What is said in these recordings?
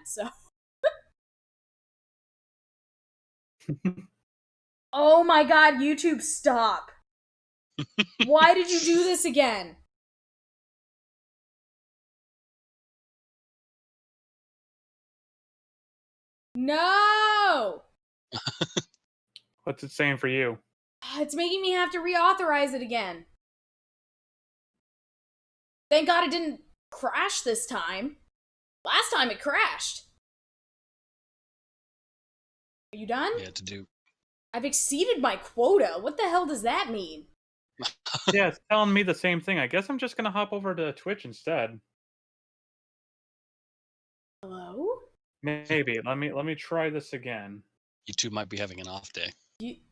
that, so. Oh my god, YouTube, stop. Why did you do this again? No! What's it saying for you? It's making me have to reauthorize it again. Thank God it didn't crash this time. Last time it crashed. Are you done? Yeah, to do. I've exceeded my quota. What the hell does that mean? Yeah, it's telling me the same thing. I guess I'm just gonna hop over to Twitch instead. Hello? Maybe. Let me try this again. YouTube might be having an off day.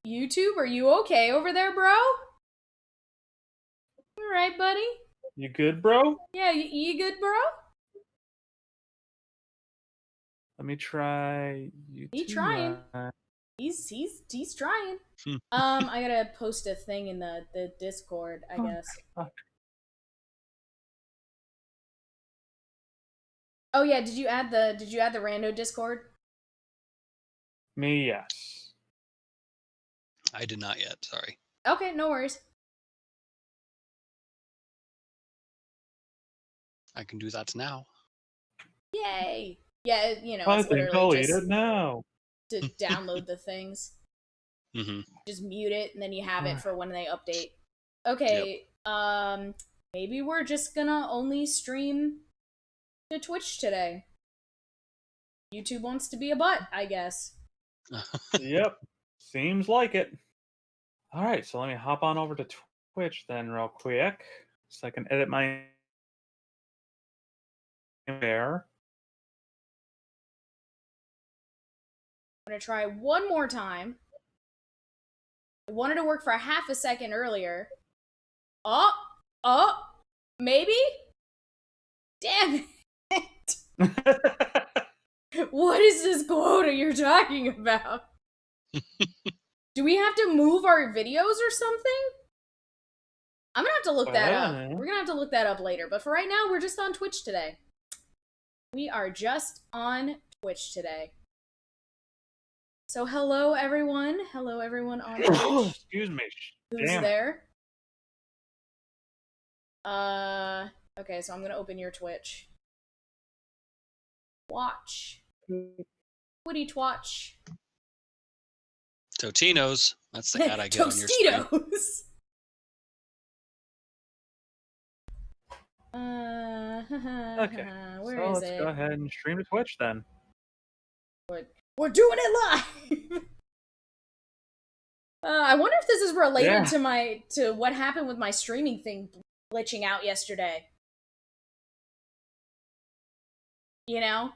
YouTube, are you okay over there, bro? All right, buddy. You good, bro? Yeah, you good, bro? Let me try YouTube. He trying. He's trying. I gotta post a thing in the Discord, I guess. Oh yeah, did you add the rando Discord? Me, yes. I did not yet. Sorry. Okay, no worries. I can do that now. Yay! Yeah, you know, I it's think I'll literally eat just it now. to download the things. Mm-hmm. Just mute it, and then you have it for when they update. Okay, maybe we're just gonna only stream to Twitch today. YouTube wants to be a butt, I guess. Yep. Seems like it. Alright, so let me hop on over to Twitch then real quick. So I can edit my there. I'm gonna try one more time. I wanted to work for a half a second earlier. Oh, maybe? Damn it! What is this quota you're talking about? Do we have to move our videos or something? I'm gonna have to look that up. We're gonna have to look that up later. But for right now, we're just on Twitch today. We are just on Twitch today. So hello everyone. Hello everyone on Twitch. Excuse me. Who's there? Okay, so I'm gonna open your Twitch. Watch. Woody Twatch. Totino's. That's the ad I get on your screen. Tostitos! Okay, where so is let's it? go ahead and stream to Twitch then. We're doing it live! I wonder if this is related to what happened with my streaming thing glitching out yesterday. You know?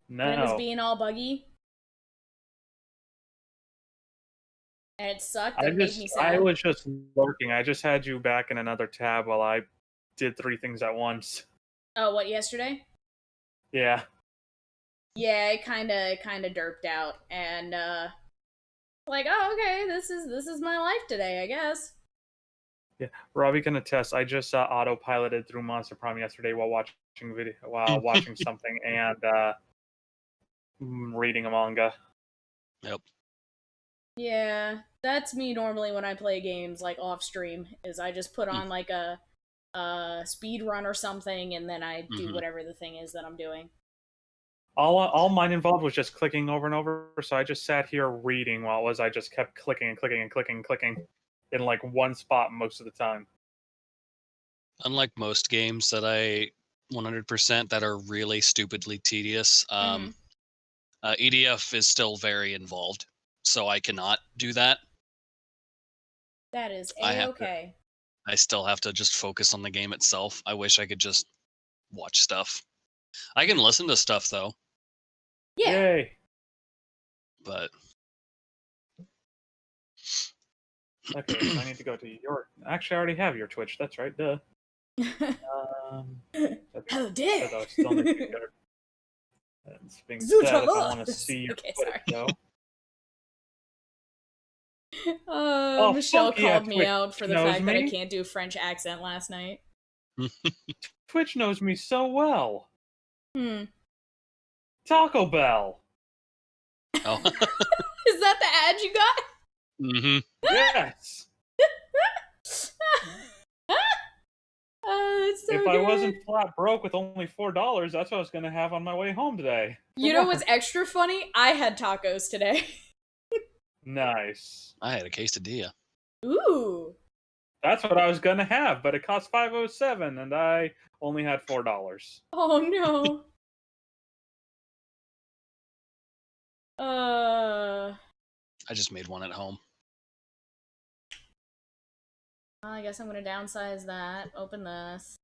No. When it was being all buggy. And it sucked and made me sad. I was just lurking. I just had you back in another tab while I did 3 things at once. Oh, what, yesterday? Yeah. Yeah, it kinda derped out, and like, oh, okay, this is my life today, I guess. Yeah, Robbie can attest. I just autopiloted through Monster Prime yesterday while watching something and reading a manga. Yep. Yeah, that's me normally when I play games, like off stream. Is I just put on like a speed run or something, and then I do whatever the thing is that I'm doing. All mine involved was just clicking over and over, so I just sat here reading while I just kept clicking and clicking and clicking and clicking in like one spot most of the time. Unlike most games that I 100% that are really stupidly tedious, EDF is still very involved, so I cannot do that. That is A-okay. I still have to just focus on the game itself. I wish I could just watch stuff. I can listen to stuff though. Yeah. Yay. But okay, so I need to go to your. Actually, I already have your Twitch. That's right. Duh. How dare! I still need to go. That's being said, if I want to see your Twitch, though. Michelle called me out for the fact that I can't do a French accent last night. Twitch knows me so well. Taco Bell. Oh. Is that the ad you got? Mm-hmm. Yes. It's so If good. I wasn't flat broke with only $4, that's what I was going to have on my way home today. You know what's extra funny? I had tacos today. Nice. I had a quesadilla. Ooh. That's what I was going to have, but it cost $5.07, and I only had $4. Oh no. I just made one at home. Well, I guess I'm gonna downsize that. Open this.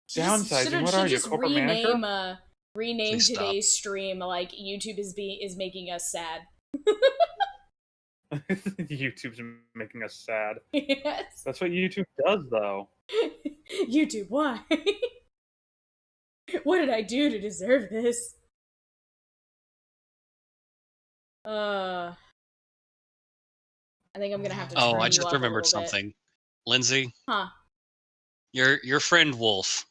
Downsizing? What are you, corporate manager? Rename Please stop. today's stream like YouTube is making us sad. YouTube's making us sad. Yes. That's what YouTube does, though. YouTube, why? What did I do to deserve this? I think I'm gonna have to turn Oh, I you just up a remembered little bit. something. Lindsay, Huh. your friend Wolf.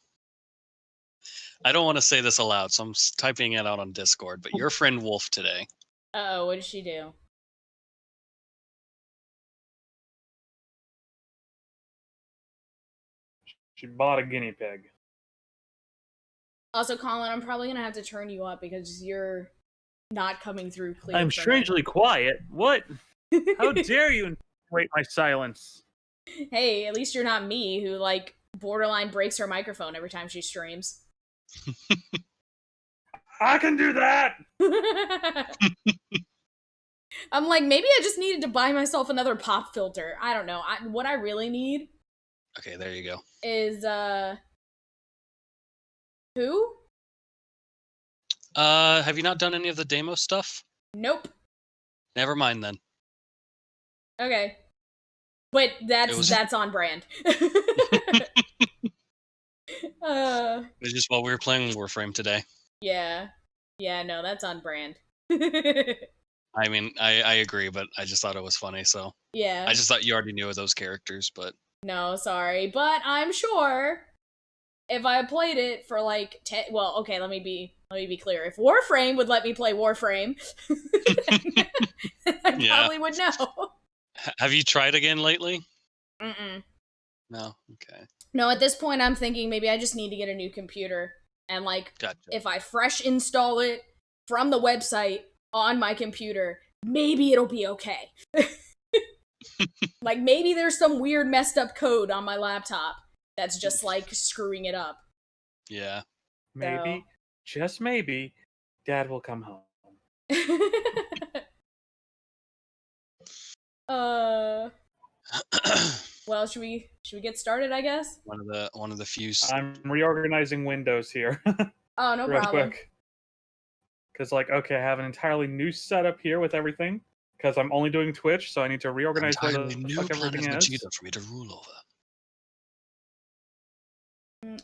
I don't want to say this aloud, so I'm typing it out on Discord, but your friend Wolf today. Uh-oh, what did she do? She bought a guinea pig. Also, Colin, I'm probably gonna have to turn you up because you're not coming through clear. I'm strangely quiet. What? How dare you insinuate my silence? Hey, at least you're not me, who, like, borderline breaks her microphone every time she streams. I can do that! I'm like, maybe I just needed to buy myself another pop filter. I don't know. What I really need Okay, there you go. is, who? Have you not done any of the demo stuff? Nope. Never mind then. Okay. But that's on brand. It's just while we were playing Warframe today. Yeah. Yeah, no, that's on brand. I mean, I agree, but I just thought it was funny, so. Yeah. I just thought you already knew those characters, but. No, sorry. But I'm sure if I played it for like 10, well, okay, let me be clear. If Warframe would let me play Warframe, I probably would know. Have you tried again lately? Mm-mm. No? Okay. No, at this point I'm thinking maybe I just need to get a new computer. And like, Gotcha. if I fresh install it from the website on my computer, maybe it'll be okay. Like, maybe there's some weird messed up code on my laptop that's just like screwing it up. Yeah. Maybe, just maybe, Dad will come home. Well, should we get started, I guess? One of the few. I'm reorganizing Windows here. Oh, no real problem. quick. Because, like, okay, I have an entirely new setup here with everything. Because I'm only doing Twitch, so I need to reorganize where the fuck everything is. Vegeta for me to rule over.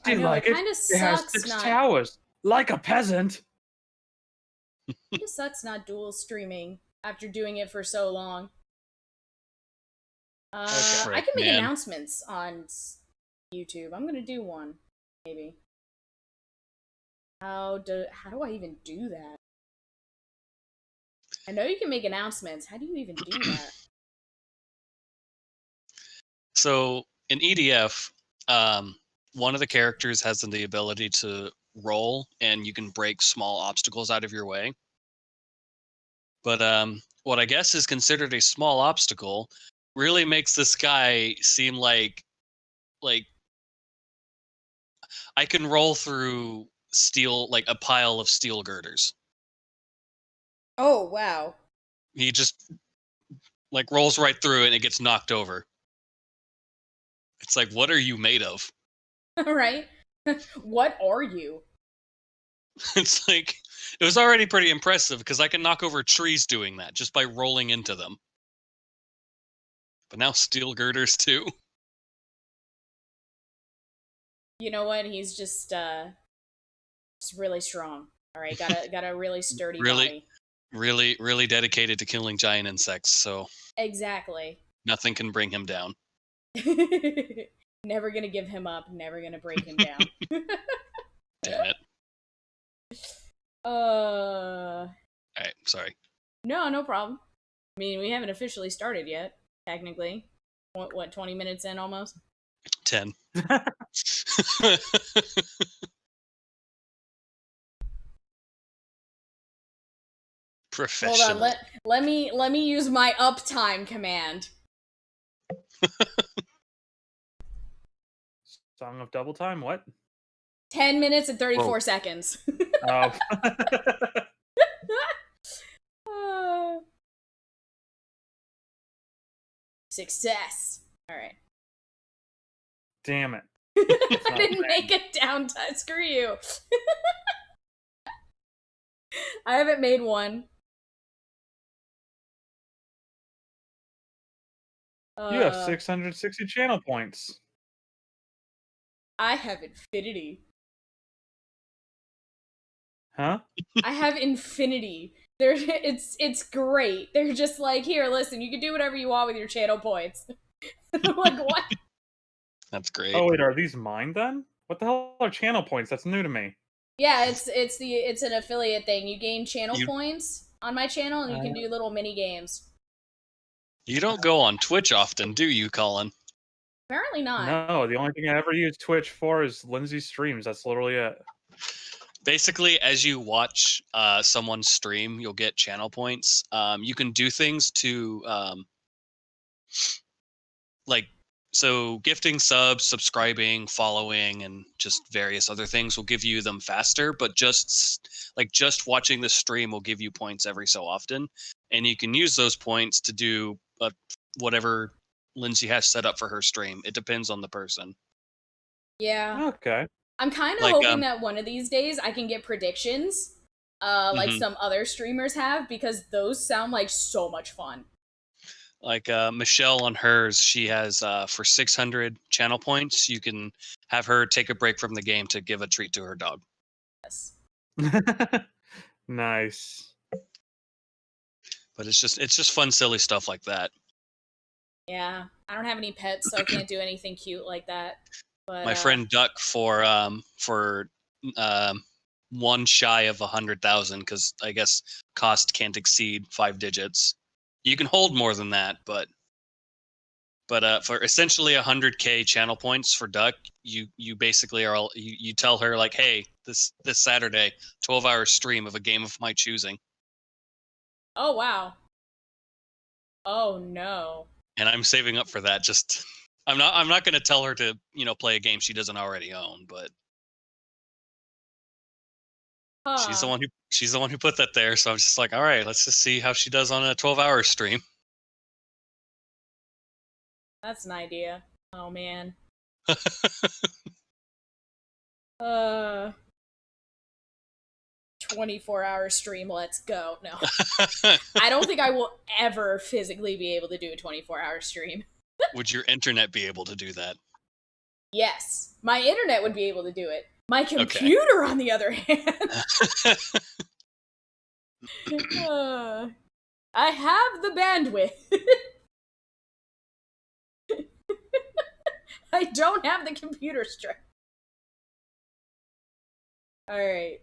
I know, like it kind of it has sucks 6 not... towers, like a peasant. It just sucks not dual streaming after doing it for so long. Okay. I can make Man. announcements on YouTube. I'm gonna do one, maybe. How do I even do that? I know you can make announcements. How do you even do that? So in EDF, one of the characters has the ability to roll, and you can break small obstacles out of your way. But what I guess is considered a small obstacle really makes this guy seem like I can roll through steel, like a pile of steel girders. Oh, wow. He just like rolls right through it and it gets knocked over. It's like, what are you made of? Right? What are you? It's like, it was already pretty impressive because I can knock over trees doing that just by rolling into them. But now steel girders too. You know what? He's just really strong. All right, got a really sturdy body. Really dedicated to killing giant insects, so Exactly. nothing can bring him down. Never gonna give him up, never gonna break him down. Damn it. Alright, sorry. No problem. I mean, we haven't officially started yet, technically. What 20 minutes in almost? 10. Professional. Hold on, let me use my uptime command. Song of Double Time, what? 10 minutes and 34 seconds. Oh. Success. Alright. Damn it. I didn't make a downtime. Screw you. I haven't made one. You have 660 channel points. I have infinity. Huh? I have infinity. It's great. They're just like, here, listen, you can do whatever you want with your channel points. I'm like, what? That's great. Oh wait, are these mine then? What the hell are channel points? That's new to me. Yeah, it's an affiliate thing. You gain channel points on my channel, and you can do little mini games. You don't go on Twitch often, do you, Colin? Apparently not. No, the only thing I ever use Twitch for is Lindsay's streams. That's literally it. Basically, as you watch someone stream, you'll get channel points. You can do things to so gifting subs, subscribing, following, and just various other things will give you them faster, but just watching the stream will give you points every so often, and you can use those points to do whatever Lindsay has set up for her stream. It depends on the person. Yeah. Okay. I'm kind of hoping that one of these days I can get predictions, like some other streamers have, because those sound like so much fun. Like Michelle on hers, she has for 600 channel points, you can have her take a break from the game to give a treat to her dog. Yes. Nice. But it's just fun, silly stuff like that. Yeah, I don't have any pets, so I can't do anything cute like that. But my friend Duck for one shy of 100,000, because I guess cost can't exceed 5 digits. You can hold more than that, but for essentially 100K channel points for Duck, you basically are you tell her like, hey, this Saturday, 12-hour stream of a game of my choosing. Oh wow. Oh no. And I'm saving up for that. Just I'm not going to tell her to play a game she doesn't already own, but she's the one who put that there. So I'm just like, all right, let's just see how she does on a 12-hour stream. That's an idea. Oh man. 24-hour stream, let's go. No. I don't think I will ever physically be able to do a 24-hour stream. Would your internet be able to do that? Yes. My internet would be able to do it. My computer, on the other hand. I have the bandwidth. I don't have the computer strength. Alright.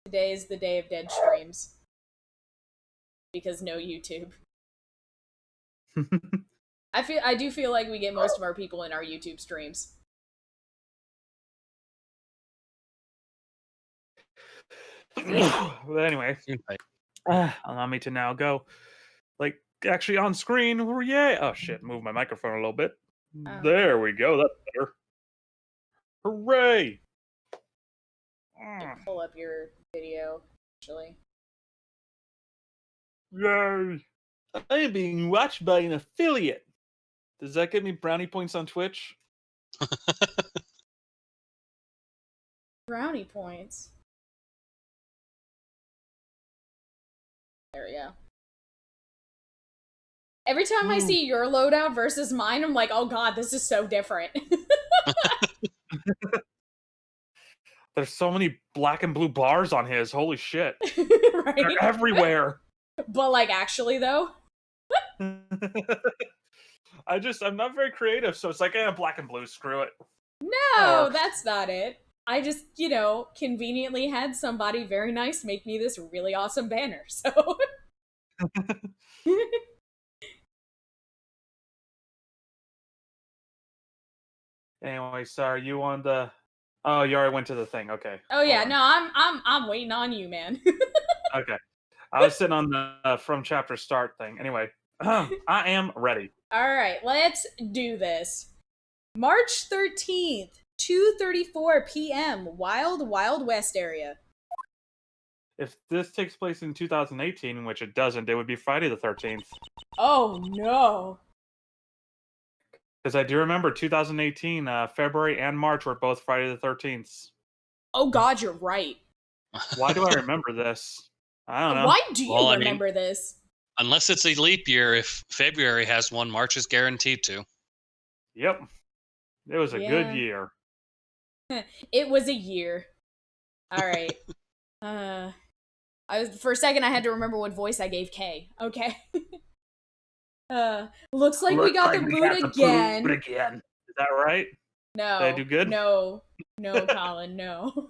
Today is the day of dead streams. Because no YouTube. I do feel like we get most of our people in our YouTube streams. But anyway, allow me to now go, like, actually on screen. Yay! Oh shit! Move my microphone a little bit. Oh. There we go. That's better. Hooray! Pull up your video, actually. Yay! I am being watched by an affiliate. Does that get me brownie points on Twitch? Brownie points? There we go. Every time I see your loadout versus mine, I'm like, oh god, this is so different. There's so many black and blue bars on his. Holy shit. Right? They're everywhere. But, like, actually, though? I'm not very creative, so it's like, black and blue, screw it. No, that's not it. I just, conveniently had somebody very nice make me this really awesome banner, so. Anyway, sorry, you on the... Oh, you already went to the thing. Okay. Oh yeah, no, I'm waiting on you, man. Okay. I was sitting on the from chapter start thing. Anyway, I am ready. All right, let's do this. March 13th, 2:34 p.m. Wild Wild West area. If this takes place in 2018, which it doesn't, it would be Friday the 13th. Oh no. Because I do remember 2018, February and March were both Friday the 13th. Oh god, you're right. Why do I remember this? I don't know. Why do you remember this? Unless it's a leap year, if February has one, March is guaranteed to. Yep. It was a good year. It was a year. All right. For a second I had to remember what voice I gave Kay. Okay. Looks like we got the boot again. Is that right? No. Did I do good? No, Colin, no.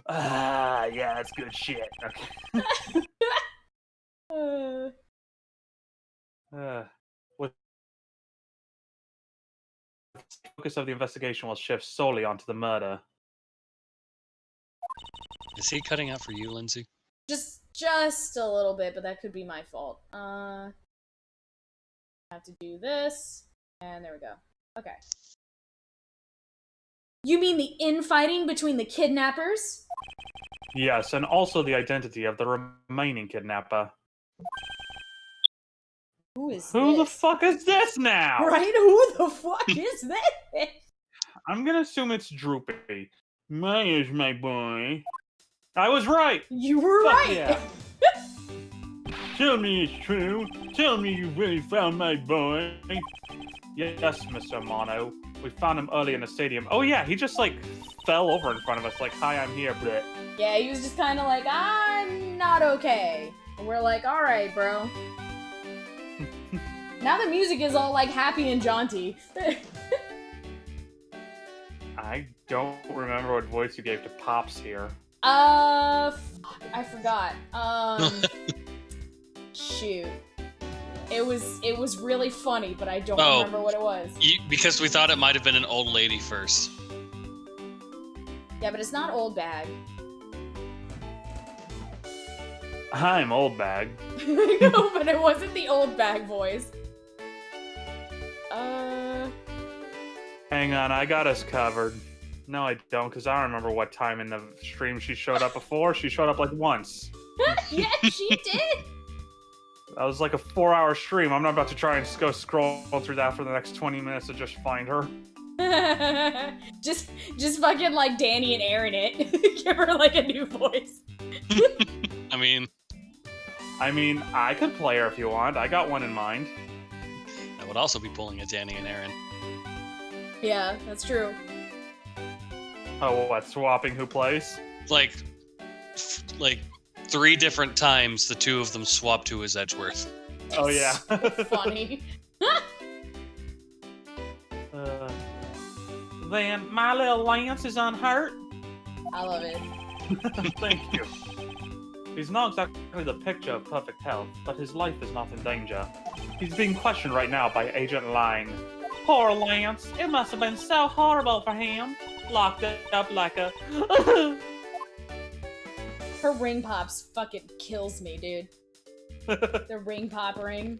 Yeah, that's good shit. Okay. With the focus of the investigation will shift solely onto the murder. Is he cutting out for you, Lindsay? Just a little bit, but that could be my fault. Have to do this, and there we go. Okay. You mean the infighting between the kidnappers? Yes, and also the identity of the remaining kidnapper. Who is Who this? the fuck is this now? Right? Who the fuck is this? I'm gonna assume it's Droopy. Maya's my boy. I was right! You were fuck right! Yeah. Tell me it's true. Tell me you really found my boy. Yes, Mr. Mono. We found him early in the stadium. Oh yeah, he just fell over in front of us like, hi, I'm here, bleh. Yeah, he was just kind of like, I'm not okay. And we're like, alright, bro. Now the music is all happy and jaunty. I don't remember what voice you gave to Pops here. Fuck, I forgot. Shoot. It was really funny, but I don't remember what it was. Because we thought it might have been an old lady first. Yeah, but it's not Old Bag. I'm Old Bag. No, but it wasn't the Old Bag voice. Hang on, I got us covered. No, I don't, because I don't remember what time in the stream she showed up before. She showed up once. Yeah, she did! That was a 4-hour stream. I'm not about to try and go scroll through that for the next 20 minutes to just find her. just fucking Danny and Aaron it. Give her a new voice. I mean, I could play her if you want. I got one in mind. I would also be pulling a Danny and Aaron. Yeah, that's true. Oh, what? Swapping who plays? 3 different times the two of them swapped to his Edgeworth. Oh yeah. So funny. Then my little Lance is unhurt. I love it. Thank you. He's not exactly the picture of perfect health, but his life is not in danger. He's being questioned right now by Agent Line. Poor Lance. It must have been so horrible for him. Locked up like a... Her ring pops fucking kills me, dude. The ring pop ring.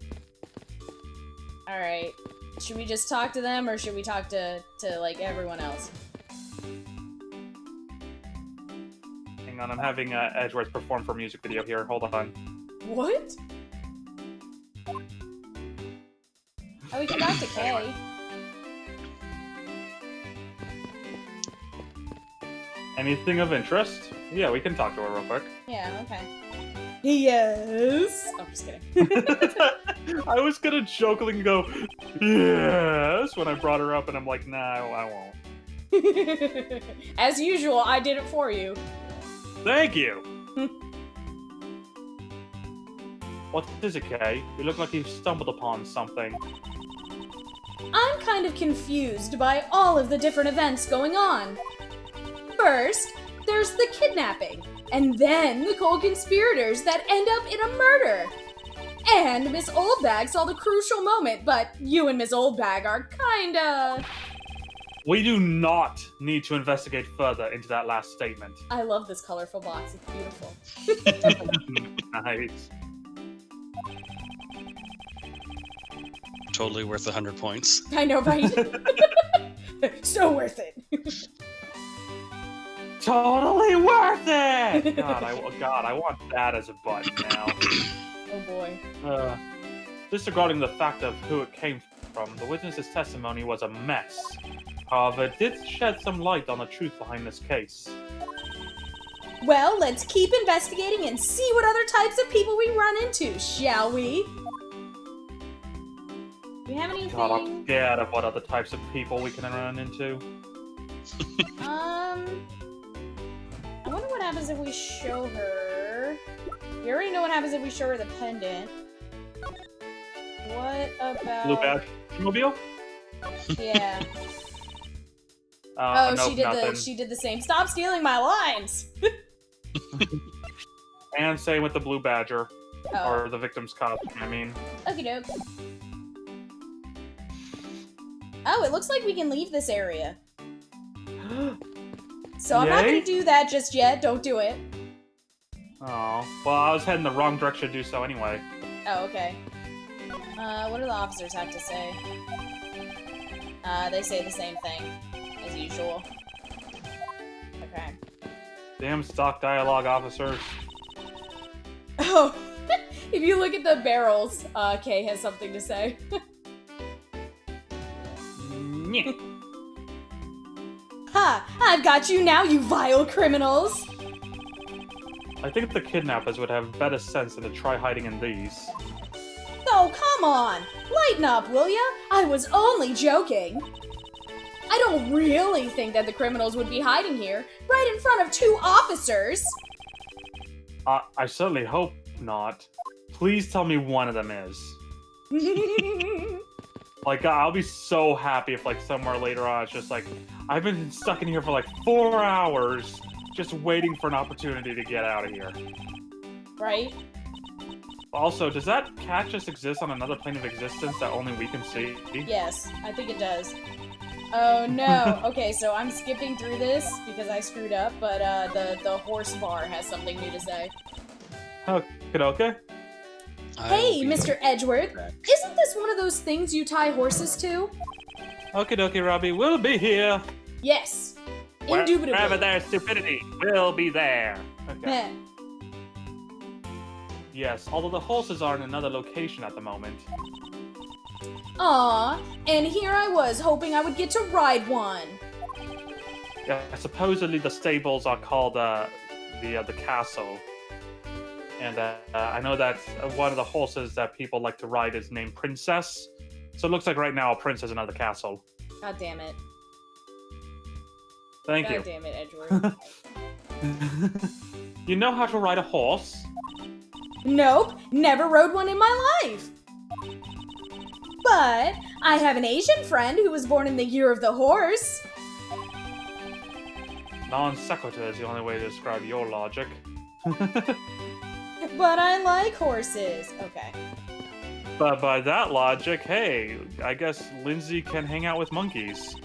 Alright. Should we just talk to them, or should we talk to everyone else? Hang on, I'm having Edgeworth perform for a music video here. Hold on. What? Oh, we can talk to Kay. Anything of interest? Yeah, we can talk to her real quick. Yeah, okay. Yes! Oh, I'm just kidding. I was gonna jokingly go, yes, when I brought her up, and I'm like, nah, I won't. As usual, I did it for you. Thank you! What is it, Kay? You look like you've stumbled upon something. I'm kind of confused by all of the different events going on. First, there's the kidnapping, and then the co-conspirators that end up in a murder. And Miss Oldbag saw the crucial moment, but you and Miss Oldbag are kinda... We do not need to investigate further into that last statement. I love this colorful box, it's beautiful. Nice. Totally worth 100 points. I know, right? So worth it. Totally worth it! God, I want that as a button now. Oh boy. Disregarding the fact of who it came from, the witness's testimony was a mess. However, it did shed some light on the truth behind this case. Well, let's keep investigating and see what other types of people we run into, shall we? Do we have anything? God, I'm scared of what other types of people we can run into. I wonder what happens if we show her... We already know what happens if we show her the pendant. What about... Blue badge mobile? Yeah. Nope, she did the same. Stop stealing my lines! And same with the blue badger. Oh. Or the victim's costume, I mean. Okie doke. Oh, it looks like we can leave this area. So I'm not gonna do that just yet. Don't do it. Oh. Well, I was heading the wrong direction to do so anyway. Oh, okay. What do the officers have to say? They say the same thing, as usual. Okay. Damn stock dialogue officers. Oh, if you look at the barrels, Kay has something to say. Ha! I've got you now, you vile criminals! I think the kidnappers would have better sense than to try hiding in these. Oh, come on! Lighten up, will ya? I was only joking! I don't really think that the criminals would be hiding here, right in front of 2 officers! I certainly hope not. Please tell me one of them is. Like, I'll be so happy if, like, somewhere later on it's just like, I've been stuck in here for, like, 4 hours just waiting for an opportunity to get out of here. Right? Also, does that cat just exist on another plane of existence that only we can see? Yes, I think it does. Oh no. Okay, so I'm skipping through this because I screwed up, but the horse bar has something new to say. Okay. Hey, Mr. Edgeworth, isn't this one of those things you tie horses to? Okie dokie, Robbie, we'll be here. Yes, indubitably. Wherever there's stupidity, we'll be there. Okay. Yes, although the horses are in another location at the moment. Aw, and here I was hoping I would get to ride one. Yeah, supposedly the stables are called the castle. And I know that one of the horses that people like to ride is named Princess. So it looks like right now a prince is another castle. God damn it. Thank you. God damn it, Edgeworth. You know how to ride a horse? Nope, never rode one in my life. But I have an Asian friend who was born in the year of the horse. Non sequitur is the only way to describe your logic. But I like horses. Okay. But by that logic, hey, I guess Lindsay can hang out with monkeys.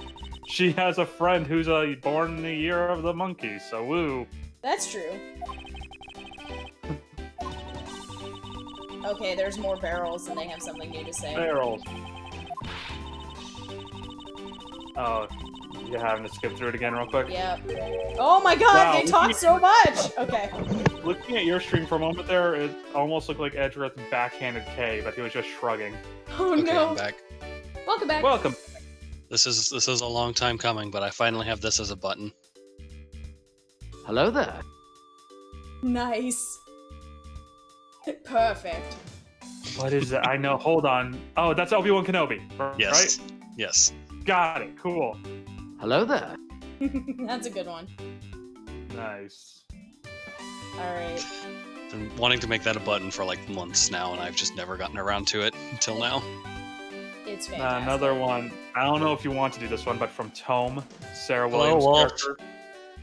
She has a friend who's born in the year of the monkey, so woo. That's true. Okay, there's more barrels and they have something new to say. Barrels. Oh, you're having to skip through it again real quick? Yep. Oh my god, Wow, they talk so much! Okay. Looking at your stream for a moment there, it almost looked like Edgeworth backhanded Kay, but he was just shrugging. Oh Okay, no. I'm back. Welcome back. Welcome. This is a long time coming, but I finally have this as a button. Hello there. Nice. Perfect. What is it? I know. Hold on. Oh, that's Obi-Wan Kenobi, Yes. right? Yes. Got it. Cool. Hello there. That's a good one. Nice. Alright. Been wanting to make that a button for like months now, and I've just never gotten around to it until now. It's fantastic. Another one. I don't know if you want to do this one, but from Tome, Sarah Hello, Williams' Wolf. character.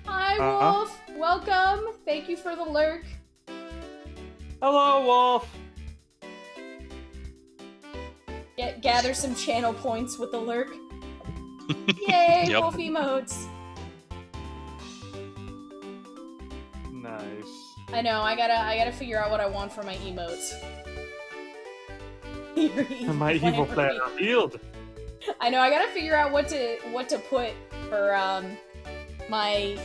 Hi, Wolf. Welcome. Thank you for the lurk. Hello, Wolf. Gather some channel points with the lurk. Yay, Yep. Wolf emotes. Nice. I know. I gotta figure out what I want for my emotes. Your My evil plan revealed. I know. I gotta figure out what to put for my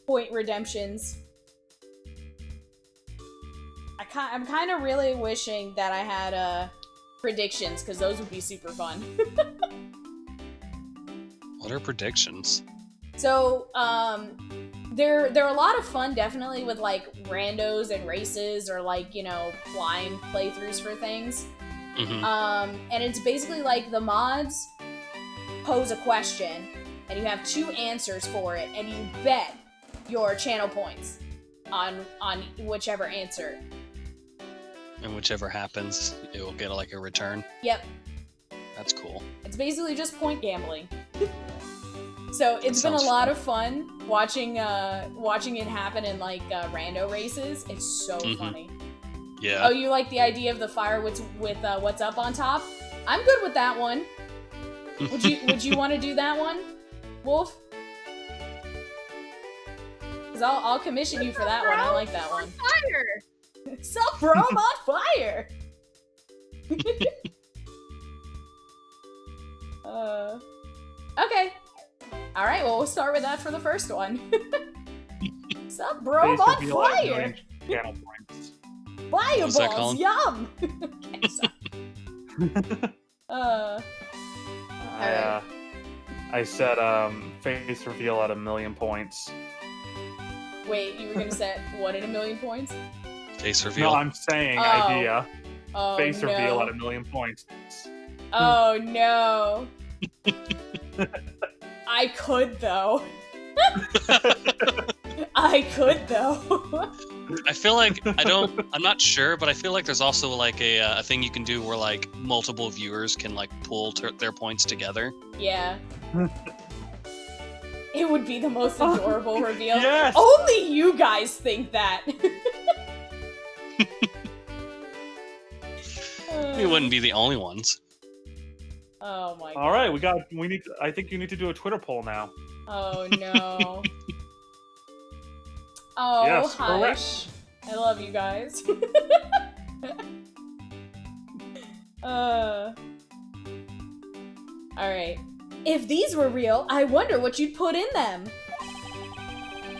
point redemptions. I'm kind of really wishing that I had predictions, because those would be super fun. What are predictions? So they're a lot of fun, definitely, with like randos and races, or like, you know, blind playthroughs for things. Mm-hmm. And it's basically like the mods pose a question, and you have 2 answers for it, and you bet your channel points on whichever answer. And whichever happens, it will get like a return. Yep. That's cool. It's basically just point gambling. So it's been a sounds lot fun. of fun watching it happen in like rando races. It's so funny. Yeah. Oh, you like the idea of the fire with what's up on top? I'm good with that one. Would you want to do that one, Wolf? Because I'll commission you for that one. I like that one. Fire! Sup, bro? I'm on fire. Okay. All right. Well, we'll start with that for the first one. Sup, bro? I'm Face on reveal at fire. 1,000,000 channel points. was that Fireballs, called? yum. Okay, sorry. I said face reveal at 1,000,000 points. Wait, you were gonna set what at 1,000,000 points? Face reveal. No, I'm saying Oh. idea. Oh Face no. reveal at 1,000,000 points. Oh no. I could though. I could though. I feel like I'm not sure, but I feel like there's also like a thing you can do where like multiple viewers can like pool their points together. Yeah. It would be the most adorable reveal. Yes! Only you guys think that. We wouldn't be the only ones. Oh my god. All right, I think you need to do a Twitter poll now. Oh no. Oh, Yes, hush. I love you guys. Alright. If these were real, I wonder what you'd put in them.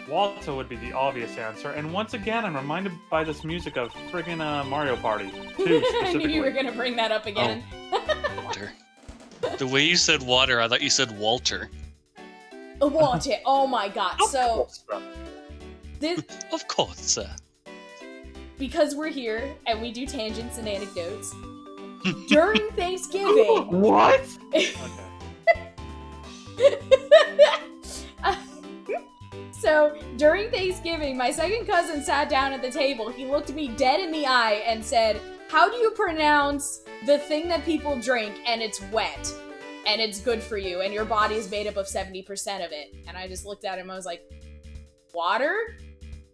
Walter would be the obvious answer, and once again, I'm reminded by this music of friggin' Mario Party 2 I knew specifically. you were gonna bring that up again. Walter. The way you said water, I thought you said Walter. Water. Oh my god. So, this, Of course. because we're here and we do tangents and anecdotes, during Thanksgiving, What? Okay. So, during Thanksgiving, my second cousin sat down at the table. He looked me dead in the eye and said, "How do you pronounce the thing that people drink and it's wet and it's good for you and your body is made up of 70% of it?" And I just looked at him. I was like, "Water?"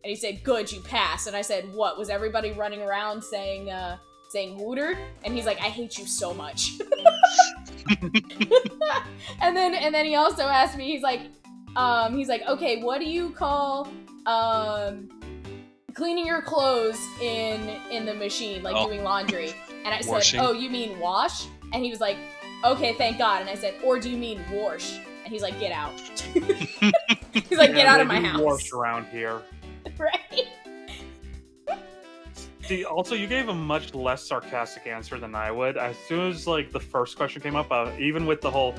And he said, "Good, you pass." And I said, "What? Was everybody running around saying wooter?" And he's like, "I hate you so much." and then he also asked me, he's like, "Okay, what do you call cleaning your clothes in the machine, like doing laundry?" And I Washing. said, "Oh, you mean wash?" And he was like, "Okay, thank God." And I said, "Or do you mean wash?" And he's like, "Get out." He's like, "Get out of my house." Wash around here. Right? See, also, you gave a much less sarcastic answer than I would. As soon as like the first question came up, even with the whole,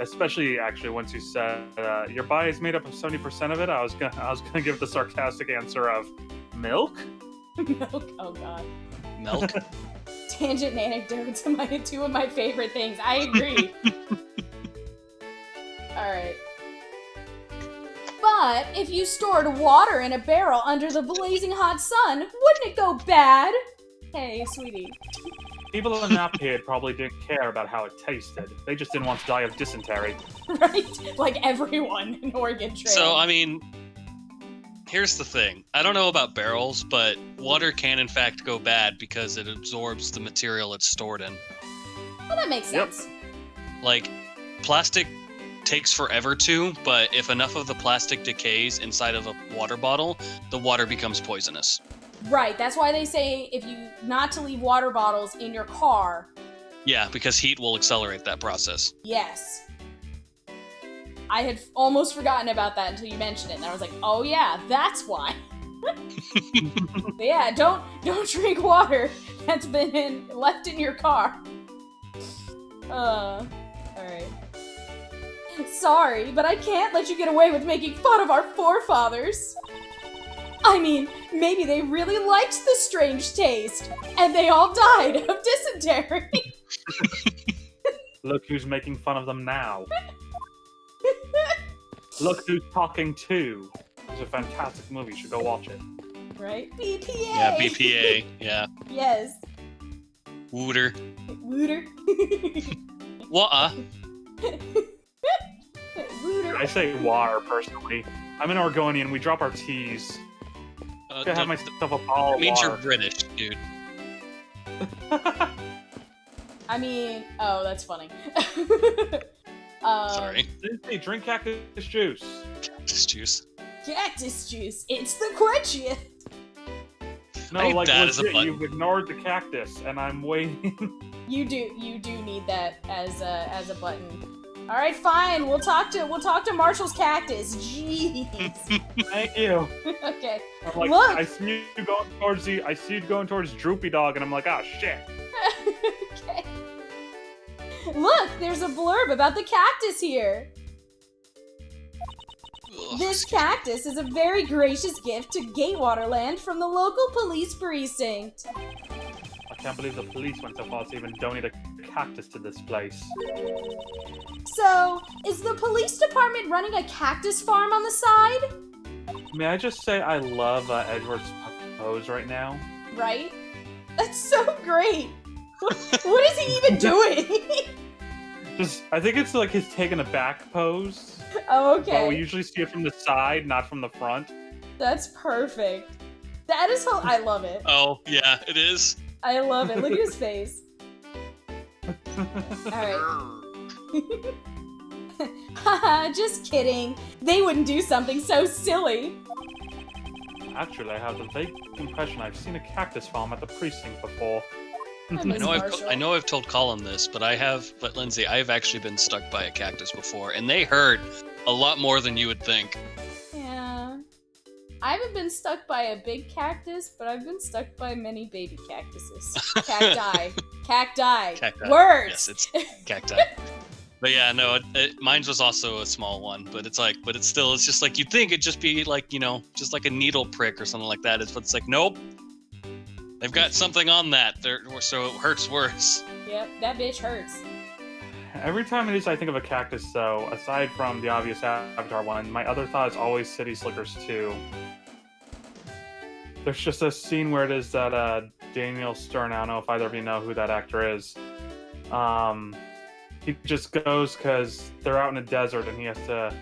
especially actually once you said your body is made up of 70% of it, I was gonna give the sarcastic answer of milk. Milk. Oh God. Milk? Tangent and anecdotes are two of my favorite things. I agree. Alright. But if you stored water in a barrel under the blazing hot sun, wouldn't it go bad? Hey, sweetie. People in that pit probably didn't care about how it tasted. They just didn't want to die of dysentery. Right? Like everyone in Oregon Trail. So, I mean, here's the thing. I don't know about barrels, but water can in fact go bad because it absorbs the material it's stored in. Well, that makes sense. Like, plastic takes forever to, but if enough of the plastic decays inside of a water bottle, the water becomes poisonous. Right, that's why they say if you not to leave water bottles in your car. Yeah, because heat will accelerate that process. Yes. I had almost forgotten about that until you mentioned it, and I was like, oh yeah, that's why. But yeah, don't drink water that's been left in your car. Alright. Sorry, but I can't let you get away with making fun of our forefathers. I mean, maybe they really liked the strange taste, and they all died of dysentery. Look who's making fun of them now. Look who's talking too. It's a fantastic movie. You should go watch it. Right? BPA! Yeah, BPA, yeah. Yes. Wooter. Wooter. What? Wooter. I say war, personally. I'm an Oregonian. We drop our T's. I have myself a ball of means war. you're British, dude. I mean, oh, that's funny. Sorry. Hey, drink cactus juice. Cactus juice. Cactus juice. It's the quenchiest. No, I need like that as a legit, button. you've ignored the cactus, and I'm waiting. You do need that as a button. All right, fine. We'll talk to Marshall's cactus. Jeez. Thank you. Okay. I'm like, Look. I see you going towards Droopy Dog, and I'm like, ah, shit. Okay. Look, there's a blurb about the cactus here. Ugh. This cactus is a very gracious gift to Gatewaterland from the local police precinct. I can't believe the police went so far to even donate a cactus to this place. So, is the police department running a cactus farm on the side? May I just say I love Edgeworth's pose right now? Right? That's so great. What is he even doing? I think it's like his taking a back pose. Oh, okay. But we usually see it from the side, not from the front. That's perfect. That is I love it. Oh, yeah, it is. I love it. Look at his face. Alright. Haha, just kidding. They wouldn't do something so silly. Actually, I have the vague impression I've seen a cactus farm at the precinct before. I miss Marshall. I know I've told Colin this, but Lindsay, I've actually been stuck by a cactus before, and they hurt a lot more than you would think. Yeah. I haven't been stuck by a big cactus, but I've been stuck by many baby cactuses. Cacti. Cacti. Cacti. Words! Yes, it's cacti. But yeah, no, mine was also a small one, but it's just like, you'd think it'd just be like, just like a needle prick or something like that. It's like, nope. They've got something on that, so it hurts worse. Yep, that bitch hurts. Every time it is I think of a cactus, though, aside from the obvious Avatar one, my other thought is always City Slickers 2. There's just a scene where it is that Daniel Stern, I don't know if either of you know who that actor is. He just goes because they're out in a desert and he has to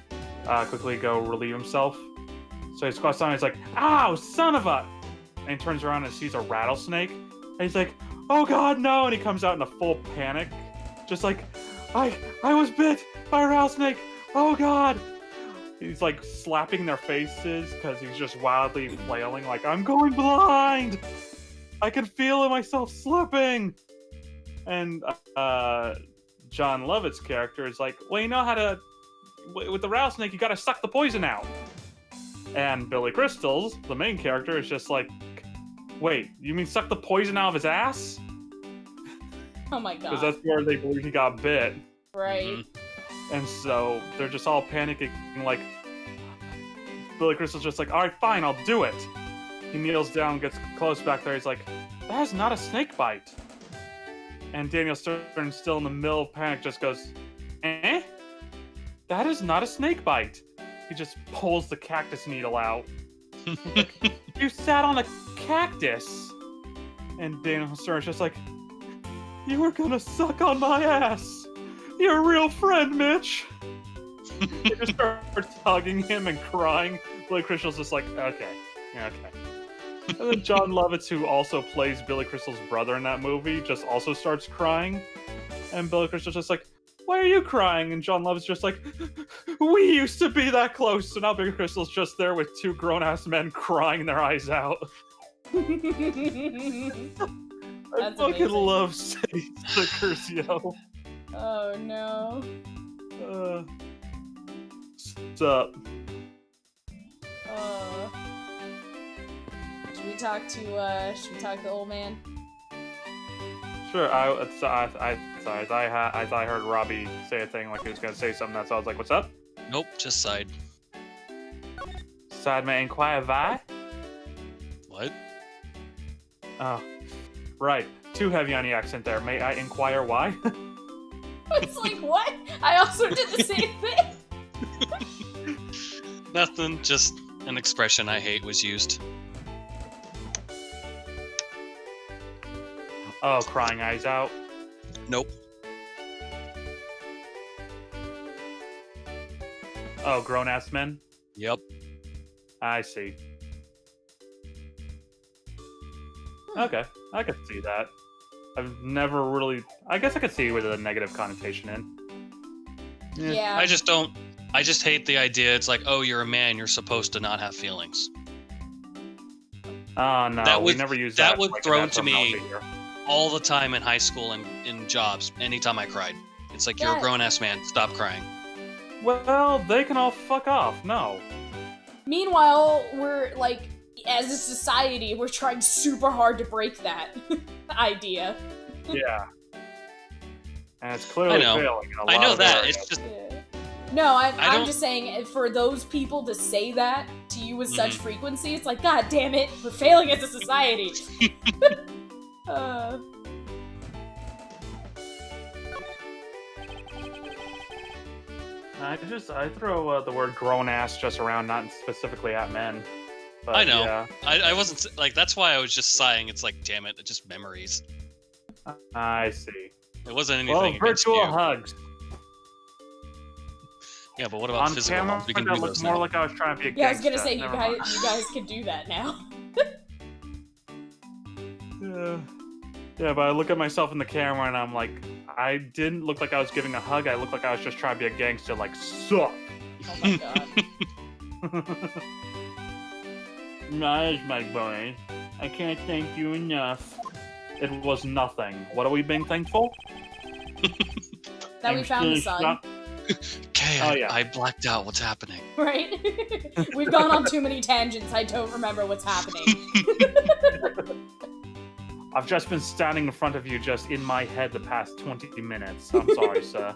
quickly go relieve himself. So he squats down and he's like, ow, son of a... And he turns around and sees a rattlesnake. And he's like, oh god, no! And he comes out in a full panic. Just like, I was bit by a rattlesnake! Oh god! He's like slapping their faces because he's just wildly flailing like, I'm going blind! I can feel myself slipping! And John Lovett's character is like, well, you know how to... With the rattlesnake, you gotta suck the poison out. And Billy Crystal's, the main character, is just like, wait, you mean suck the poison out of his ass? Oh my god. Because that's where they believe he got bit. Right. Mm-hmm. And so they're just all panicking, like, Billy Crystal's just like, alright, fine, I'll do it. He kneels down, gets close back there, he's like, that is not a snake bite. And Daniel Stern, still in the middle of panic, just goes, eh? That is not a snake bite. He just pulls the cactus needle out. You sat on a cactus! And Daniel Stern's just like, You were gonna suck on my ass! You're a real friend, Mitch! He just starts hugging him and crying. Billy Crystal's just like, okay. And then John Lovitz, who also plays Billy Crystal's brother in that movie, just also starts crying. And Billy Crystal's just like, why are you crying? And John Lovitz just like, we used to be that close. So now Billy Crystal's just there with two grown-ass men crying their eyes out. I fucking amazing. love City Slickers, yo. Oh no. What's up? Should we talk to the old man? Sure. Sorry. As I heard Robbie say a thing like he was gonna say something, that's why I was like, "What's up?" Nope, just side. Side may inquire why? What? Oh, right. Too heavy on the accent there. May I inquire why? It's like, what? I also did the same thing. Nothing, just an expression I hate was used. Oh, crying eyes out. Nope. Oh, grown-ass men? Yep. I see. Okay, I could see that. I've never really... I guess I could see with a negative connotation in. Yeah. I just hate the idea. It's like, oh, you're a man, you're supposed to not have feelings. Oh, no, That we would- never use that that. was like, thrown in that to me. terminology here. All the time in high school and in jobs, anytime I cried. It's like, you're a Yeah. grown-ass man, stop crying. Well, they can all fuck off. No. Meanwhile, we're like, as a society, we're trying super hard to break that idea. Yeah. And it's clearly I know. failing in a lot I know of that. areas. It's just, Yeah. No, I'm don't- just saying, for those people to say that to you with such frequency, it's like, God damn it, we're failing as a society. I throw the word grown ass just around, not specifically at men. But, I know. Yeah, I wasn't, like, that's why I was just sighing. It's like, damn it, it's just memories. I see. It wasn't anything Well, against virtual you. hugs. Yeah, but what about On physical camera, ones? We can that do looked those more now. like I was trying to be a Yeah, I was gonna gangsta. say, you Never mind. guys can do that now. Yeah, but I look at myself in the camera and I'm like, I didn't look like I was giving a hug. I looked like I was just trying to be a gangster, like, suck. Oh my god. Nice, my boy. I can't thank you enough. It was nothing. What are we being thankful? That we found the sun, Okay, Oh, yeah. I blacked out. What's happening? right? We've gone on too many tangents, I don't remember what's happening. I've just been standing in front of you just in my head the past 20 minutes. I'm sorry, sir.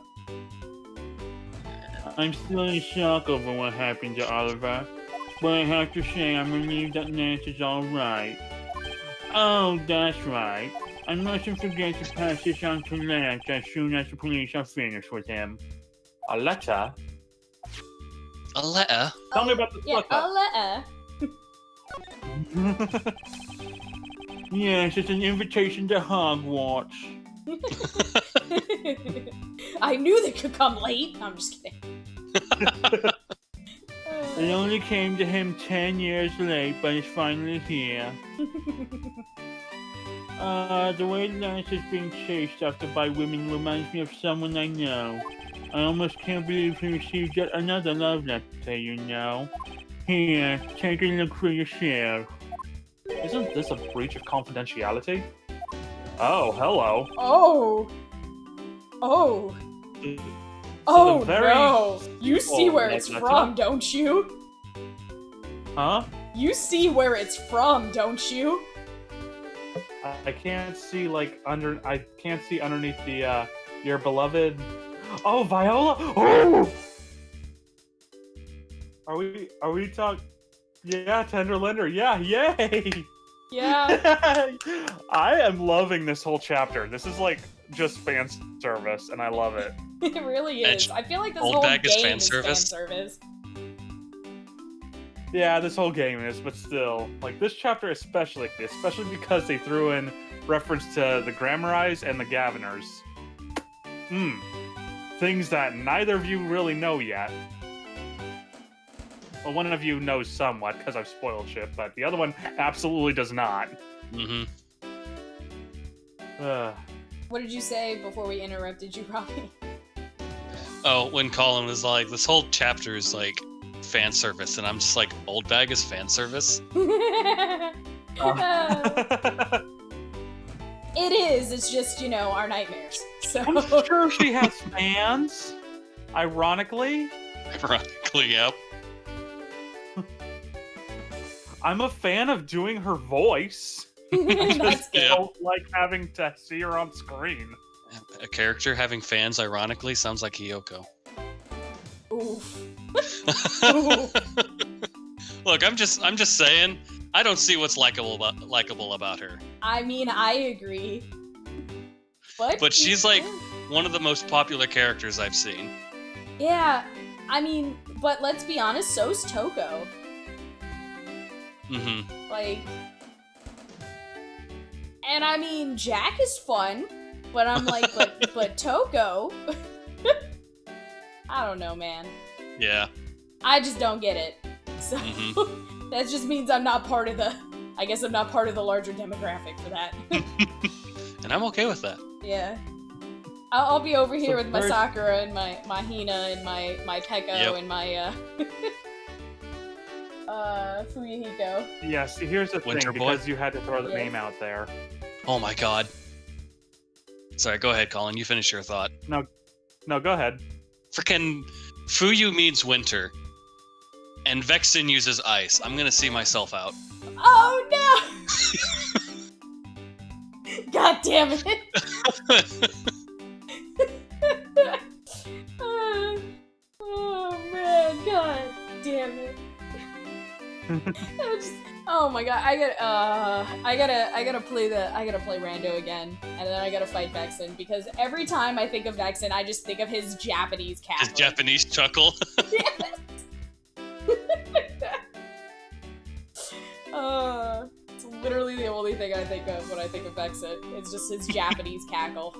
I'm still in shock over what happened to Oliver, but I have to say I'm relieved that Nance is alright. Oh, that's right. I mustn't forget to pass this on to Lance as soon as the police are finished with him. A letter? A letter? Tell me about the Yeah, letter. Yes, it's an invitation to Hogwarts. I knew they could come late. I'm just kidding. It only came to him 10 years late, but it's finally here. The way Lance is being chased after by women reminds me of someone I know. I almost can't believe he received yet another love letter, you know. Here, take a look for yourself. Isn't this a breach of confidentiality? Oh, hello. Oh. Oh. It's Oh a very- no. You see Oh, where that's it's not from, don't you? Huh? You see where it's from, don't you? I can't see I can't see underneath the your beloved. Oh, Viola! Oh! Are we talking? Yeah, Tender Lender. Yeah, yay! Yeah. I am loving this whole chapter. This is like just fan service, and I love it. It really is. I feel like this Old whole bag is game fan is service. fan service. Yeah, this whole game is, but still, like this chapter especially because they threw in reference to the Grammarize and the Gaviners. Things that neither of you really know yet. Well, one of you knows somewhat because I've spoiled shit, but the other one absolutely does not. Mm-hmm. What did you say before we interrupted you, Robbie? Oh, when Colin was like, this whole chapter is like fan service, and I'm just like, Old Bag is fan service? It is. It's just, our nightmares. So I'm sure she has fans. Ironically. Ironically, yep. I'm a fan of doing her voice. That's good. Don't like having to see her on screen. A character having fans, ironically, sounds like Hiyoko. Oof. Look, I'm just saying, I don't see what's likable about her. I mean, I agree. But she's like one of the most popular characters I've seen. Yeah, I mean, but let's be honest, so's Toko. Mm-hmm. Like, and I mean, Jack is fun, but I'm like, but Toko, I don't know, man. Yeah. I just don't get it. So that just means I'm not part of the. I guess I'm not part of the larger demographic for that. And I'm okay with that. Yeah. I'll be over here with my very- Sakura and my Hina and my Pekko and my Fuyuhiko. Yes, here's the Winter thing, Boy? because you had to throw the Yes. name out there. Oh my god. Sorry, go ahead, Colin. You finish your thought. No, go ahead. Frickin' Fuyu means winter. And Vexen uses ice. I'm gonna see myself out. Oh no! God damn it! Oh man, god damn it! Oh my god, I gotta play Rando again, and then I gotta fight Vexen, because every time I think of Vexen, I just think of his Japanese cat. His Japanese chuckle. It's literally the only thing I think of when I think of Vexen. It's just his Japanese cackle.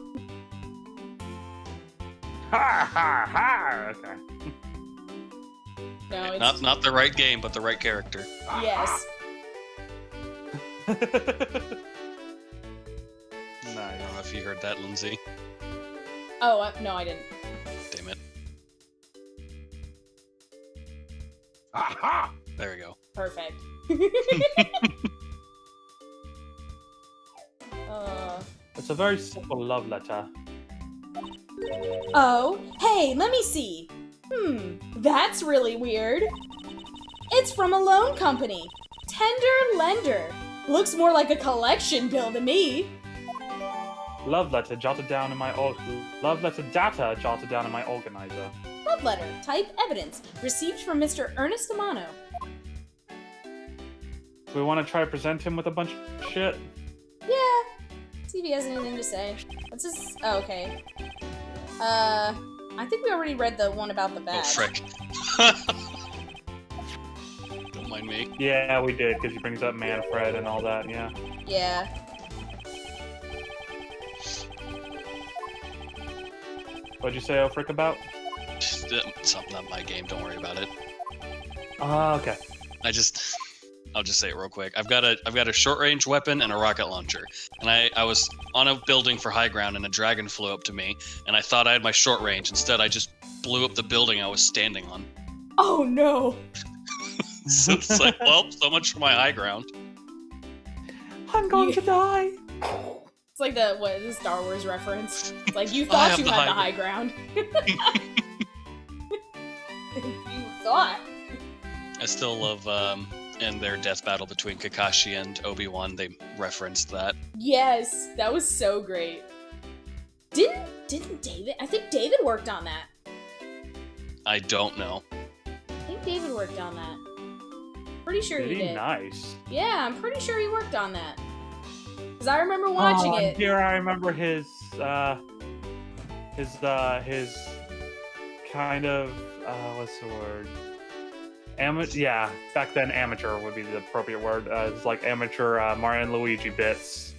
Ha ha ha! Okay. No, it's Not the right game, but the right character. yes. I Nice. don't know if you heard that, Lindsay. Oh no, I didn't. Damn it. Aha! There we go. Perfect. It's a very simple love letter. Oh, hey, let me see. That's really weird. It's from a loan company. Tender Lender. Looks more like a collection bill to me. Love letter jotted down in my love letter data jotted down in my organizer. Love letter. Type evidence. Received from Mr. Ernest Amano. Do we want to try to present him with a bunch of shit? Yeah. See if he has anything to say. What's his... Oh, okay. I think we already read the one about the Oh, badge. frick. Don't mind me. Yeah, we did, because he brings up Manfred and all that, yeah. Yeah. What'd you say, oh, frick, about? Something not my game, don't worry about it. Okay. I'll just say it real quick. I've got a short range weapon and a rocket launcher. And I was on a building for high ground and a dragon flew up to me and I thought I had my short range. Instead I just blew up the building I was standing on. Oh no! So it's like, well, so much for my high ground. I'm going to die! It's like the Star Wars reference. It's like, you I thought have you the had the high high ground. You thought. I still love in their death battle between Kakashi and Obi-Wan, they referenced that. Yes, that was so great. Didn't David? I think David worked on that. I don't know. I think David worked on that. Pretty sure Did he he? did. Nice. Yeah, I'm pretty sure he worked on that. Cause I remember watching and it. Here I remember his kind of, what's the word? Yeah, back then amateur would be the appropriate word. It's like amateur Mario and Luigi bits.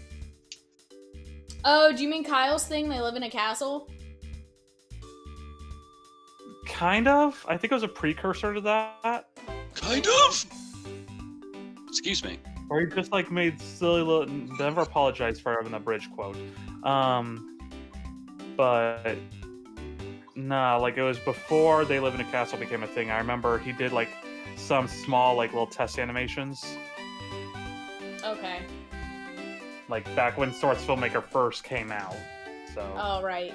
Oh, do you mean Kyle's thing? They live in a castle? Kind of. I think it was a precursor to that. Kind of. Excuse me. Or he just like made silly little. Never apologized for having a bridge quote. But nah, like it was before They Live in a Castle became a thing. I remember he did like some small like little test animations. Okay. Like back when Source Filmmaker first came out. So. Oh, right.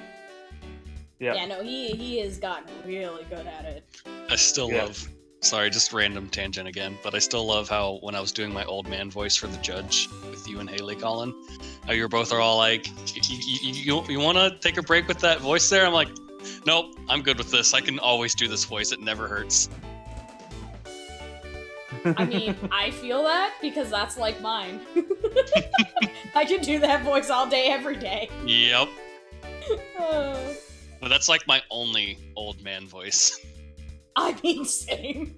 Yeah. Yeah, no, he has gotten really good at it. I still love. Sorry, just random tangent again, but I still love how when I was doing my old man voice for the judge with you and Haley, Colin, how you both are all like, you want to take a break with that voice there? I'm like, nope, I'm good with this. I can always do this voice. It never hurts. I mean, I feel that because that's like mine. I can do that voice all day, every day. Yep. But that's like my only old man voice. I mean, same.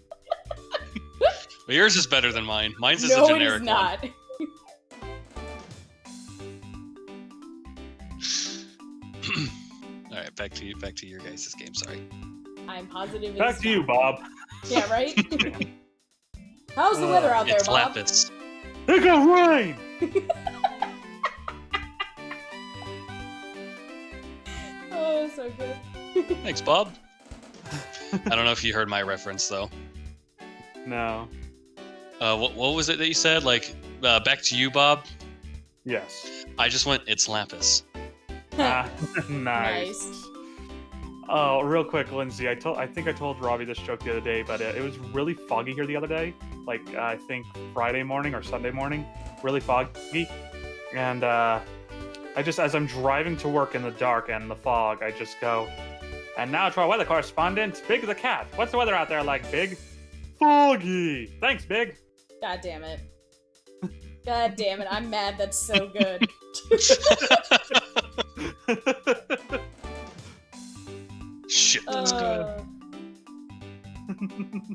But yours is better than mine. Mine's just a generic No, it is not. All right, back to your guys' game. Sorry. I'm positive. Back to you, Bob. Yeah, right. How's the weather out there, It's Bob? Lapis. It got rain. Oh, so good. Thanks, Bob. I don't know if you heard my reference though. No. What was it that you said? Like, back to you, Bob. Yes. I just went. It's Lapis. Nice. Oh, real quick, Lindsay. I think I told Robbie this joke the other day, but it was really foggy here the other day. Like I think Friday morning or Sunday morning, really foggy. And I just, as I'm driving to work in the dark and the fog, I just go. And now to our weather correspondent, Big the Cat. What's the weather out there like, Big? Foggy. Thanks, Big. God damn it. God damn it. I'm mad. That's so good. Shit, that's good.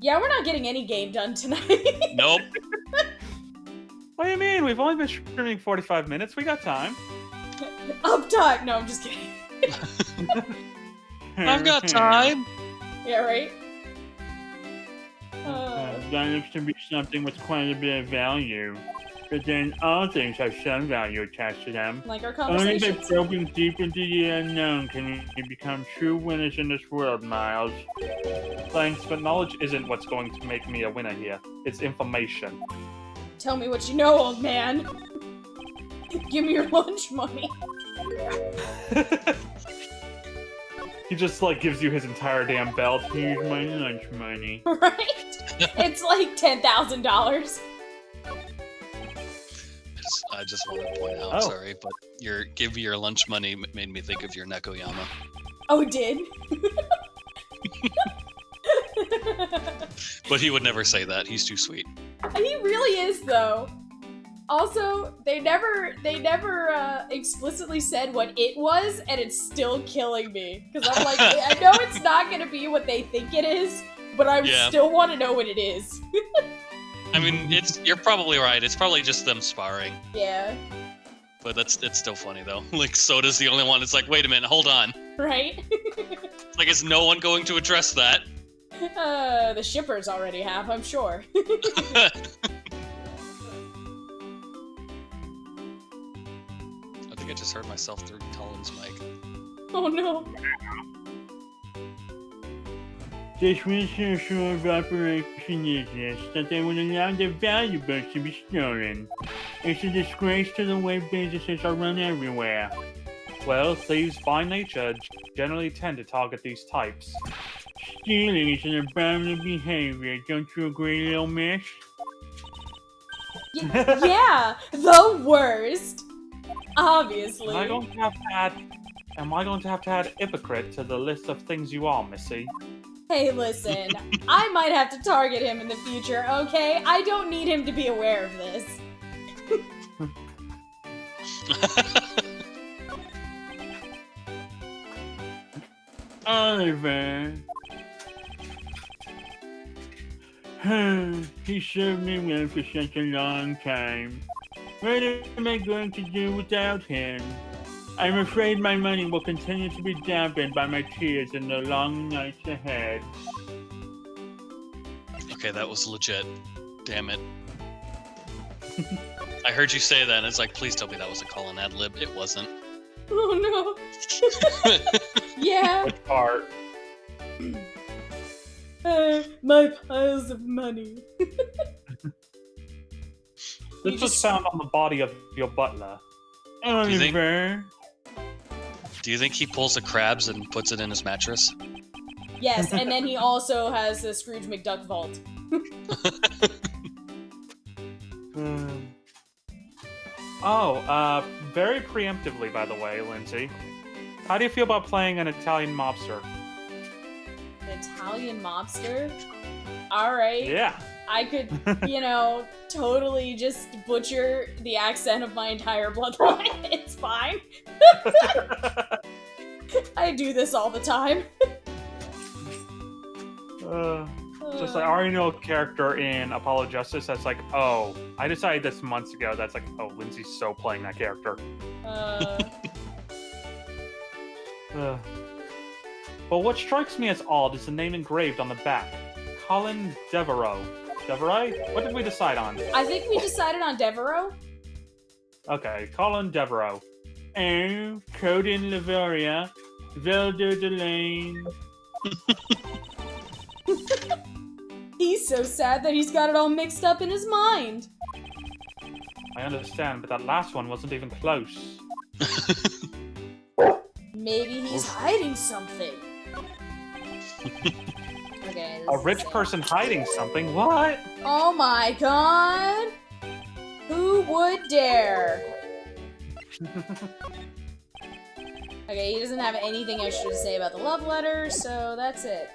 Yeah, we're not getting any game done tonight. Nope. What do you mean? We've only been streaming 45 minutes. We got time. Uptime. No, I'm just kidding. I've got time. Yeah, right? That looks to be something with quite a bit of value. But then all things have some value attached to them. Like our Only by conversations. probing deep into the unknown can we become true winners in this world, Miles. Thanks, but knowledge isn't what's going to make me a winner here. It's information. Tell me what you know, old man. Give me your lunch money. He just, like, gives you his entire damn belt. Here's my lunch money. Right? It's like $10,000. I just want to point out, Oh. sorry, but your give me your lunch money made me think of your Nekoyama. Oh, it did? But he would never say that. He's too sweet. He really is, though. Also, they never explicitly said what it was, and it's still killing me. Because I'm like, I know it's not going to be what they think it is, but I still want to know what it is. I mean, you're probably right. It's probably just them sparring. Yeah. But it's still funny though. Like Soda's the only one. It's like, wait a minute, hold on. Right? Like, is no one going to address that? The shippers already have, I'm sure. I think I just heard myself through Colin's mic. Oh no. This research of operation is this, that they would allow their valuables to be stolen. It's a disgrace to the way businesses are run everywhere. Well, thieves by nature generally tend to target these types. Stealing is an abominable behavior, don't you agree, little miss? Yeah, the worst. Obviously. Am I going to have to add hypocrite to the list of things you are, Missy? Hey, listen, I might have to target him in the future, okay? I don't need him to be aware of this. Oliver. He served me well for such a long time. What am I going to do without him? I'm afraid my money will continue to be dampened by my tears in the long nights ahead. Okay, that was legit. Damn it. I heard you say that, and it's like, please tell me that was a call-in ad-lib. It wasn't. Oh no. Yeah. Which part? My piles of money. This was found on the body of your butler. Do you think- Oliver. Do you think he pulls the crabs and puts it in his mattress? Yes, and then he also has the Scrooge McDuck vault. Very preemptively, by the way, Lindsay. How do you feel about playing an Italian mobster? An Italian mobster? Alright. Yeah. I could, totally just butcher the accent of my entire bloodline. It's fine. I do this all the time. Just like I already know a character in Apollo Justice that's like, oh, I decided this months ago. That's like, oh, Lindsay's so playing that character. But what strikes me as odd is the name engraved on the back. Colin Devereaux. Devereaux? What did we decide on? I think we decided on Devereaux. Okay, Colin Devereaux. Oh, Codin Liveria. Velder Delane. He's so sad that he's got it all mixed up in his mind. I understand, but that last one wasn't even close. Maybe he's hiding something. Okay. A rich person hiding something? What? Oh my god! Who would dare? Okay, he doesn't have anything extra to say about the love letter, so that's it.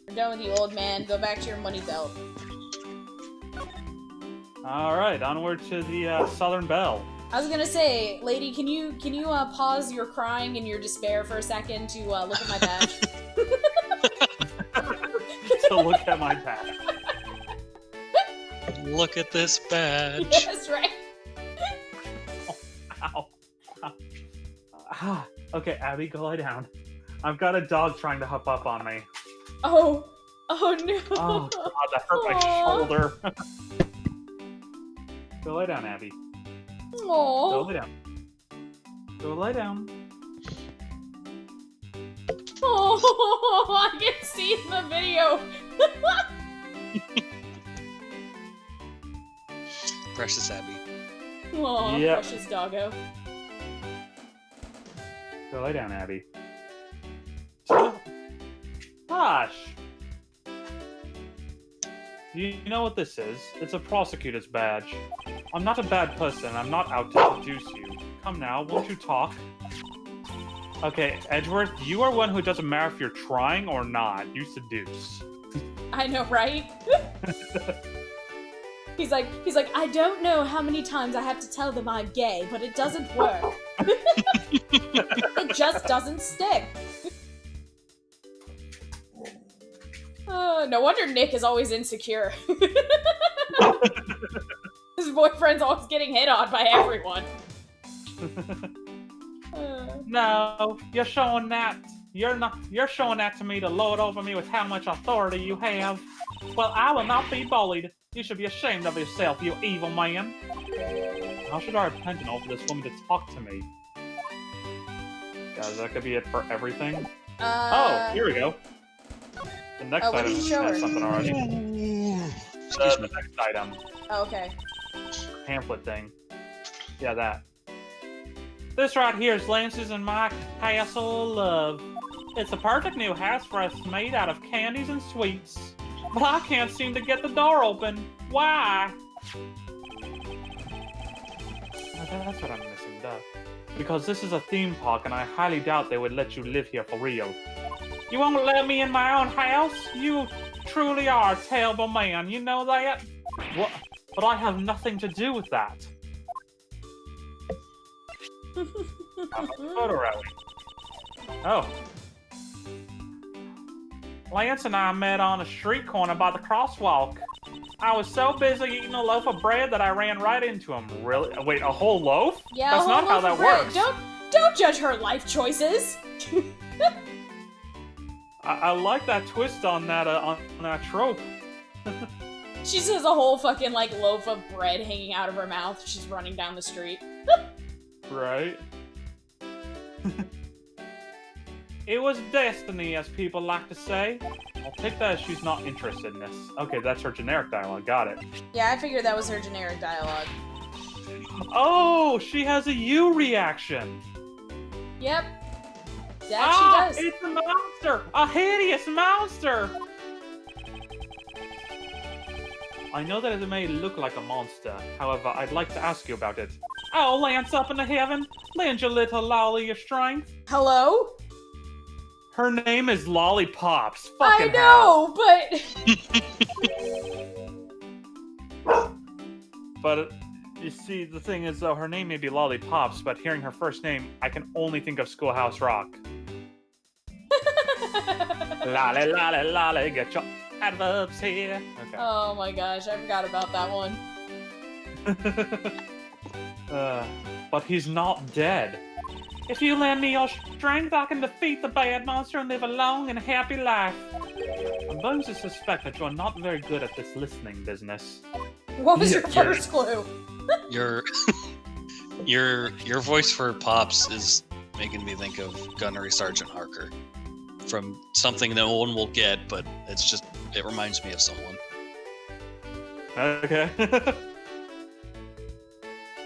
We're done with you, old man. Go back to your money belt. Alright, onward to the Southern Belle. I was gonna say, lady, can you pause your crying and your despair for a second to look at my badge? To look at my badge. Look at this badge. Yes, right. Ow. Okay, Abby, go lie down. I've got a dog trying to hop up on me. Oh no. Oh god, that hurt my shoulder. Go lie down, Abby. Go Aww. lie down. Go lie down. Oh, I can see in the video. Precious Abby. Aw, Yep. precious doggo. Go lie down, Abby. Gosh. You know what this is? It's a prosecutor's badge. I'm not a bad person. I'm not out to seduce you. Come now, won't you talk? Okay, Edgeworth, you are one who doesn't matter if you're trying or not. You seduce. I know, right? He's like, I don't know how many times I have to tell them I'm gay, but it doesn't work. It just doesn't stick. No wonder Nick is always insecure. His boyfriend's always getting hit on by everyone. No, you're showing that. You're showing that to me to lord over me with how much authority you have. Well, I will not be bullied. You should be ashamed of yourself, you evil man. How should I repent and offer this woman to talk to me? Guys, that could be it for everything. Oh, here we go. The next what item did you show her? has something already. Excuse me. The next item. Oh, okay. Pamphlet thing. Yeah, that. This right here is Lance's and my castle of love. It's a perfect new house for us made out of candies and sweets. But I can't seem to get the door open. Why? That's what I'm missing, duh. Because this is a theme park and I highly doubt they would let you live here for real. You won't let me in my own house? You truly are a terrible man, you know that? What? But I have nothing to do with that. Photo rally. Oh. Lance and I met on a street corner by the crosswalk. I was so busy eating a loaf of bread that I ran right into him. Really? Wait, a whole loaf? Yeah, That's not how that works. Don't judge her life choices. I like that twist on that trope. She just has a whole fucking like loaf of bread hanging out of her mouth. She's running down the street. Right? It was destiny, as people like to say. I'll take that as she's not interested in this. Okay, that's her generic dialogue. Got it. Yeah, I figured that was her generic dialogue. Oh, she has a you reaction. Yep. That she does. It's a monster! A hideous monster! I know that it may look like a monster. However, I'd like to ask you about it. Oh, Lance up into heaven, lend your little lolly your strength. Hello? Her name is Lollipops. I Fucking know, hell. But you see, the thing is, though, her name may be Lollipops, but hearing her first name, I can only think of Schoolhouse Rock. Lolly, lolly, lolly, get your adverbs here. Okay. Oh my gosh, I forgot about that one. But he's not dead. If you lend me your strength, I can defeat the bad monster and live a long and happy life. I'm going to suspect that you're not very good at this listening business. What was your first clue? Your voice for Pops is making me think of Gunnery Sergeant Harker from something no one will get, but it reminds me of someone. Okay.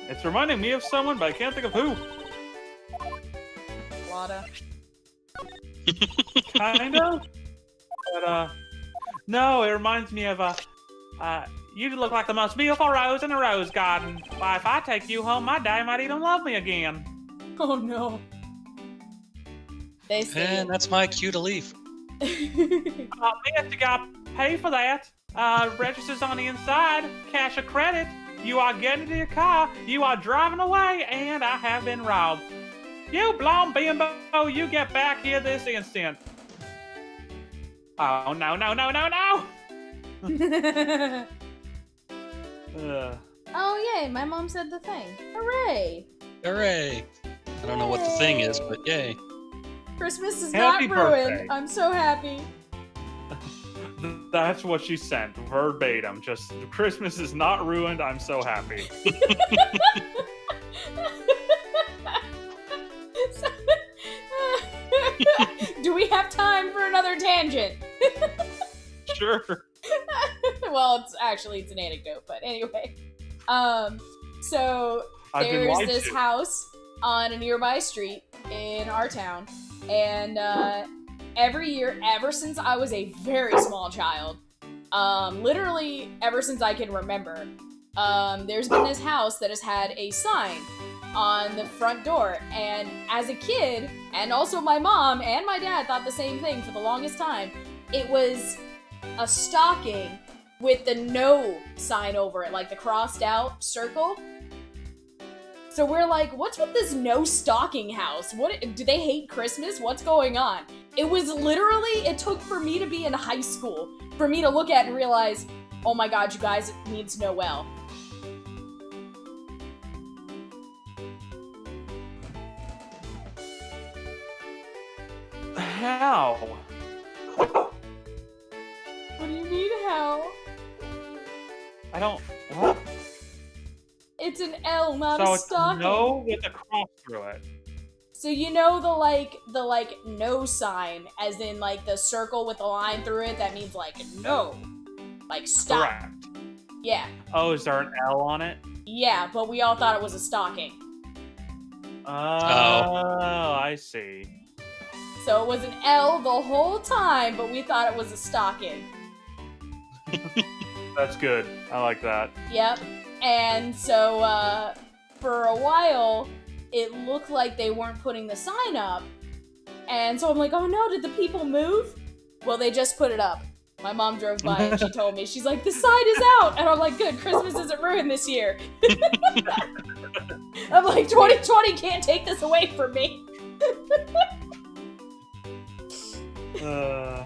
It's reminding me of someone, but I can't think of who. Lada. Kind of. But, no, it reminds me of, you look like the most beautiful rose in a rose garden. Why, if I take you home, my daddy might even love me again. Oh no. They say And that's my cue to leave. Miss, you gotta pay for that. Registers on the inside, cash or credit. You are getting into your car, you are driving away, and I have been robbed. You blonde bimbo, you get back here this instant. Oh, no, no, no, no, no! Oh yay, my mom said the thing. Hooray! Hooray! I don't know what the thing is, but yay. Christmas is Happy not ruined. birthday. I'm so happy. That's what she sent, verbatim. Just, Christmas is not ruined, I'm so happy. Do we have time for another tangent? Sure. Well, it's an anecdote, but anyway. So I've been there's lied this to. house on a nearby street in our town, and every year, ever since I was a very small child, literally ever since I can remember, there's been this house that has had a sign on the front door, and as a kid, and also my mom and my dad thought the same thing for the longest time. It was a stocking with the no sign over it, like the crossed out circle. So we're like, what's with this no stocking house? What, do they hate Christmas? What's going on? It was literally, it took for me to be in high school for me to look at and realize, oh my god, you guys, it means Noel. How? What do you mean, how? I don't. What? It's an L, not So a it's stocking. no with a cross through it. So you know the no sign, as in like the circle with the line through it, that means like no. Like stop. Correct. Yeah. Oh, is there an L on it? Yeah, but we all thought it was a stocking. Oh, I see. So it was an L the whole time, but we thought it was a stocking. That's good. I like that. Yep. And so, for a while, it looked like they weren't putting the sign up. And so I'm like, oh no, did the people move? Well, they just put it up. My mom drove by and she told me, she's like, the sign is out! And I'm like, good, Christmas isn't ruined this year. I'm like, 2020 can't take this away from me. Uh,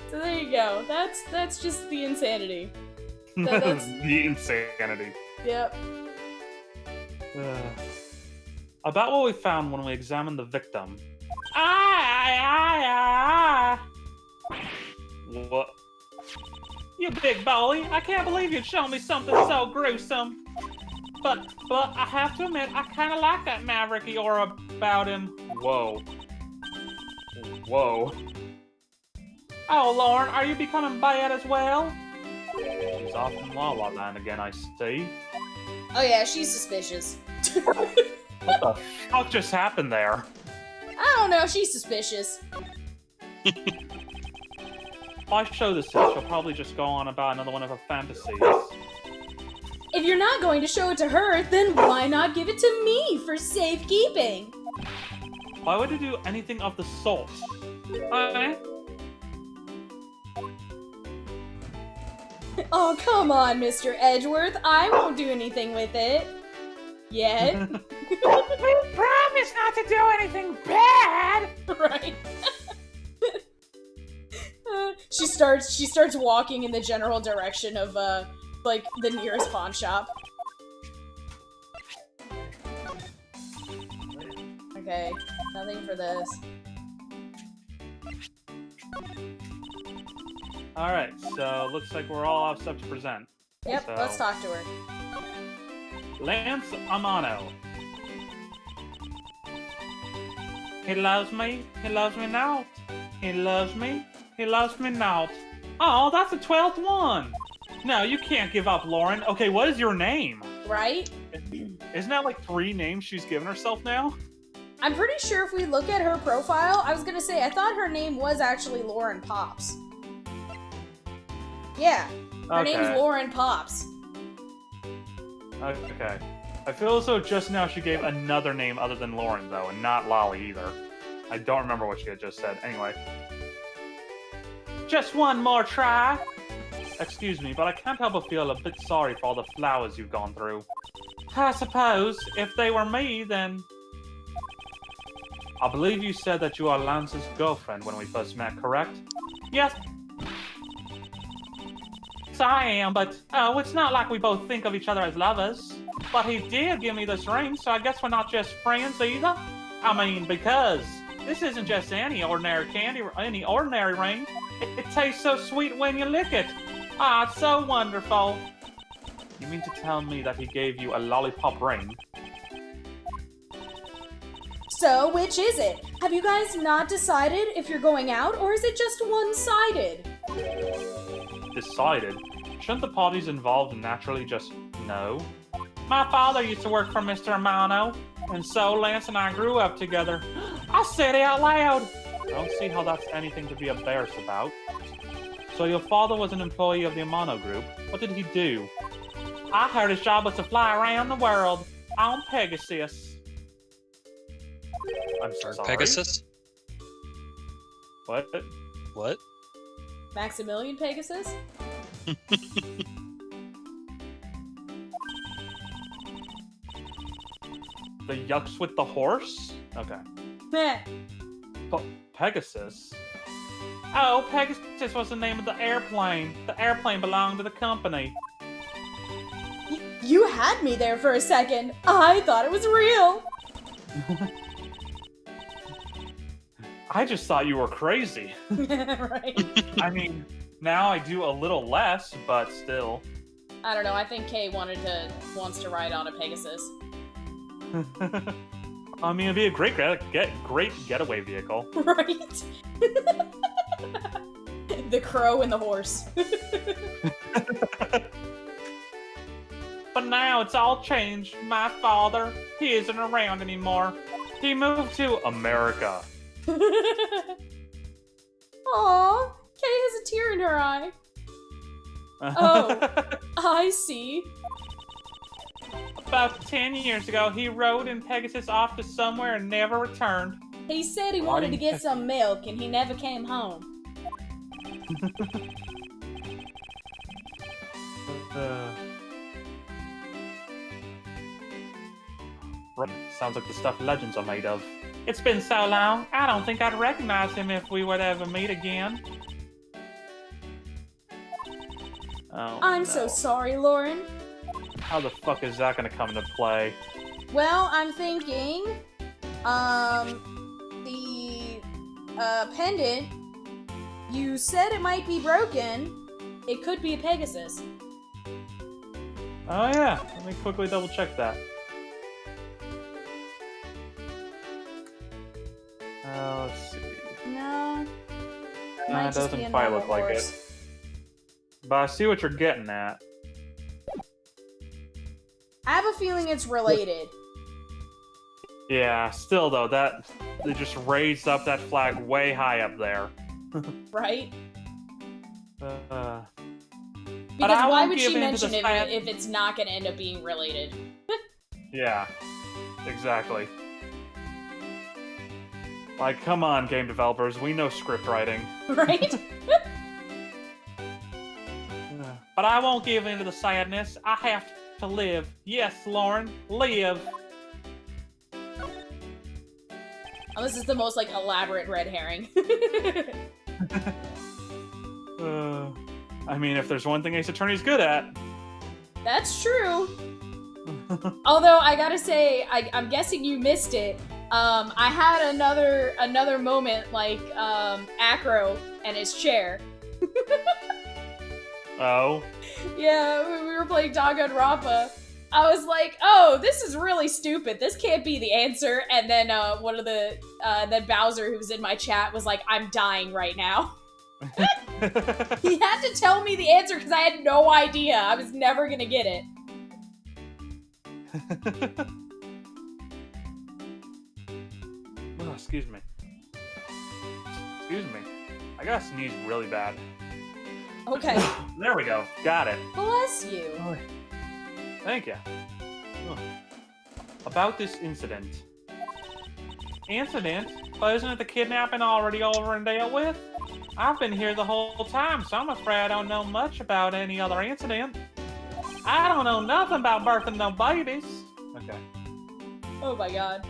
So there you go. That's just the insanity. That's... The insanity. Yep. About what we found when we examined the victim. What? You big bully! I can't believe you'd show me something so gruesome. But I have to admit, I kind of like that mavericky aura about him. Whoa. Whoa. Oh, Lauren, are you becoming bad as well? She's off in La La Land again, I see. Oh yeah, she's suspicious. What the fuck just happened there? I don't know, she's suspicious. If I show this to her, she'll probably just go on about another one of her fantasies. If you're not going to show it to her, then why not give it to me for safekeeping? Why would you do anything of the sort? Oh, come on, Mr. Edgeworth. I won't do anything with it. Yet. We promise not to do anything bad! Right. She starts walking in the general direction of like the nearest pawn shop. Okay, nothing for this. Alright, so looks like we're all off stuff to present. Yep, So, let's talk to her. Lance Amano. He loves me not. He loves me not. Oh, that's the 12th one! No, you can't give up, Lauren. Okay, what is your name? Right? Isn't that like 3 names she's given herself now? I'm pretty sure if we look at her profile, I was gonna say, I thought her name was actually Lauren Pops. Yeah, her name's Lauren Pops. Okay. I feel as though just now she gave another name other than Lauren, though, and not Lolly either. I don't remember what she had just said. Anyway. Just one more try! Excuse me, but I can't help but feel a bit sorry for all the flowers you've gone through. I suppose, if they were me, then... I believe you said that you are Lance's girlfriend when we first met, correct? Yes, I am, but it's not like we both think of each other as lovers. But he did give me this ring, so I guess we're not just friends either. I mean, because this isn't just any ordinary candy, any ordinary ring. It tastes so sweet when you lick it. Ah, it's so wonderful. You mean to tell me that he gave you a lollipop ring? So, which is it? Have you guys not decided if you're going out, or is it just one-sided? Decided? Shouldn't the parties involved naturally just know? My father used to work for Mr. Amano, and so Lance and I grew up together. I said it out loud! I don't see how that's anything to be embarrassed about. So your father was an employee of the Amano group. What did he do? I heard his job was to fly around the world on Pegasus. I'm sorry. Pegasus? What? What? Maximilian Pegasus? The yucks with the horse? Okay. Meh. Pegasus? Oh, Pegasus was the name of the airplane. The airplane belonged to the company. You had me there for a second. I thought it was real. I just thought you were crazy. Right. I mean, now I do a little less, but still. I don't know, I think Kay wants to ride on a Pegasus. I mean, it'd be a great getaway vehicle. Right? The crow and the horse. But now it's all changed. My father, he isn't around anymore. He moved to America. Aww, Kay has a tear in her eye. Oh, I see. About 10 years ago, he rode in Pegasus off to somewhere and never returned. He said he wanted to get some milk and he never came home. Sounds like the stuff legends are made of. It's been so long, I don't think I'd recognize him if we would ever meet again. Oh, I'm no. so sorry, Lauren. How the fuck is that gonna come into play? Well, I'm thinking, the, pendant, you said it might be broken. It could be a Pegasus. Oh yeah, let me quickly double check that. Let's see. No. It Might just be doesn't a quite normal look like horse. it. But I see what you're getting at. I have a feeling it's related. Yeah, still though, they just raised up that flag way high up there. Right? But Because I why won't would give she in to mention the it fan- if it's not going to end up being related? Yeah, exactly. Like, come on, game developers, we know script writing. Right? But I won't give in to the sadness. I have to live. Yes, Lauren, live. Oh, this is the most, like, elaborate red herring. I mean, if there's one thing Ace Attorney's good at. That's true. Although, I gotta say, I'm guessing you missed it. I had another moment, like, Acro and his chair. Oh. Yeah, when we were playing Danganronpa, I was like, oh, this is really stupid. This can't be the answer. And then then Bowser, who was in my chat, was like, I'm dying right now. He had to tell me the answer because I had no idea. I was never gonna get it. Oh, excuse me. Excuse me. I gotta sneeze really bad. Okay. There we go. Got it. Bless you. Thank you. About this incident. Incident? But isn't it the kidnapping already over and dealt with? I've been here the whole time, so I'm afraid I don't know much about any other incident. I don't know nothing about birthing no babies. Okay. Oh my god.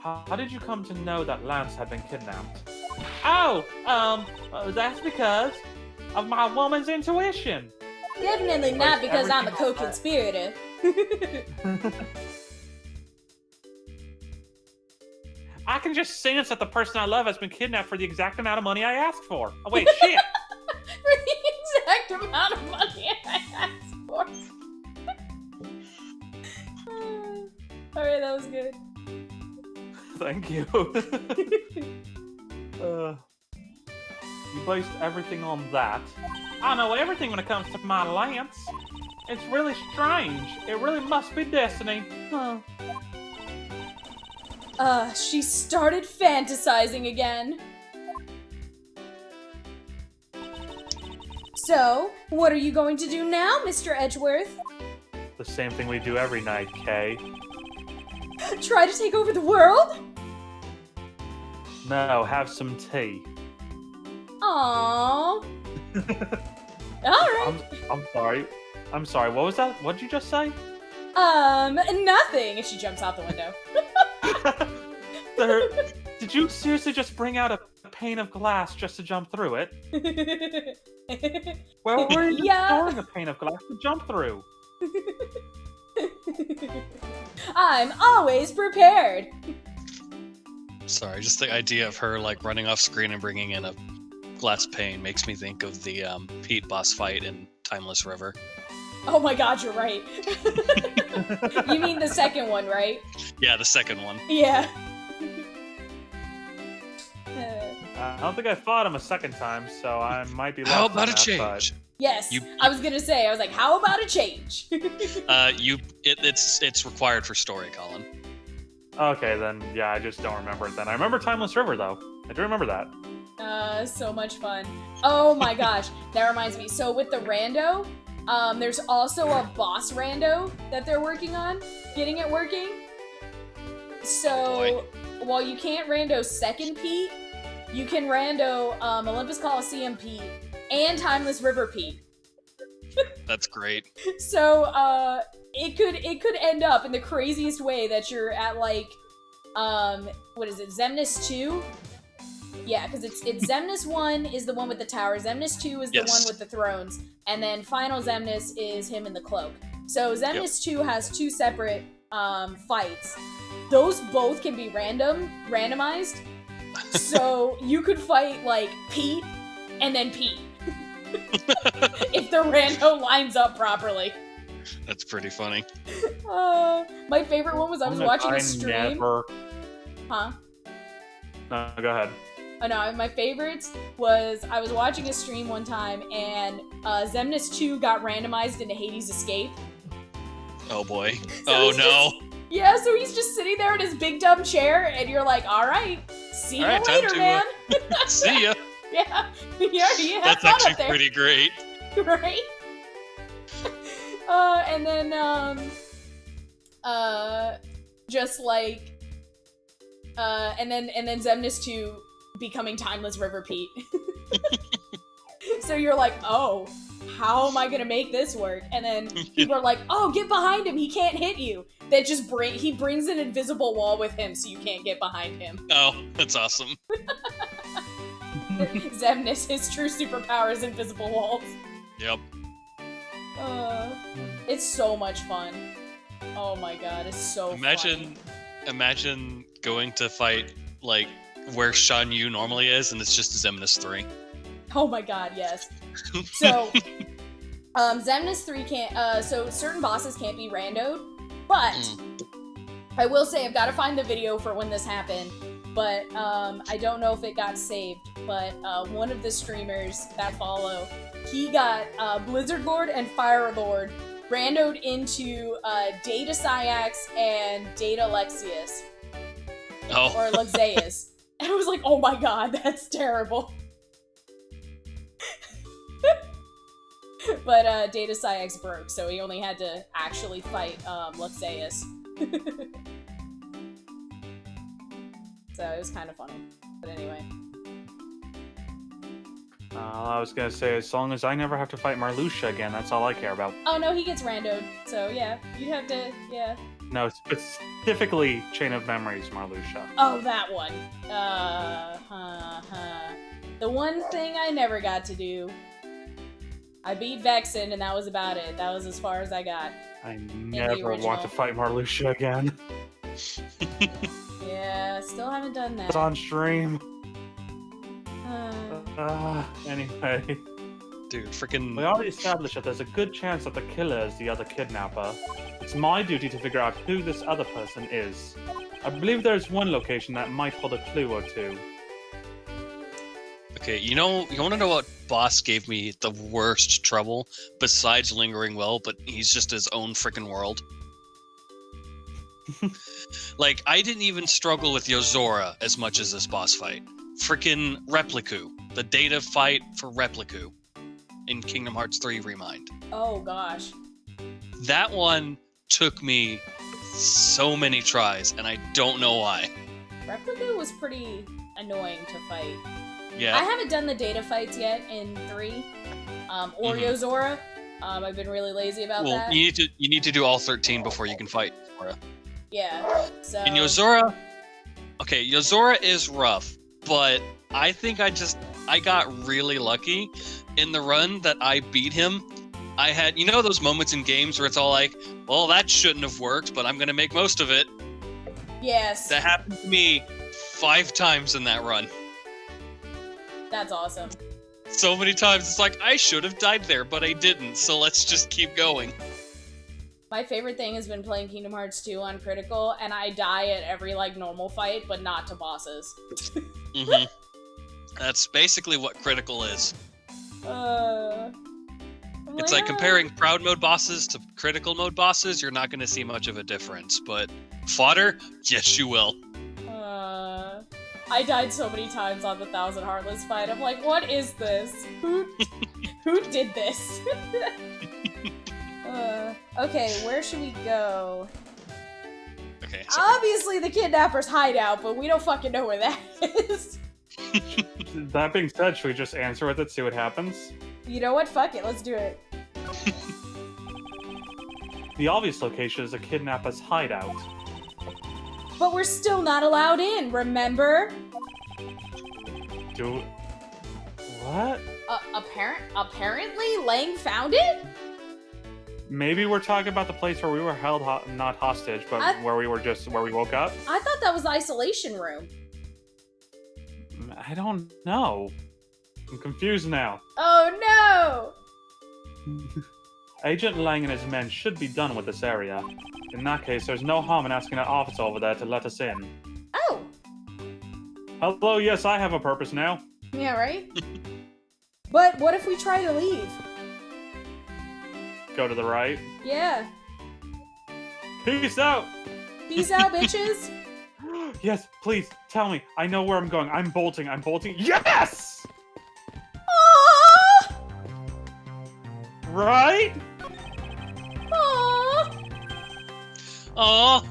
How did you come to know that Lance had been kidnapped? Oh, that's because of my woman's intuition. Definitely not because I'm a everything- co-conspirator. I can just sense that the person I love has been kidnapped for the exact amount of money I asked for. Oh wait, shit! For the exact amount of money I asked for. Alright, that was good. Thank you. You based everything on that. I know everything when it comes to my Lance. It's really strange. It really must be destiny. Huh. She started fantasizing again. So, what are you going to do now, Mr. Edgeworth? The same thing we do every night, Kay. Try to take over the world? No, have some tea. Aww. Alright. I'm sorry. I'm sorry. What was that? What did you just say? Nothing. If she jumps out the window. Did you seriously just bring out a pane of glass just to jump through it? Where were you Yeah. storing a pane of glass to jump through? I'm always prepared. Sorry, just the idea of her like running off screen and bringing in a glass pane makes me think of the Pete boss fight in Timeless River. Oh my god, you're right. You mean the second one, right? Yeah, the second one. Yeah. I don't think I fought him a second time, so I might be. How left on about a that, change? Yes, You- I was gonna say. I was like, how about a change? It's required for story, Colin. Okay, then yeah, I just don't remember it. Then I remember Timeless River though. I do remember that. So much fun. Oh my gosh, that reminds me. So with the rando, there's also a boss rando that they're working on, getting it working. So while you can't rando Second Pete, you can rando Olympus Coliseum Pete and Timeless River Pete. That's great. So it could end up in the craziest way that you're at like what is it, Zemnis 2? Yeah, because it's Xemnas 1 is the one with the tower, Xemnas 2 is the one with the thrones, and then final Xemnas is him in the cloak. So Xemnas 2 has 2 separate fights. Those both can be randomized. So you could fight like Pete and then Pete. If the rando lines up properly. That's pretty funny. My favorite one was I was watching a stream. Huh? No, go ahead. Oh no, my favorites was I was watching a stream one time and Xemnas 2 got randomized into Hades' Escape. Oh boy. So no. Yeah, so he's just sitting there in his big dumb chair and you're like, alright, see you later, man. See ya. Yeah. Yeah, that's actually pretty great. Right? And then, just like, and then Xemnas 2 becoming Timeless River Pete. So you're like, oh, how am I gonna make this work? And then people are like, oh, get behind him, he can't hit you. That just he brings an invisible wall with him so you can't get behind him. Oh, that's awesome. Xemnas, his true superpower is invisible walls. Yep. It's so much fun. Oh my god, it's so fun. Imagine going to fight, like, where Shan Yu normally is, and it's just Xemnas 3. Oh my god, yes. So, Xemnas 3 can't, so certain bosses can't be randoed, but I will say I've got to find the video for when this happened, but I don't know if it got saved, but one of the streamers that follow, he got Blizzard Lord and Fire Lord randoed into Data Syax and Data Lexius. Oh. Or Lexaeus. And I was like, oh my god, that's terrible. But Data Syax broke, so he only had to actually fight Lexaeus. So it was kind of funny. But anyway. I was gonna say, as long as I never have to fight Marluxia again, that's all I care about. Oh no, he gets randoed, so yeah. You'd have to, yeah. No, specifically Chain of Memories, Marluxia. Oh, that one. The one thing I never got to do. I beat Vexen, and that was about it. That was as far as I got. I never want to fight Marluxia again. Yeah, still haven't done that. It's on stream. Anyway. Dude, freaking. We already established that there's a good chance that the killer is the other kidnapper. It's my duty to figure out who this other person is. I believe there's one location that might hold a clue or two. Okay, you wanna know what boss gave me the worst trouble besides Lingering Well, but he's just his own freaking world? Like, I didn't even struggle with Yozora as much as this boss fight. Freaking Repliku. The data fight for Repliku in Kingdom Hearts 3 Remind. Oh gosh. That one took me so many tries, and I don't know why. Repliku was pretty annoying to fight. Yeah. I haven't done the data fights yet in 3. Or Yozora. I've been really lazy about that. Well, you need to do all 13 before you can fight Yozora. Yeah. So In Yozora, okay, Yozora is rough, but I think I got really lucky in the run that I beat him. I had, those moments in games where it's all like, well, that shouldn't have worked, but I'm gonna make most of it. Yes. That happened to me 5 times in that run. That's awesome. So many times, it's like, I should have died there, but I didn't, so let's just keep going. My favorite thing has been playing Kingdom Hearts 2 on Critical, and I die at every, normal fight, but not to bosses. Mm-hmm. That's basically what Critical is. It's like comparing Proud Mode bosses to Critical Mode bosses, you're not going to see much of a difference, but fodder, yes you will. I died so many times on the 1000 Heartless fight. I'm like, what is this? Who did this? Okay, where should we go? Okay. Obviously the kidnapper's hideout, but we don't fucking know where that is. That being said, should we just answer with it, see what happens? You know what? Fuck it, let's do it. The obvious location is a kidnapper's hideout. But we're still not allowed in, remember? Do... What? Apparently Lang found it? Maybe we're talking about the place where we were held not hostage, but where we woke up? I thought that was the isolation room. I don't know. I'm confused now. Oh no! Agent Lang and his men should be done with this area. In that case, there's no harm in asking that officer over there to let us in. Oh! Hello, yes, I have a purpose now. Yeah, right? But what if we try to leave? Go to the right. Yeah. Peace out! Peace out, bitches! Yes, please, tell me. I know where I'm going. I'm bolting. Yes! Aww! Right? Aww! Aw!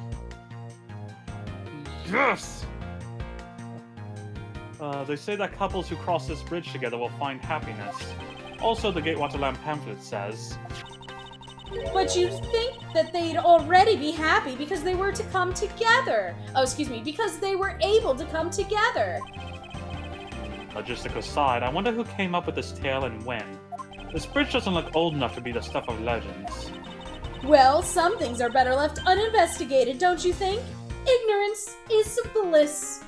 Yes! They say that couples who cross this bridge together will find happiness. Also, the Gatewatcher Lamb pamphlet says... But you'd think that they'd already be happy because they were to come together. Oh, excuse me, because they were able to come together. Logistic aside, I wonder who came up with this tale and when. This bridge doesn't look old enough to be the stuff of legends. Well, some things are better left uninvestigated, don't you think? Ignorance is bliss.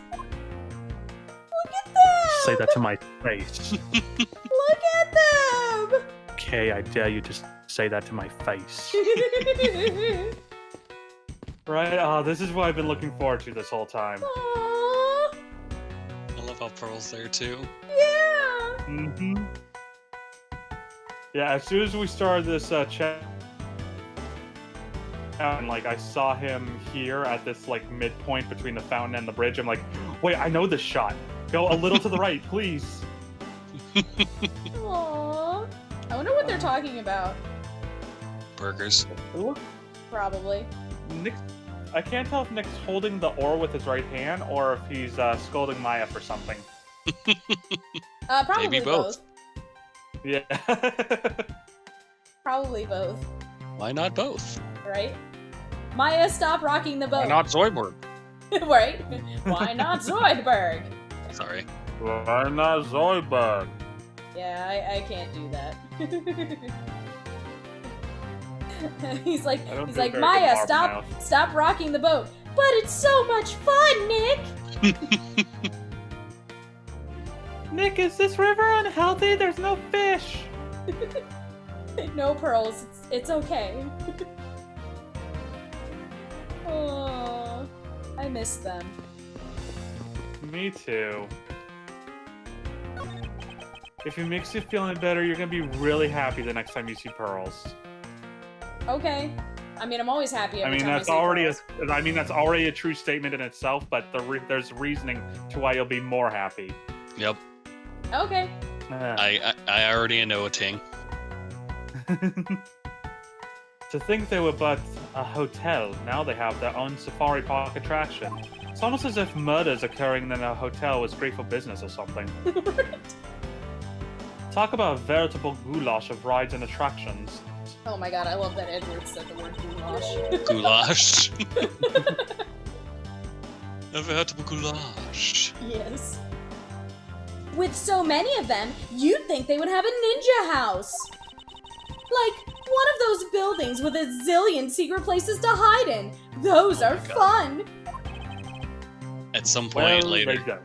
Look at them! Say that to my face. Look at them! Okay, I dare you to say that to my face. Right? This is what I've been looking forward to this whole time. Aww. I love how Pearl's there too. Yeah! Mm-hmm. Yeah, as soon as we started this chat, and like I saw him here at this like midpoint between the fountain and the bridge, I'm like, wait, I know this shot. Go a little to the right, please. Aww. I wonder what they're talking about. Burgers. Probably. Nick, I can't tell if Nick's holding the ore with his right hand or if he's scolding Maya for something. Probably Maybe both. Yeah. Probably both. Why not both? Right? Maya, stop rocking the boat. Why not Zoidberg? Right? Why not Zoidberg? Sorry. Why not Zoidberg? Yeah, I can't do that. he's like, Maya, stop rocking the boat. But it's so much fun, Nick. Nick, is this river unhealthy? There's no fish. No pearls. It's okay. Oh, I miss them. Me too. If it makes you feel any better, you're gonna be really happy the next time you see pearls. Okay. I mean, I'm always happy every time that's I see already pearls. that's already a true statement in itself. But there's reasoning to why you'll be more happy. Yep. Okay. I already know a ting. To think they were but a hotel, now they have their own safari park attraction. It's almost as if murders occurring in a hotel was great for business or something. Talk about a veritable goulash of rides and attractions. Oh my god, I love that Edgeworth said the word goulash. Goulash. A veritable goulash. Yes. With so many of them, you'd think they would have a ninja house. Like, one of those buildings with a zillion secret places to hide in. Those are fun. At some point later. They don't.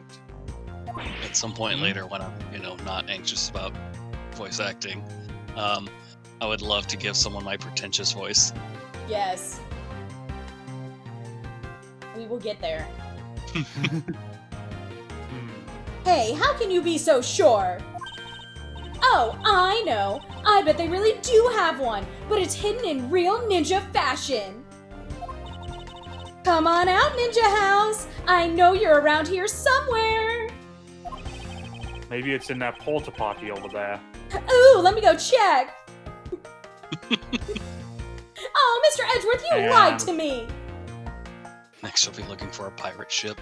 At some point later, when I'm, not anxious about voice acting, I would love to give someone my pretentious voice. Yes. We will get there. Hey, how can you be so sure? Oh, I know. I bet they really do have one, but it's hidden in real ninja fashion. Come on out, Ninja House. I know you're around here somewhere. Maybe it's in that porta potty over there. Ooh, let me go check. Oh, Mr. Edgeworth, you lied to me. Next, she'll be looking for a pirate ship.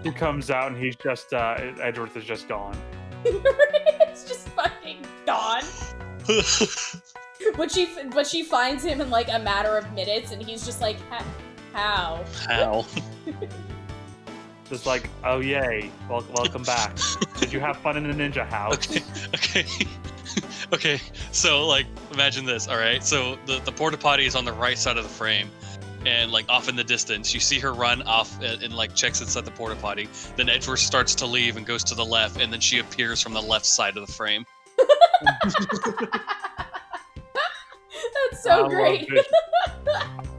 He comes out and he's just, Edgeworth is just gone. It's just fucking gone. But she finds him in like a matter of minutes, and he's just like, how? How? Just like, oh yay, welcome back. Did you have fun in the ninja house? Okay. Okay. So like, imagine this. All right. So the porta potty is on the right side of the frame, and like off in the distance, you see her run off and like checks inside the porta potty. Then Edgeworth starts to leave and goes to the left, and then she appears from the left side of the frame. That's so great.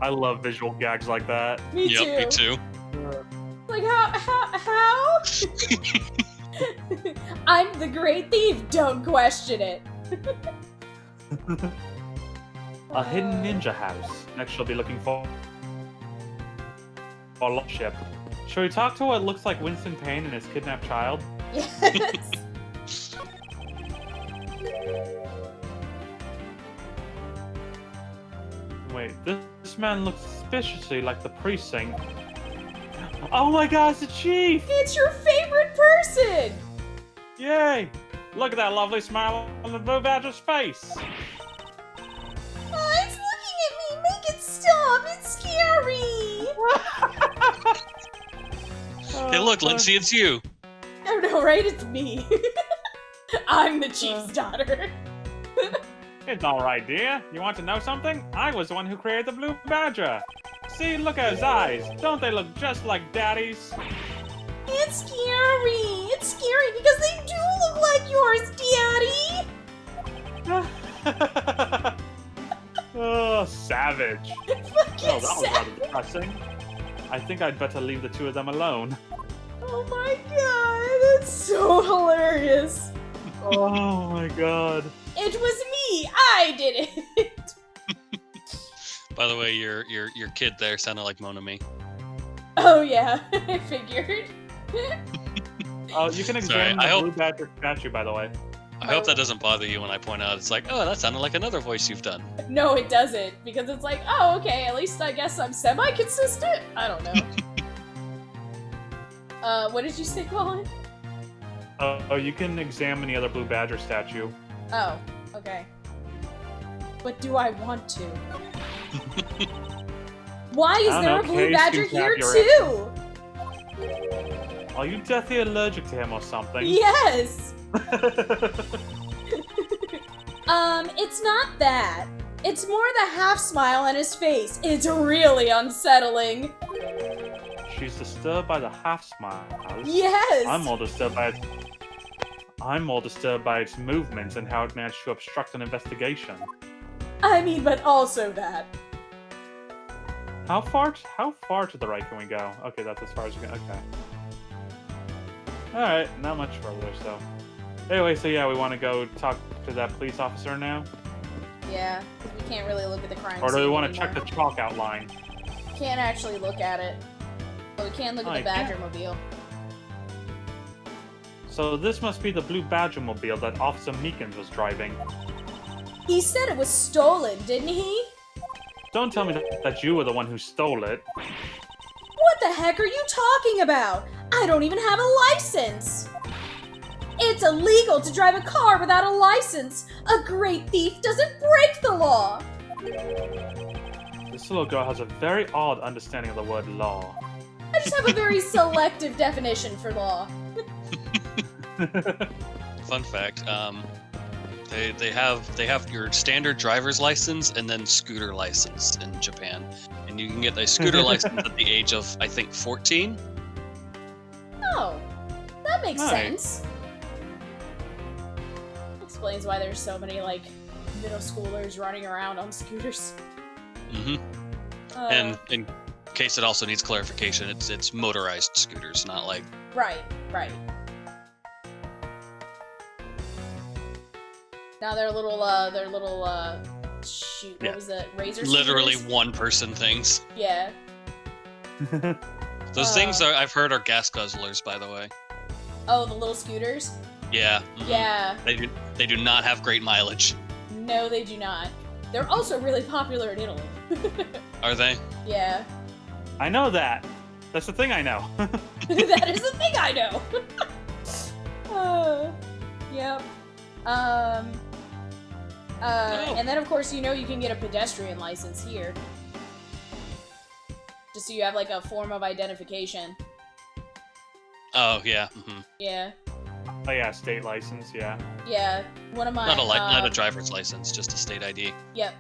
I love visual gags like that. Me too. Me too. Like how? I'm the great thief. Don't question it. A hidden ninja house. Next, she'll be looking for a lost ship. Shall we talk to what looks like Winston Payne and his kidnapped child? Yes. Wait, this man looks suspiciously like the precinct. Oh my god, it's the chief! It's your favorite person! Yay! Look at that lovely smile on the Blue Badger's face! Oh, it's looking at me! Make it stop! It's scary! Hey, look, Lindsay, it's you. Oh no, right? It's me. I'm the chief's daughter. It's alright, dear. You want to know something? I was the one who created the Blue Badger. See, look at his eyes. Don't they look just like Daddy's? It's scary! It's scary because they do look like yours, Daddy! Oh, savage. Fucking Oh, that was sad. rather depressing. I think I'd better leave the two of them alone. Oh my god, that's so hilarious. Oh my god. It was me! I did it! By the way, your kid there sounded like Monami. Oh yeah, I figured. Oh, you can examine Sorry, the Blue Badger statue, by the way. I hope that doesn't bother you when I point out. It's like, oh, that sounded like another voice you've done. No, it doesn't, because it's like, oh, okay, at least I guess I'm semi-consistent? I don't know. What did you say, Colin? Oh, you can examine the other Blue Badger statue. Oh, okay. But do I want to? Why is I don't there know, a blue Case, badger you have here your too? Are you deathly allergic to him or something? Yes! It's not that. It's more the half smile on his face. It's really unsettling. She's disturbed by the half smile. Yes! I'm more disturbed by its movements and how it managed to obstruct an investigation. I mean, but also that. How far to the right can we go? Okay, that's as far as we can. Okay. Alright, not much further, so. Anyway, so yeah, we want to go talk to that police officer now? Yeah, because we can't really look at the crime Or do scene we want to anymore. check the chalk outline? Can't actually look at it. But we can look at the Badger-mobile. So this must be the Blue Badger mobile that Officer Meekins was driving. He said it was stolen, didn't he? Don't tell me that you were the one who stole it. What the heck are you talking about? I don't even have a license! It's illegal to drive a car without a license! A great thief doesn't break the law! This little girl has a very odd understanding of the word law. I just have a very selective definition for law. Fun fact, they have your standard driver's license and then scooter license in Japan. And you can get a scooter license at the age of, I think, 14? Oh, that makes Right. sense. Explains why there's so many, like, middle schoolers running around on scooters. Mm-hmm. And in case it also needs clarification, it's motorized scooters, not like... Right. Now they're little, shoot, what was it? Razor Literally scooters? one-person things. Yeah. Those things I've heard are gas guzzlers, by the way. Oh, the little scooters? Yeah. Mhm. Yeah. They do not have great mileage. No, they do not. They're also really popular in Italy. Are they? Yeah. I know that. That's the thing I know. That is the thing I know. Yep. And then of course you can get a pedestrian license here. Just so you have like a form of identification. Oh yeah. Yeah. Oh yeah, state license. Yeah. Yeah. One of my Not a driver's license, just a state ID. Yep.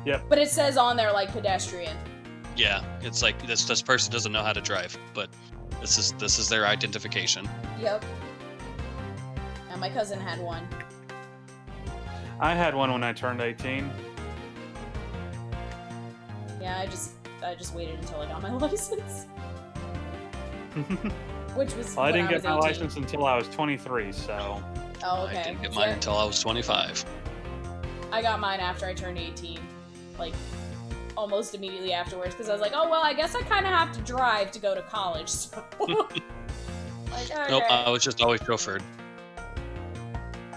Yep. But it says on there like pedestrian. Yeah, it's like this person doesn't know how to drive, but this is their identification. Yep. And my cousin had one. I had one when I turned 18. Yeah, I just waited until I got my license. Which was Well, I didn't get my 18. license until I was 23, so... Oh, okay. I didn't get mine until I was 25. I got mine after I turned 18. Like, almost immediately afterwards, because I was like, oh, well, I guess I kind of have to drive to go to college, so... like, okay. Nope, I was just always chauffeured.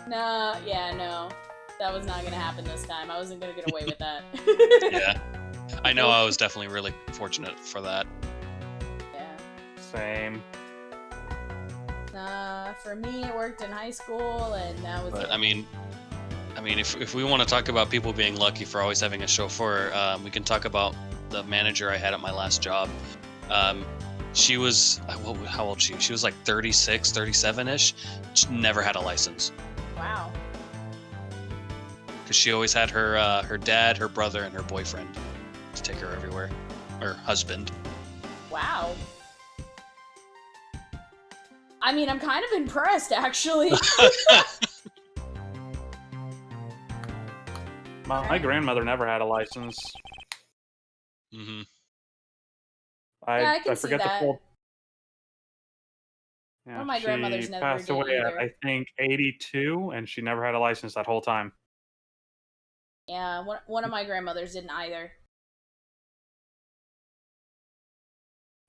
Nah, yeah, no. That was not gonna happen this time. I wasn't gonna get away with that. Yeah. I know I was definitely really fortunate for that. Yeah. Same. Nah, for me, it worked in high school, and that was But it. I mean, if we want to talk about people being lucky for always having a chauffeur, we can talk about the manager I had at my last job. She was, how old she? She was like 36, 37-ish. She never had a license. Wow. Because she always had her dad, her brother, and her boyfriend to take her everywhere. Or husband. Wow. I mean, I'm kind of impressed, actually. My grandmother never had a license. Mm-hmm. I can see forget that. the full... Yeah, One of my grandmothers she never passed did away at, either. I think, 82, and she never had a license that whole time. Yeah, one of my grandmothers didn't either.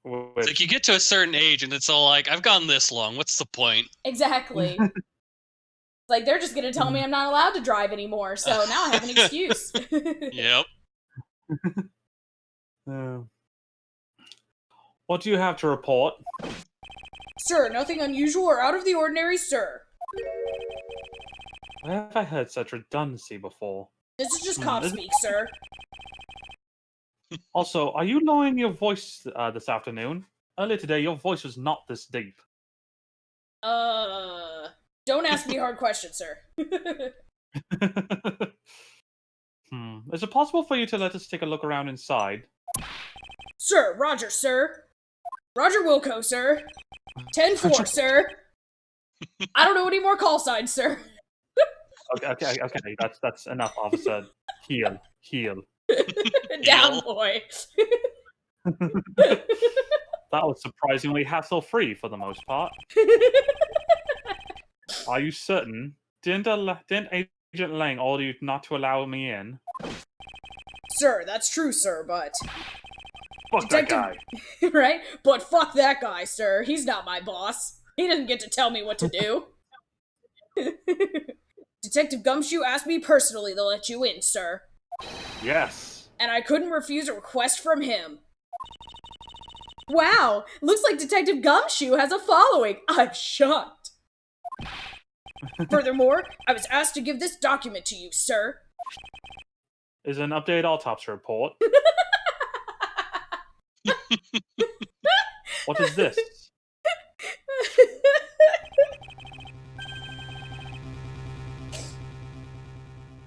It's like you get to a certain age and it's all like, I've gone this long, what's the point? Exactly. Like, they're just gonna tell me I'm not allowed to drive anymore, so now I have an excuse. Yep. What do you have to report? Sir, nothing unusual or out of the ordinary, sir. Where have I heard such redundancy before? This is just cop speak, sir. Also, are you lowering your voice this afternoon? Earlier today, your voice was not this deep. Don't ask me hard questions, sir. Is it possible for you to let us take a look around inside? Sir, Roger, sir. Roger Wilco, sir. 10-4, sir. I don't know any more call signs, sir. Okay. That's enough, officer. Heel. Down, boy. That was surprisingly hassle-free for the most part. Are you certain? Didn't Agent Lang order you not to allow me in? Sir, that's true, sir, but... Fuck that guy. Right? But fuck that guy, sir. He's not my boss. He doesn't get to tell me what to do. Detective Gumshoe asked me personally to let you in, sir. Yes. And I couldn't refuse a request from him. Wow, looks like Detective Gumshoe has a following. I'm shocked. Furthermore, I was asked to give this document to you, sir. Is an updated autopsy report. What is this?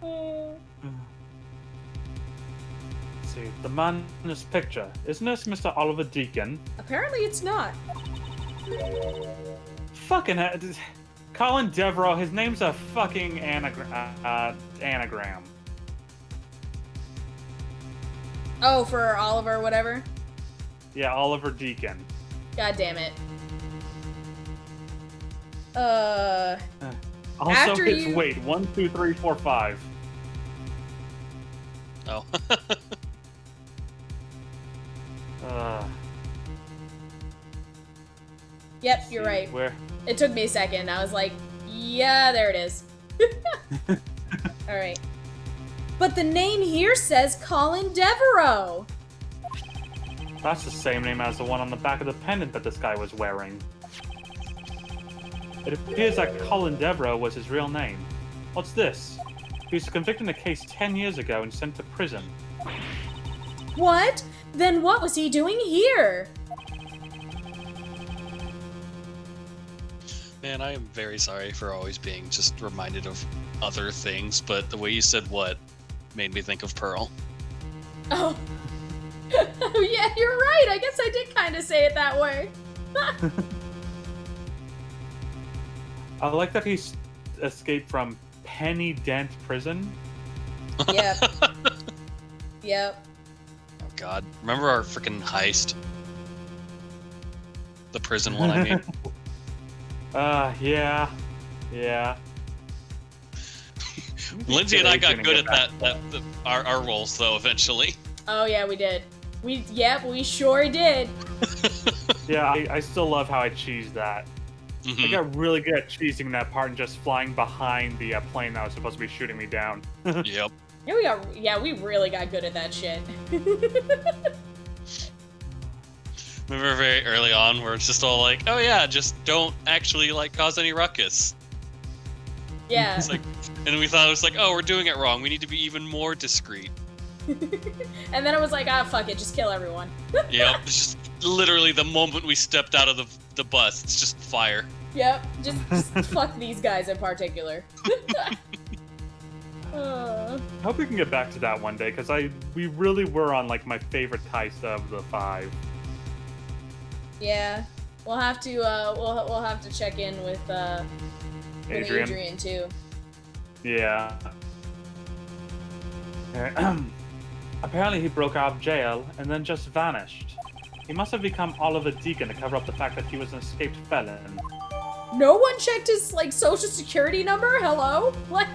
Let's see, the man in this picture. Isn't this Mr. Oliver Deacon? Apparently it's not. Fucking hell. Colin Devereaux, his name's a fucking anagram. Oh, for Oliver or whatever? Yeah, Oliver Deacon. God damn it. Also, After it's you- wait, 1, 2, 3, 4, 5. Oh. Yep, you're right. Where? It took me a second. I was like, yeah, there it is. Alright. But the name here says Colin Devereaux. That's the same name as the one on the back of the pendant that this guy was wearing. It appears that Colin Devereaux was his real name. What's this? He was convicted in a case 10 years ago and sent to prison. What? Then what was he doing here? Man, I am very sorry for always being just reminded of other things, but the way you said what made me think of Pearl. Oh. Oh, yeah, you're right. I guess I did kind of say it that way. I like that he's escaped from Penny Dent Prison. Yep. Yep. Oh god. Remember our freaking heist? The prison one, I mean. Yeah. Yeah. Lindsay and I got good at our roles, though, eventually. Oh, yeah, we did. Yep, we sure did. Yeah, I still love how I cheesed that. I got really good at cheesing that part and just flying behind the plane that was supposed to be shooting me down. Yep. We really got good at that shit. Remember very early on where it's just all like, oh yeah, just don't actually like cause any ruckus. Yeah. It's like, and we thought it was like, oh, we're doing it wrong. We need to be even more discreet. And then it was like, ah, fuck it, just kill everyone. Yep, it's just literally the moment we stepped out of the bus, it's just fire. Yep, just fuck these guys in particular. I hope we can get back to that one day, because we really were on like my favorite heist of the 5. Yeah, we'll have to we'll have to check in with Adrian too. Yeah. Apparently he broke out of jail and then just vanished. He must have become Oliver Deacon to cover up the fact that he was an escaped felon. No one checked his like social security number? Hello? Like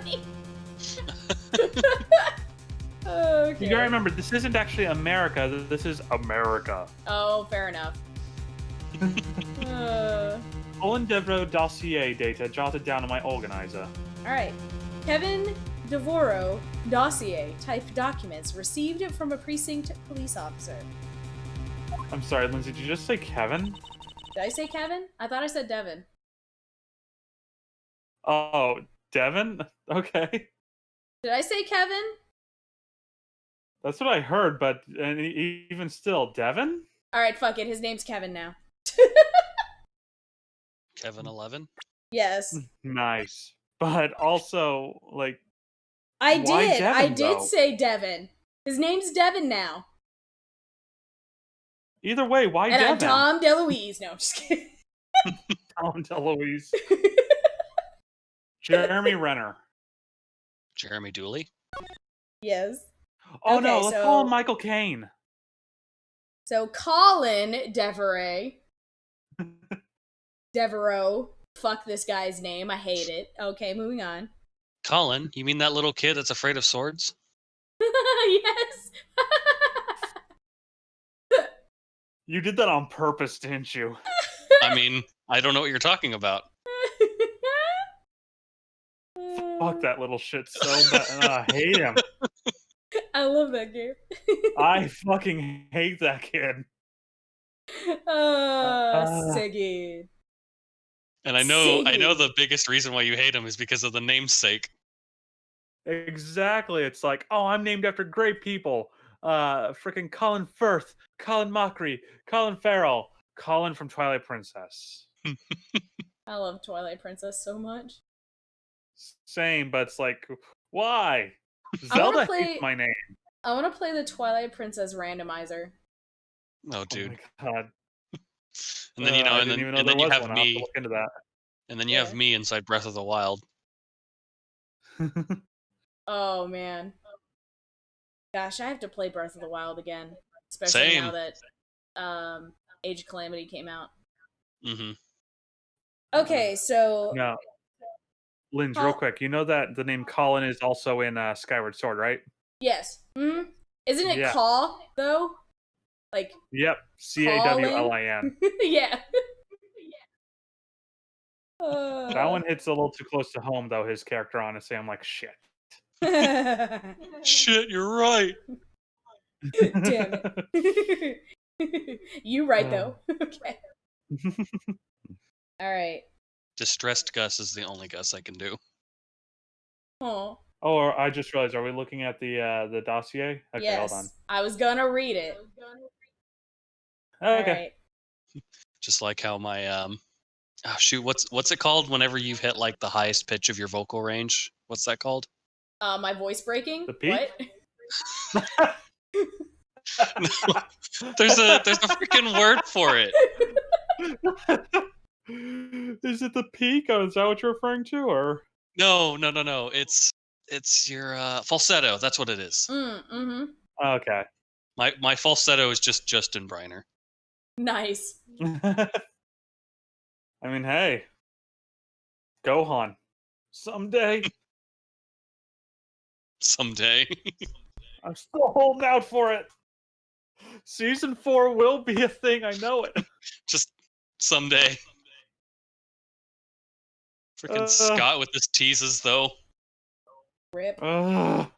okay. You gotta remember, this isn't actually America, this is America. Oh, fair enough. Colin Devereaux dossier data jotted down on my organizer. Alright. Kevin Devereaux dossier type documents received from a precinct police officer. I'm sorry, Lindsay, did you just say Kevin? Did I say Kevin? I thought I said Devin. Oh, Devin? Okay. Did I say Kevin? That's what I heard, but even still, Devin? Alright, fuck it. His name's Kevin now. Kevin 11? Yes. Nice. But also, like, I why did. Devin, I did though? say Devin. His name's Devin now. Either way, why And Devin? I'm Tom DeLuise. No, I'm just kidding. Tom DeLuise. Jeremy Renner. Jeremy Dooley? Yes. Oh Okay, no, let's call him Michael Caine. So Colin Devereaux. Fuck this guy's name. I hate it. Okay, moving on. Colin? You mean that little kid that's afraid of swords? Yes. You did that on purpose, didn't you? I mean, I don't know what you're talking about. Fuck that little shit so bad. I hate him. I love that game. I fucking hate that kid. Siggy. And I know the biggest reason why you hate him is because of the namesake. Exactly. It's like, oh, I'm named after great people. Freaking Colin Firth, Colin Mockery, Colin Farrell, Colin from Twilight Princess. I love Twilight Princess so much. Same, but it's like, why? Zelda hates my name. I want to play the Twilight Princess randomizer. Oh, dude. Oh my god. And then and then you have me. Look into that. And then you have me inside Breath of the Wild. Oh man. Gosh, I have to play Breath of the Wild again, especially now that Age of Calamity came out. Mm-hmm. Okay, so no, Linz, real quick, you know that the name Colin is also in Skyward Sword, right? Yes. Mm-hmm. Isn't it Caw though? Like. Yep. Cawlin. Yeah. That one hits a little too close to home, though. His character, honestly, I'm like, shit. Shit, you're right. Damn it. You right though. Okay. All right. Distressed Gus is the only Gus I can do. Oh. Oh, I just realized. Are we looking at the dossier? Okay, yes. hold on. I was gonna read it. Okay. Right. Just like how my Oh shoot, what's it called whenever you've hit like the highest pitch of your vocal range? What's that called? My voice breaking? The peak? What? No, there's a freaking word for it. Is it the peak? Oh, is that what you're referring to, or? No. It's your falsetto. That's what it is. Mm-hmm. Okay. My falsetto is just Justin Briner. Nice. I mean, hey, Gohan, someday. Someday. I'm still holding out for it. Season 4 will be a thing. I know it. Just someday. Freaking Scott with his teases, though. Rip. Damn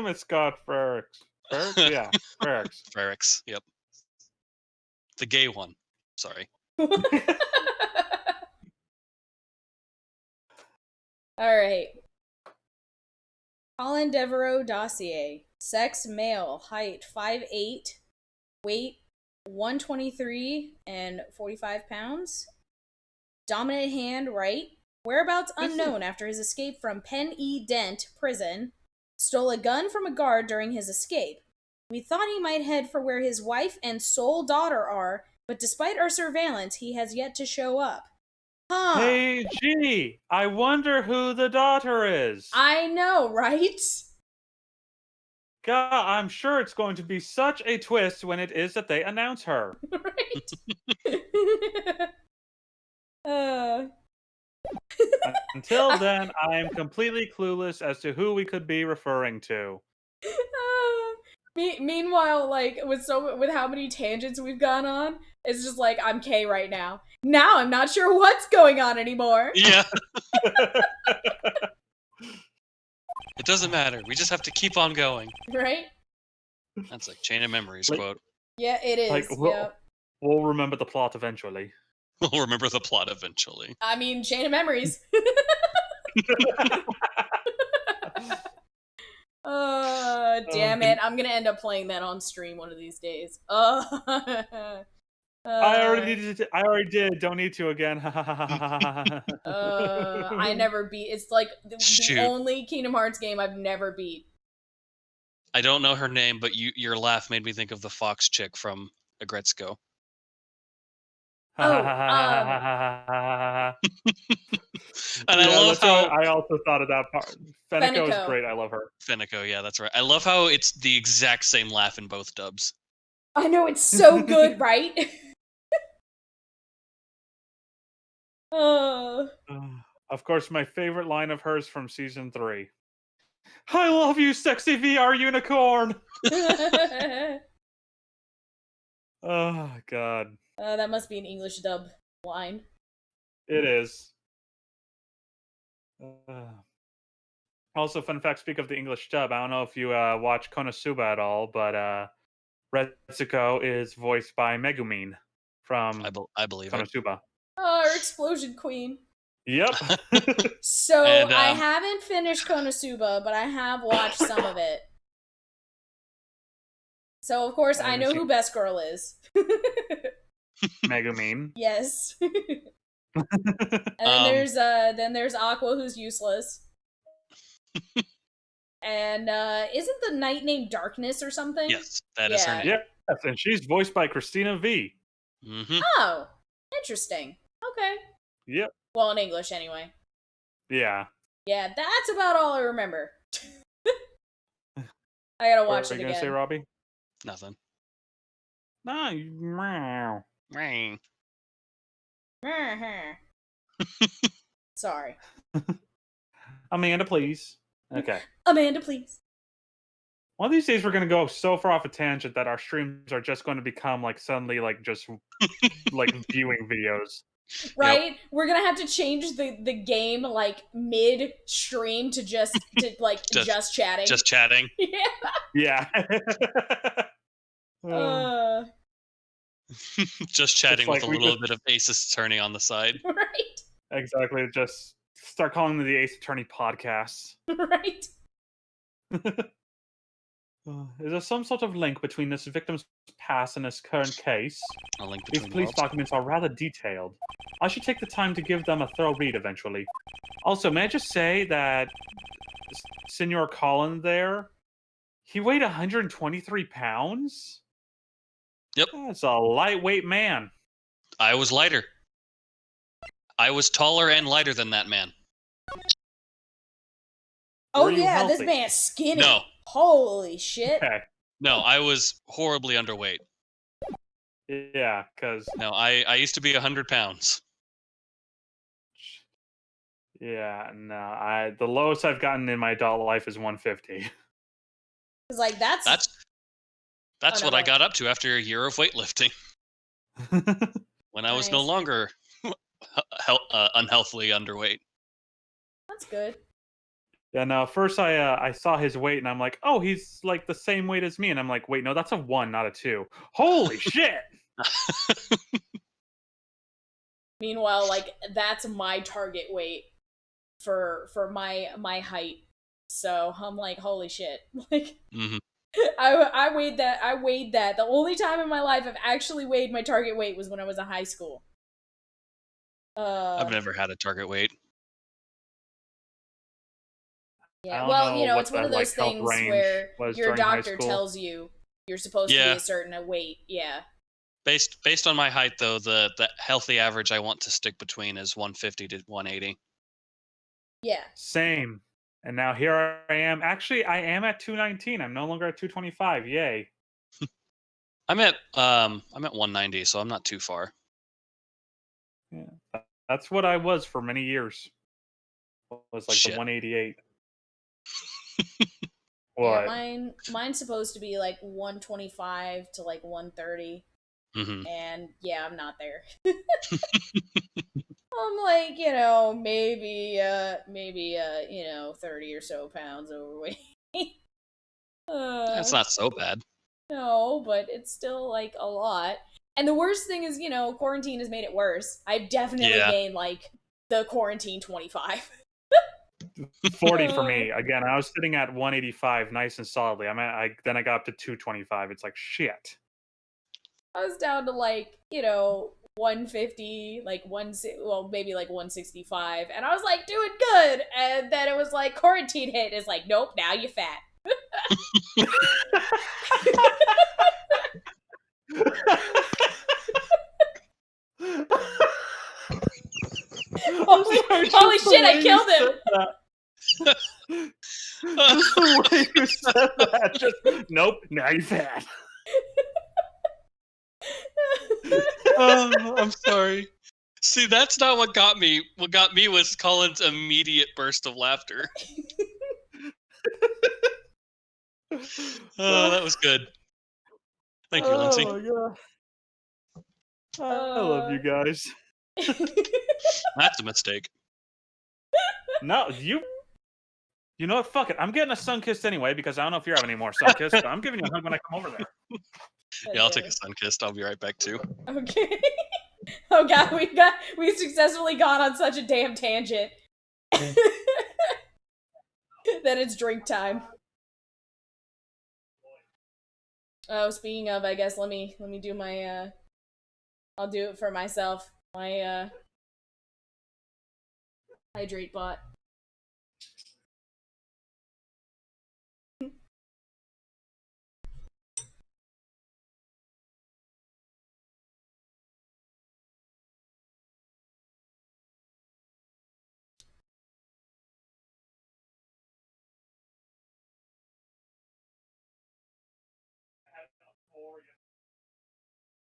it, Scott Frericks. Frericks? Yeah, Frericks. Frericks, yep. The gay one. Sorry. Alright. Colin Devereaux dossier. Sex male. Height 5'8". Weight 123 and 45 pounds. Dominant hand right. Whereabouts unknown after his escape from Penn E. Dent prison. Stole a gun from a guard during his escape. We thought he might head for where his wife and sole daughter are, but despite our surveillance, he has yet to show up. Huh. Hey, gee, I wonder who the daughter is. I know, right? God, I'm sure it's going to be such a twist when it is that they announce her. Right? Until then, I am completely clueless as to who we could be referring to. Meanwhile, like with how many tangents we've gone on, it's just like I'm Kay right now. Now I'm not sure what's going on anymore. Yeah. It doesn't matter. We just have to keep on going. Right? That's like Chain of Memories Like, quote. Yeah, it is. Like, we'll remember the plot eventually. We'll remember the plot eventually. I mean, Chain of Memories. Damn it. I'm gonna end up playing that on stream one of these days. I already did. Don't need to again. I never beat. It's like the only Kingdom Hearts game I've never beat. I don't know her name, but your laugh made me think of the fox chick from Agretzko. Oh, and I love how I also thought of that part. Fenico is great. I love her. Fenico, yeah, that's right. I love how it's the exact same laugh in both dubs. I know, it's so good, right? Of course, my favorite line of hers from season 3. I love you, sexy VR unicorn. Oh God. That must be an English dub line. It is. Also, fun fact, speak of the English dub, I don't know if you watch Konosuba at all, but Retsuko is voiced by Megumin from I believe Konosuba. it. Oh, our explosion queen. Yep. So, I haven't finished Konosuba, but I have watched some of it. So, of course, I know who Best Girl is. Megumin. Yes. And then there's Aqua, who's useless. And isn't the knight named Darkness or something? Yes, that is her name. Yes, and she's voiced by Christina V. Mm-hmm. Oh, interesting. Okay. Yep. Well, in English, anyway. Yeah. Yeah, that's about all I remember. I gotta watch it again. What are you gonna say, Robbie? Nothing. No, meow. Sorry. Amanda, please. Okay. Amanda, please. One of these days we're going to go so far off a tangent that our streams are just going to become like suddenly like just like viewing videos. Right? Yep. We're going to have to change the game like mid-stream to just chatting. Just chatting. Yeah. Yeah. Just chatting with a little bit of Ace Attorney on the side. Right. Exactly. Just start calling them the Ace Attorney podcasts. Right. Is there some sort of link between this victim's past and his current case? A link These between police worlds. documents are rather detailed. I should take the time to give them a thorough read eventually. Also, may I just say that Senor Colin there, he weighed 123 pounds? Yep. That's a lightweight man. I was lighter. I was taller and lighter than that man. Oh Were you yeah, this healthy? man's skinny. No. Holy shit. Okay. No, I was horribly underweight. Yeah, because... No, I used to be 100 pounds. Yeah, no, the lowest I've gotten in my adult life is 150. Cause like that's That's no, what go I ahead. got up to after a year of weightlifting. When I was no Nice. longer unhealthily underweight. That's good. Yeah, no, first I saw his weight and I'm like, oh, he's like the same weight as me. And I'm like, wait, no, that's a 1, not a 2. Holy shit! Meanwhile, like that's my target weight for my height. So I'm like, holy shit. Like Mm-hmm. I weighed that. I weighed that. The only time in my life I've actually weighed my target weight was when I was in high school. I've never had a target weight. Yeah, I well, don't you know know, what it's one the, of those like, health things range where was your during high doctor school. tells you you're supposed to be Yeah. a certain weight. Yeah. Based on my height, though, the healthy average I want to stick between is 150 to 180. Yeah. Same. And now here I am. Actually, I am at 219. I'm no longer at 225. Yay. I'm at 190, so I'm not too far. Yeah, that's what I was for many years. Was like Shit. the 188. Yeah, What? mine's supposed to be like 125 to like 130. Mm-hmm. And yeah, I'm not there. I'm like, you know, maybe 30 or so pounds overweight. That's not so bad. No, but it's still like a lot. And the worst thing is, you know, quarantine has made it worse. I've definitely Yeah. gained like the quarantine 25. 40 for me. Again, I was sitting at 185 nice and solidly. Then I got up to 225. It's like shit. I was down to like, you know, 150, like maybe like 165, and I was like doing good. And then it was like quarantine hit. It's like, nope, now you're fat. Holy shit, I killed him. Just the way you said that. Just nope. Now you're fat. Oh, I'm sorry. See, that's not what got me. What got me was Colin's immediate burst of laughter. Oh, that was good. Thank you, Lindsay. Oh my god. I love you guys. That's a mistake. No, you know what? Fuck it. I'm getting a sun kissed anyway because I don't know if you're having any more sun kissed, but I'm giving you a hug when I come over there. Yeah, I'll take a sun kiss. I'll be right back too. Okay. Oh god, we've successfully gone on such a damn tangent that it's drink time. Oh, speaking of, I guess let me do my I'll do it for myself. My hydrate bot.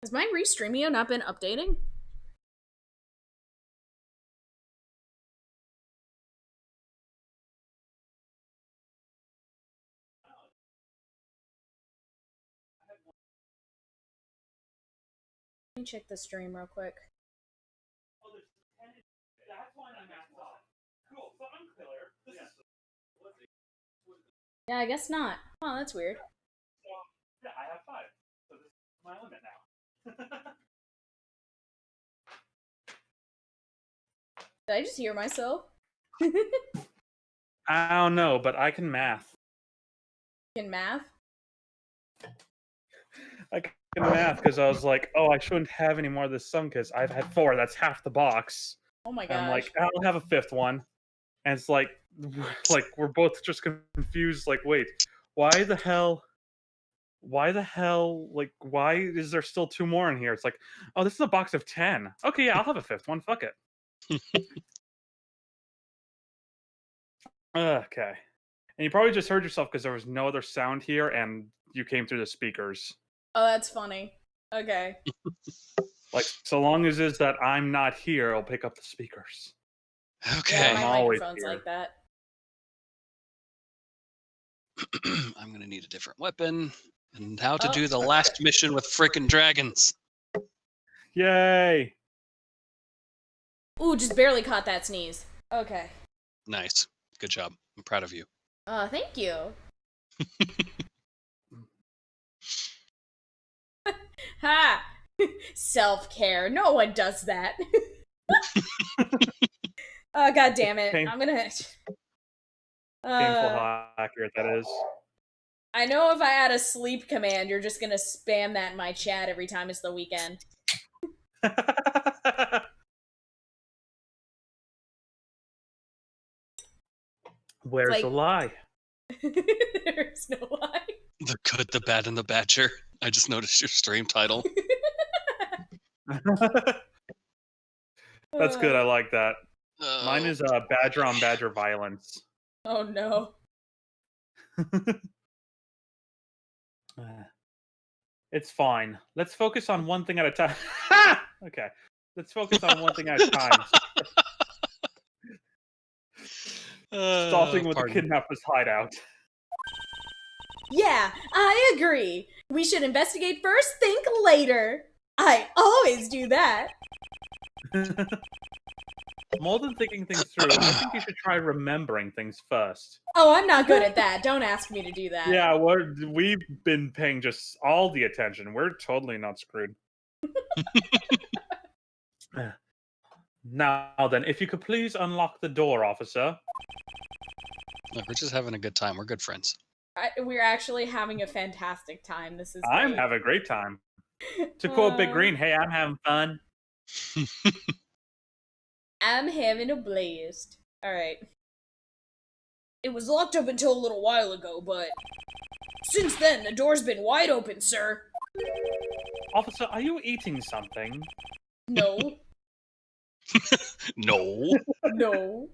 Has my Restreamio not been updating? Let me check the stream real quick. Yeah, I guess not. Oh, that's weird. Yeah, I have 5. So this is my limit now. Did I just hear myself? I don't know, but I can math. In math? I can math because I was like, oh, I shouldn't have any more of this sum because I've had 4. That's half the box. Oh my And gosh. I'm like, I'll have a 5th one. And it's like we're both just confused. Like, wait, why the hell? Like, why is there still 2 more in here? It's like, oh, this is a box of 10. Okay, yeah, I'll have a 5th one. Fuck it. Okay. And you probably just heard yourself because there was no other sound here, and you came through the speakers. Oh, that's funny. Okay. Like, so long as is that I'm not here, I'll pick up the speakers. Okay. Yeah, my I'm always microphone's here. like that. I'm gonna need a different weapon. And how to Oh. do the last mission with frickin' dragons. Yay! Ooh, just barely caught that sneeze. Okay. Nice. Good job. I'm proud of you. Thank you. Ha! Self-care. No one does that. Oh, god damn it. I'm gonna... Painful how accurate that is. I know if I add a sleep command, you're just gonna spam that in my chat every time it's the weekend. Where's Like- the lie? There's no lie. The Good, the Bad, and the Badger. I just noticed your stream title. That's good. I like that. Oh, Mine is Badger on Badger violence. Oh no. It's fine. Let's focus on one thing at a time. Okay. Let's focus on one thing at a time. Starting with the pardon. kidnapper's hideout. Yeah, I agree. We should investigate first, think later. I always do that. More than thinking things through, I think you should try remembering things first. Oh, I'm not good at that. Don't ask me to do that. Yeah, we've been paying just all the attention. We're totally not screwed. Now then, if you could please unlock the door, officer. Look, we're just having a good time. We're good friends. We're actually having a fantastic time. This is I'm great. having a great time. To quote Big Green, hey, I'm having fun. I'm having a blast. Alright. It was locked up until a little while ago, but since then, the door's been wide open, sir. Officer, are you eating something? No. No. No.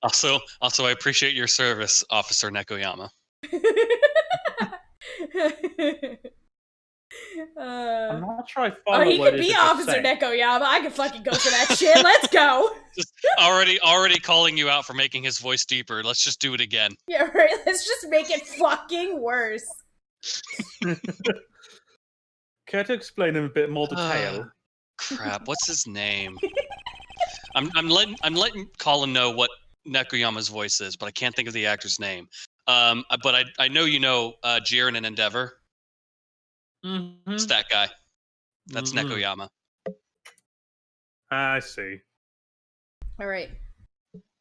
Also, I appreciate your service, Officer Nekoyama. I'm not sure I Oh, follow he what could it is be that you're Officer saying. Nekoyama. I could fucking go for that shit. Let's go. Just already calling you out for making his voice deeper. Let's just do it again. Yeah, right. Let's just make it fucking worse. Care to explain in a bit more detail? Crap, what's his name? I'm letting Colin know what Nekoyama's voice is, but I can't think of the actor's name. But I know you know Jiren in Endeavor. Mm-hmm. It's that guy. That's Nekoyama. I see. All right.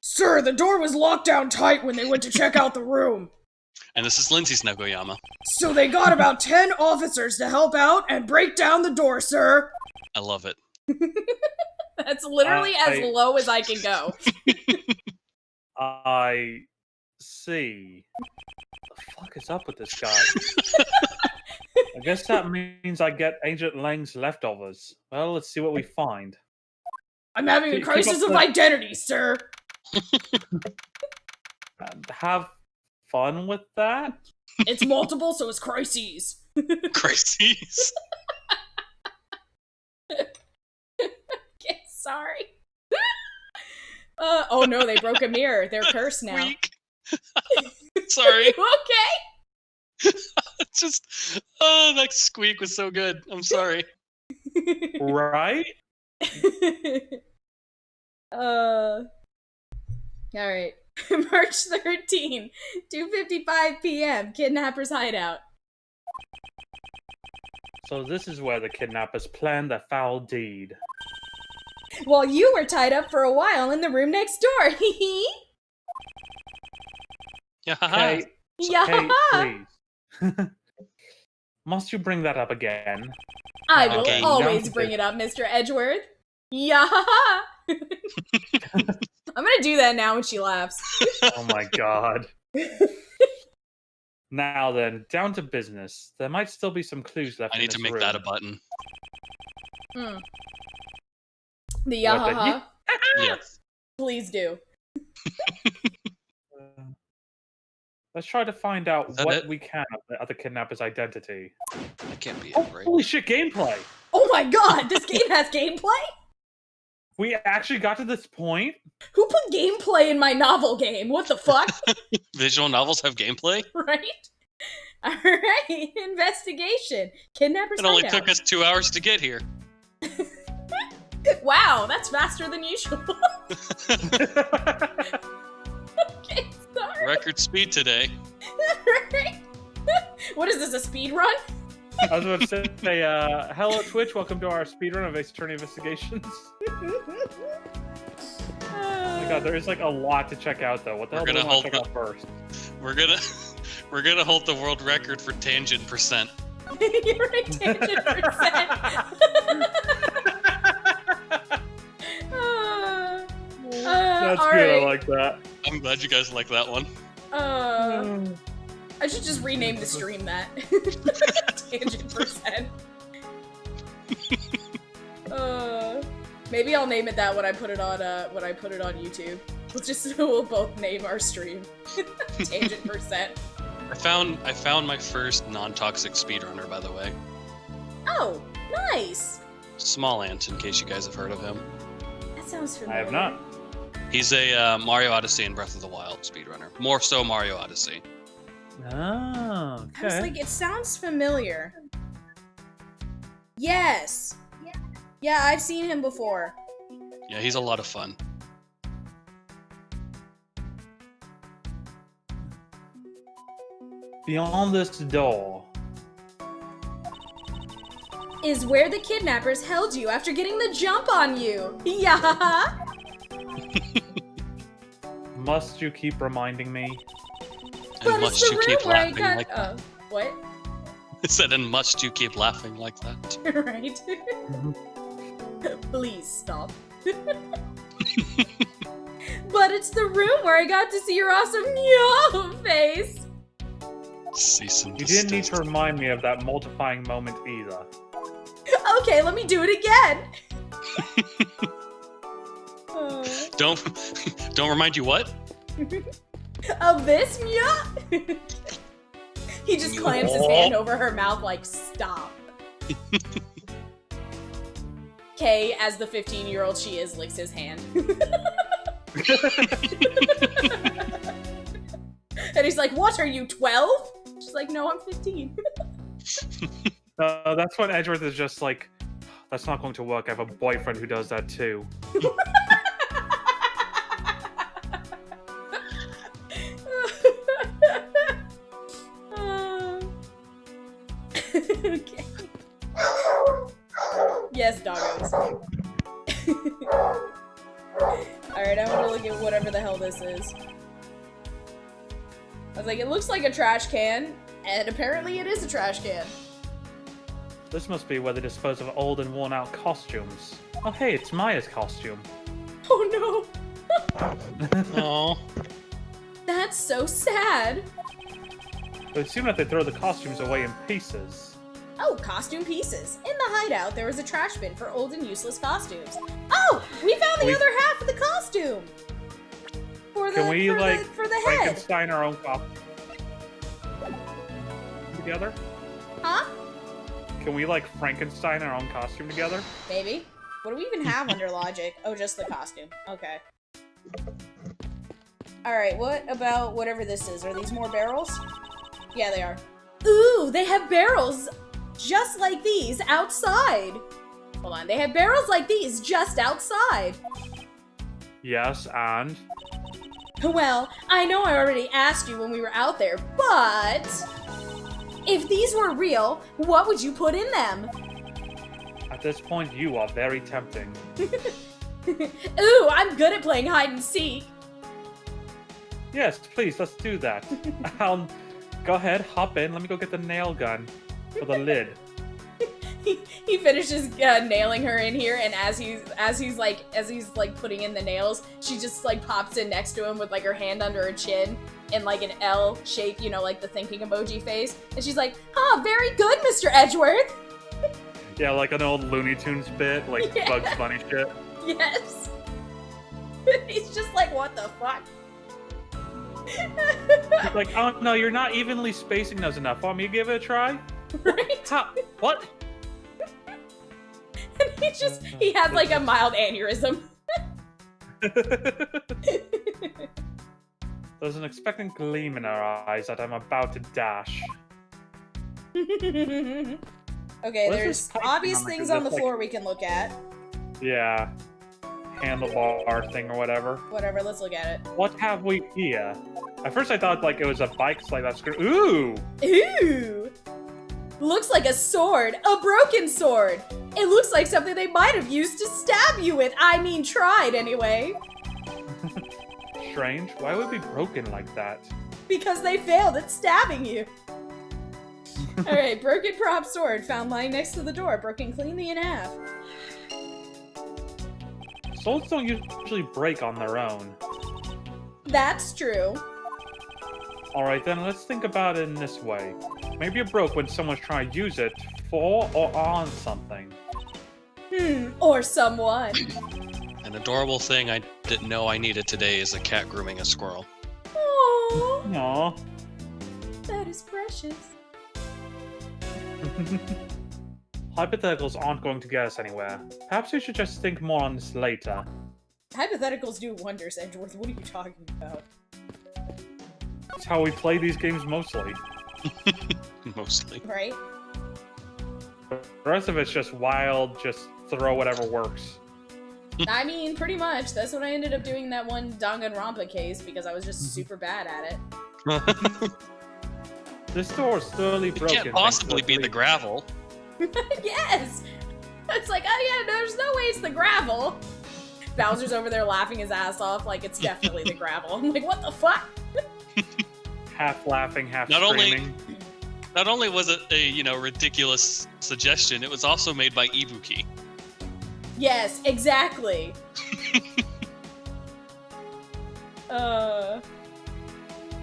Sir, the door was locked down tight when they went to check out the room. And this is Lindsay's Nekoyama. So they got about 10 officers to help out and break down the door, sir. I love it. That's literally as low as I can go. I see. What the fuck is up with this guy? I guess that means I get Agent Lang's leftovers. Well, let's see what we find. I'm having a Keep crisis up of the- identity, sir. Have fun with that? It's multiple, so it's crises. Crises. Okay, sorry. Oh no, they broke a mirror. They're cursed now. Squeak. Sorry. Okay. It's just that squeak was so good. I'm sorry. Right? Alright. March 13, 2:55 p.m. Kidnapper's hideout. So this is where the kidnappers planned their foul deed. While you were tied up for a while in the room next door. Hee Yeah. Hey, Yeah. hey, please. Must you bring that up again? I will Okay, always now- bring it up, Mr. Edgeworth. Yeah. I'm gonna do that now when she laughs. Oh my god. Now then, down to business. There might still be some clues left I in need this to make room. that a button. The What the- yahaha. Yes. Please do. Let's try to find out Is that what it? we can of the kidnapper's identity. That can't be Oh, it, right? holy shit, gameplay! Oh my god, this game has gameplay? We actually got to this point? Who put gameplay in my novel game? What the fuck? Visual novels have gameplay? Right? Alright, investigation. Kidnappers It only hideout. took us 2 hours to get here. Wow, that's faster than usual. Okay, sorry. Record speed today. Right? What is this, a speed run? I was about to say, hello Twitch, welcome to our speedrun of Ace Attorney Investigations. Oh my god, there is like a lot to check out though. What the We're hell do we gonna want to check hold out first? We're gonna hold the world record for tangent percent. You're a tangent percent. That's all good, right. I like that. I'm glad you guys like that one. I should just rename the stream that. Tangent percent. Maybe I'll name it that when I put it on YouTube. We'll both name our stream Tangent percent. I found my first non-toxic speedrunner, by the way. Oh, nice. Small Ant, in case you guys have heard of him. That sounds I familiar. have not. He's a Mario Odyssey and Breath of the Wild speedrunner. More so Mario Odyssey. Oh, I was okay. like, it sounds familiar. Yes. Yeah, I've seen him before. Yeah, he's a lot of fun. Beyond this door. Is where the kidnappers held you after getting the jump on you. Yeah. Must you keep reminding me? But And it's must the you room keep where I laughing got. like that? What? I said, and must you keep laughing like that? Right. Please stop. But it's the room where I got to see your awesome yo face. Cease and You didn't need desist. to remind me of that mortifying moment either. Okay, let me do it again. Don't remind you what? Of this, yeah. He just clamps his hand over her mouth like, stop. Kay, as the 15-year-old she is, licks his hand. And he's like, what, are you 12? She's like, no, I'm 15. That's when Edgeworth is just like, that's not going to work. I have a boyfriend who does that too. Okay. Yes, doggos. Alright, I'm gonna look at whatever the hell this is. I was like, it looks like a trash can, and apparently it is a trash can. This must be where they dispose of old and worn out costumes. Oh hey, it's Maya's costume. Oh Oh, no, that's so sad. It would seem that they throw the costumes away in pieces. Oh, costume pieces. In the hideout, there was a trash bin for old and useless costumes. Oh, we found the other half of the costume. For the, Can we, for like, the, for the head. Frankenstein our own costume together? Huh? Can we, like, Frankenstein our own costume together? Maybe. What do we even have under logic? Oh, just the costume. Okay. Alright, what about whatever this is? Are these more barrels? Yeah, they are. Ooh, they have barrels just like these outside. Hold on, they have barrels like these just outside. Yes, and? Well, I know I already asked you when we were out there, but if these were real, what would you put in them? At this point, you are very tempting. Ooh, I'm good at playing hide and seek. Yes, please, let's do that. Go ahead, hop in, let me go get the nail gun. for the lid. He finishes nailing her in here, and as he's like putting in the nails, she just like pops in next to him with like her hand under her chin in like an L shape, you know, like the thinking emoji face, and she's like, "Huh, very good, Mr. Edgeworth." Yeah, like an old Looney Tunes bit, like Yeah. Bugs Bunny shit. Yes. He's just like, "What the fuck?" He's like, "Oh no, you're not evenly spacing those enough. Want me to give it a try?" Right? How? What? And he has like a mild aneurysm. There's an expectant gleam in her eyes that I'm about to dash. Okay, What is there's this pipe obvious sound like? things Is on the this, like- floor we can look at. Yeah. Handlebar thing or whatever. Whatever, let's look at it. What have we here? At first I thought like it was a bike slide that's Ooh! Ooh! Looks like a sword. A broken sword. It looks like something they might have used to stab you with. I mean, tried anyway. Strange. Why would it be broken like that? Because they failed at stabbing you. Alright, broken prop sword found lying next to the door, broken cleanly in half. Swords don't usually break on their own. That's true. Alright then, let's think about it in this way. Maybe it broke when someone's trying to use it for or on something. Or someone. An adorable thing I didn't know I needed today is a cat grooming a squirrel. Aww, Aww. that is precious. Hypotheticals aren't going to get us anywhere. Perhaps we should just think more on this later. Hypotheticals do wonders, Edgeworth. What are you talking about? It's how we play these games mostly. Mostly. Right? The rest of it's just wild, just throw whatever works. I mean, pretty much. That's what I ended up doing in that one Danganronpa case, because I was just super bad at it. This door is thoroughly It broken. can't possibly be the police. gravel. Yes! It's like, oh yeah, there's no way it's the gravel. Bowser's over there laughing his ass off like it's definitely the gravel. I'm like, what the fuck? Half laughing, half Not only- screaming. Not only was it a ridiculous suggestion, it was also made by Ibuki. Yes, exactly. I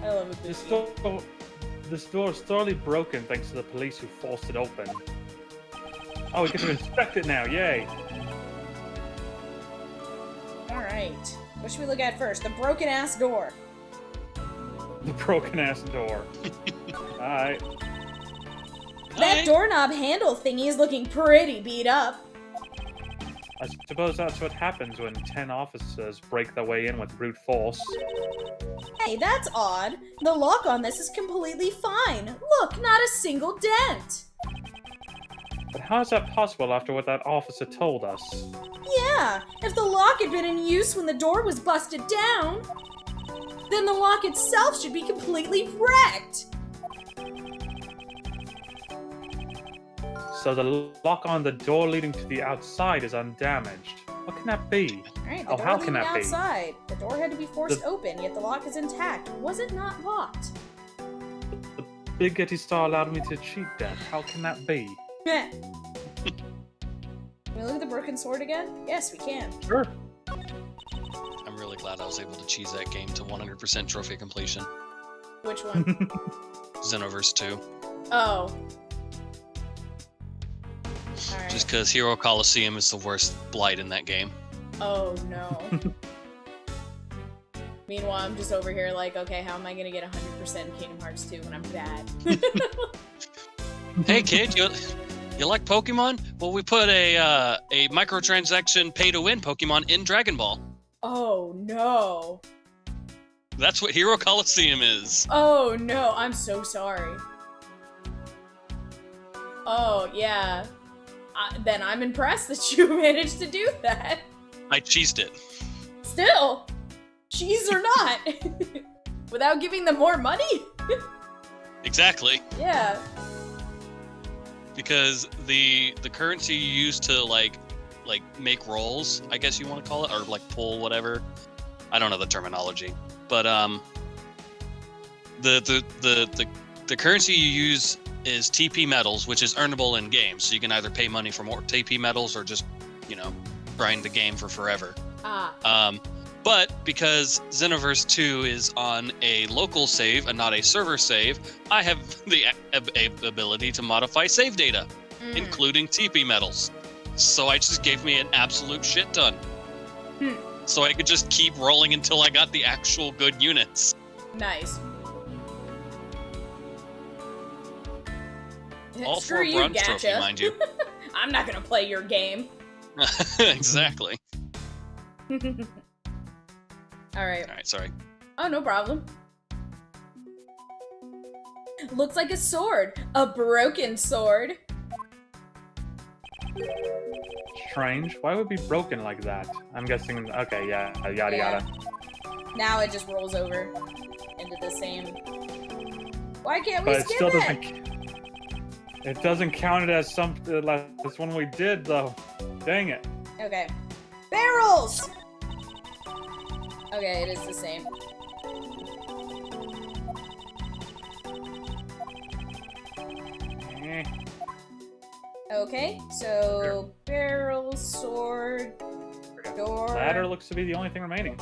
love it. This door is thoroughly broken thanks to the police who forced it open. Oh, we get to inspect it now, yay! Alright. What should we look at first? The broken ass door. The broken ass door. Alright. That Alright. doorknob handle thingy is looking pretty beat up. I suppose that's what happens when 10 officers break their way in with brute force. Hey, that's odd. The lock on this is completely fine. Look, not a single dent. But how is that possible after what that officer told us? Yeah, if the lock had been in use when the door was busted down, then the lock itself should be completely wrecked. So the lock on the door leading to the outside is undamaged. What can that be? Alright, Oh, the how door can leading that be? outside. The door had to be forced open, yet the lock is intact. Was it not locked? The Big Getty Star allowed me to cheat that. How can that be? Meh. Can we look at the broken sword again? Yes, we can. Sure. I'm really glad I was able to cheese that game to 100% trophy completion. Which one? Xenoverse 2. Oh. Alright. Just because Hero Coliseum is the worst blight in that game. Oh no. Meanwhile, I'm just over here like, okay, how am I gonna get 100% in Kingdom Hearts 2 when I'm bad? Hey kid, you like Pokemon? Well, we put a microtransaction pay-to-win Pokemon in Dragon Ball. Oh no. That's what Hero Coliseum is. Oh no, I'm so sorry. Oh yeah. Then I'm impressed that you managed to do that. I cheesed it. Still, cheese or not, without giving them more money? Exactly. Yeah. Because the currency you use to like make rolls, I guess you want to call it, or like pull whatever. I don't know the terminology, but the currency you use is TP medals, which is earnable in game. So you can either pay money for more TP medals or just, grind the game for forever. But because Xenoverse 2 is on a local save and not a server save, I have the ability to modify save data, including TP medals. So I just gave me an absolute shit ton. So I could just keep rolling until I got the actual good units. Nice. All Screw for a you, bronze Gacha. trophy, mind you. I'm not gonna play your game. Exactly. Alright. Alright, sorry. Oh, no problem. Looks like a sword. A broken sword. Strange. Why would it be broken like that? I'm guessing. Okay, yeah, yada yada. Now it just rolls over into the same. Why can't we But it skip still it? doesn't. It doesn't count it as something like this one we did though. Dang it. Okay. Barrels! Okay, it is the same. Eh. Okay, so barrel, sword, door. Ladder looks to be the only thing remaining.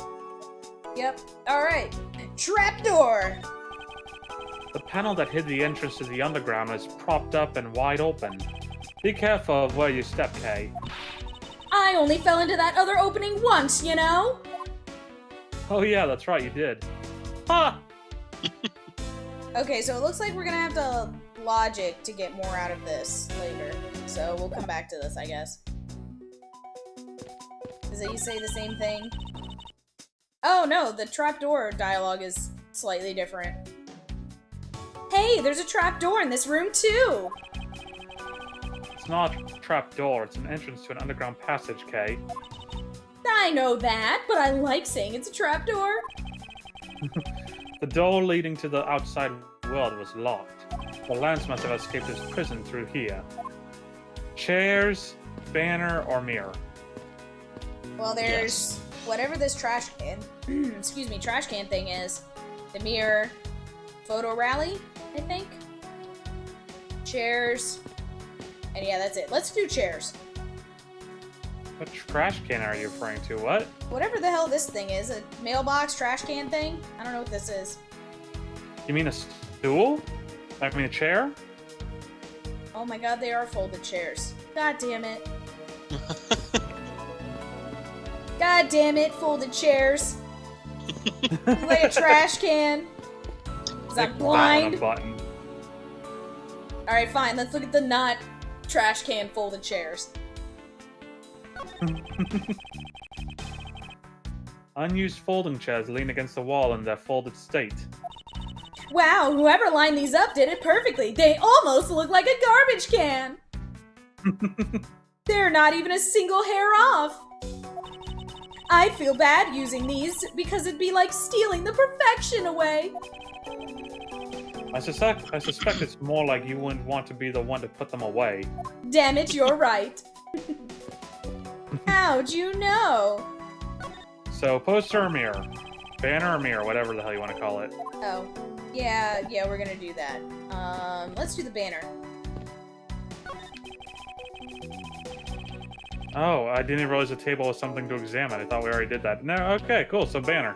Yep. Alright. Trapdoor! The panel that hid the entrance to the underground is propped up and wide open. Be careful of where you step, Kay. I only fell into that other opening once, you know? Oh yeah, that's right, you did. Ha! Okay, so it looks like we're gonna have to logic to get more out of this later. So we'll come back to this, I guess. Does it you say the same thing? Oh no, the trapdoor dialogue is slightly different. Hey, there's a trapdoor in this room too! It's not a trap door, it's an entrance to an underground passage, Kay. I know that, but I like saying it's a trapdoor. The door leading to the outside world was locked. The Lance must have escaped his prison through here. Chairs, banner, or mirror? Well, there's whatever this trash can, excuse me, trash can thing is. The mirror, photo rally, I think. Chairs, and yeah, that's it. Let's do chairs. What trash can are you referring to? What? Whatever the hell this thing is, a mailbox trash can thing? I don't know what this is. You mean a stool? I mean a chair? Oh my god, they are folded chairs. God damn it. God damn it, folded chairs. Like a trash can. Is that blind? Button. Alright, fine, let's look at the not trash can folded chairs. Unused folding chairs lean against the wall in their folded state. Wow, whoever lined these up did it perfectly. They almost look like a garbage can. They're not even a single hair off. I'd feel bad using these because it'd be like stealing the perfection away. I suspect it's more like you wouldn't want to be the one to put them away. Damn it, you're right. How'd you know? So, poster or mirror? Banner or mirror, whatever the hell you want to call it. Oh, yeah, we're gonna do that. Let's do the banner. Oh, I didn't realize the table was something to examine. I thought we already did that. No, okay, cool. So, banner.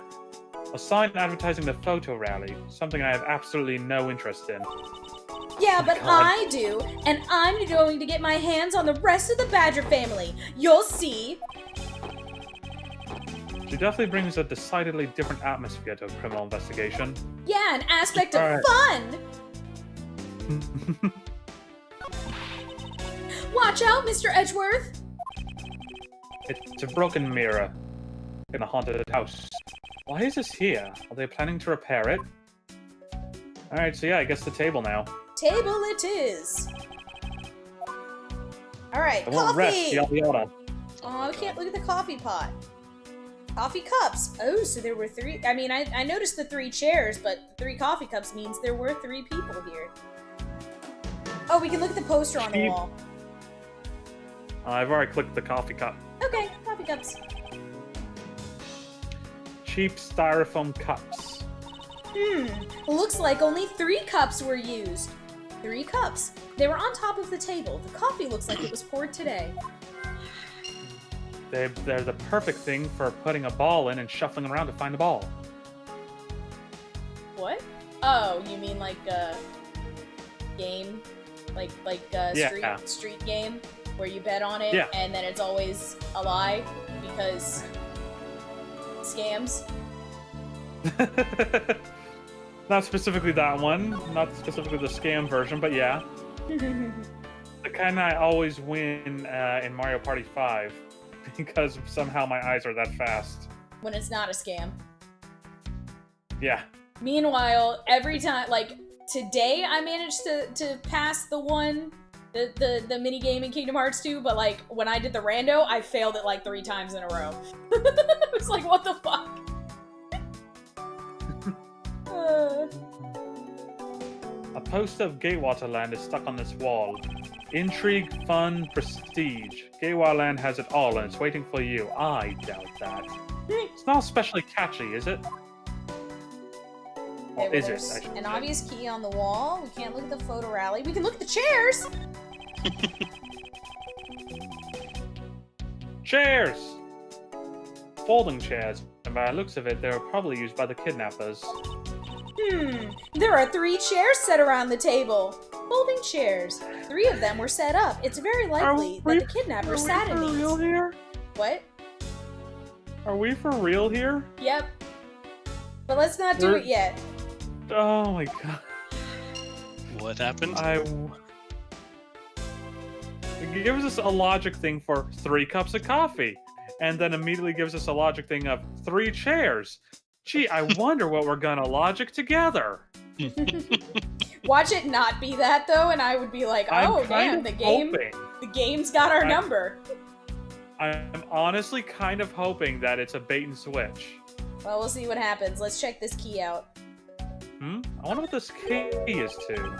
A sign advertising the photo rally. Something I have absolutely no interest in. Yeah, Oh but God. I do, and I'm going to get my hands on the rest of the Badger family. You'll see. She definitely brings a decidedly different atmosphere to a criminal investigation. Yeah, an aspect of Alright. fun. Watch out, Mr. Edgeworth. It's a broken mirror in a haunted house. Why is this here? Are they planning to repair it? Alright, so yeah, I guess the table now. Table it is. Alright, I won't rest, coffee. yada yada. Oh, I can't look at the coffee pot. Coffee cups. Oh, so there were 3. I mean, I noticed the 3 chairs, but 3 coffee cups means there were 3 people here. Oh, we can look at the poster on the Cheap. wall. I've already clicked the coffee cup. Okay, coffee cups. Cheap styrofoam cups. Looks like only 3 cups were used. 3 cups. They were on top of the table. The coffee looks like it was poured today. They're the perfect thing for putting a ball in and shuffling around to find the ball. What? Oh, you mean like a game? Like a street game? Where you bet on it, and then it's always a lie because scams. Not specifically that one, not specifically the scam version, but yeah. The kind I always win in Mario Party 5 because somehow my eyes are that fast. When it's not a scam. Yeah. Meanwhile, every time, like today, I managed to pass the the mini game in Kingdom Hearts 2, but like when I did the rando, I failed it like 3 times in a row. It was like, what the fuck? A poster of Gatewater Land is stuck on this wall. Intrigue, fun, prestige. Gatewater Land has it all and it's waiting for you. I doubt that. It's not especially catchy, is it? Okay, is there's it? an obvious key on the wall. We can't look at the photo rally. We can look at the chairs! Chairs! Folding chairs. And by the looks of it, they were probably used by the kidnappers. There are 3 chairs set around the table. Folding chairs. 3 of them were set up. It's very likely that the kidnappers sat in these. Are we for real here? What? Are we for real here? Yep. But let's not do it yet. Oh my god. What happened? It gives us a logic thing for 3 cups of coffee. And then immediately gives us a logic thing of 3 chairs. Gee, I wonder what we're gonna logic together. Watch it not be that though, and I would be like, oh damn, the game's got our number. I'm honestly kind of hoping that it's a bait and switch. Well, we'll see what happens. Let's check this key out. I wonder what this key is to.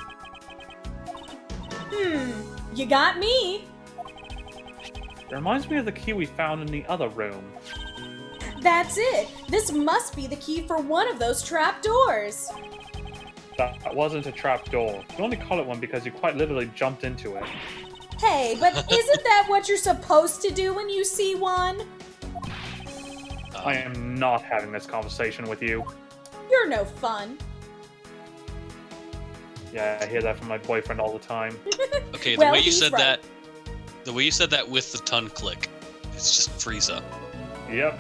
You got me. It reminds me of the key we found in the other room. That's it. This must be the key for one of those trap doors. That wasn't a trap door. You only call it one because you quite literally jumped into it. Hey, but isn't that what you're supposed to do when you see one? I am not having this conversation with you. You're no fun. Yeah, I hear that from my boyfriend all the time. Okay, the Well, way you he's said right. the way you said that with the tongue click, it's just Frieza. Yep.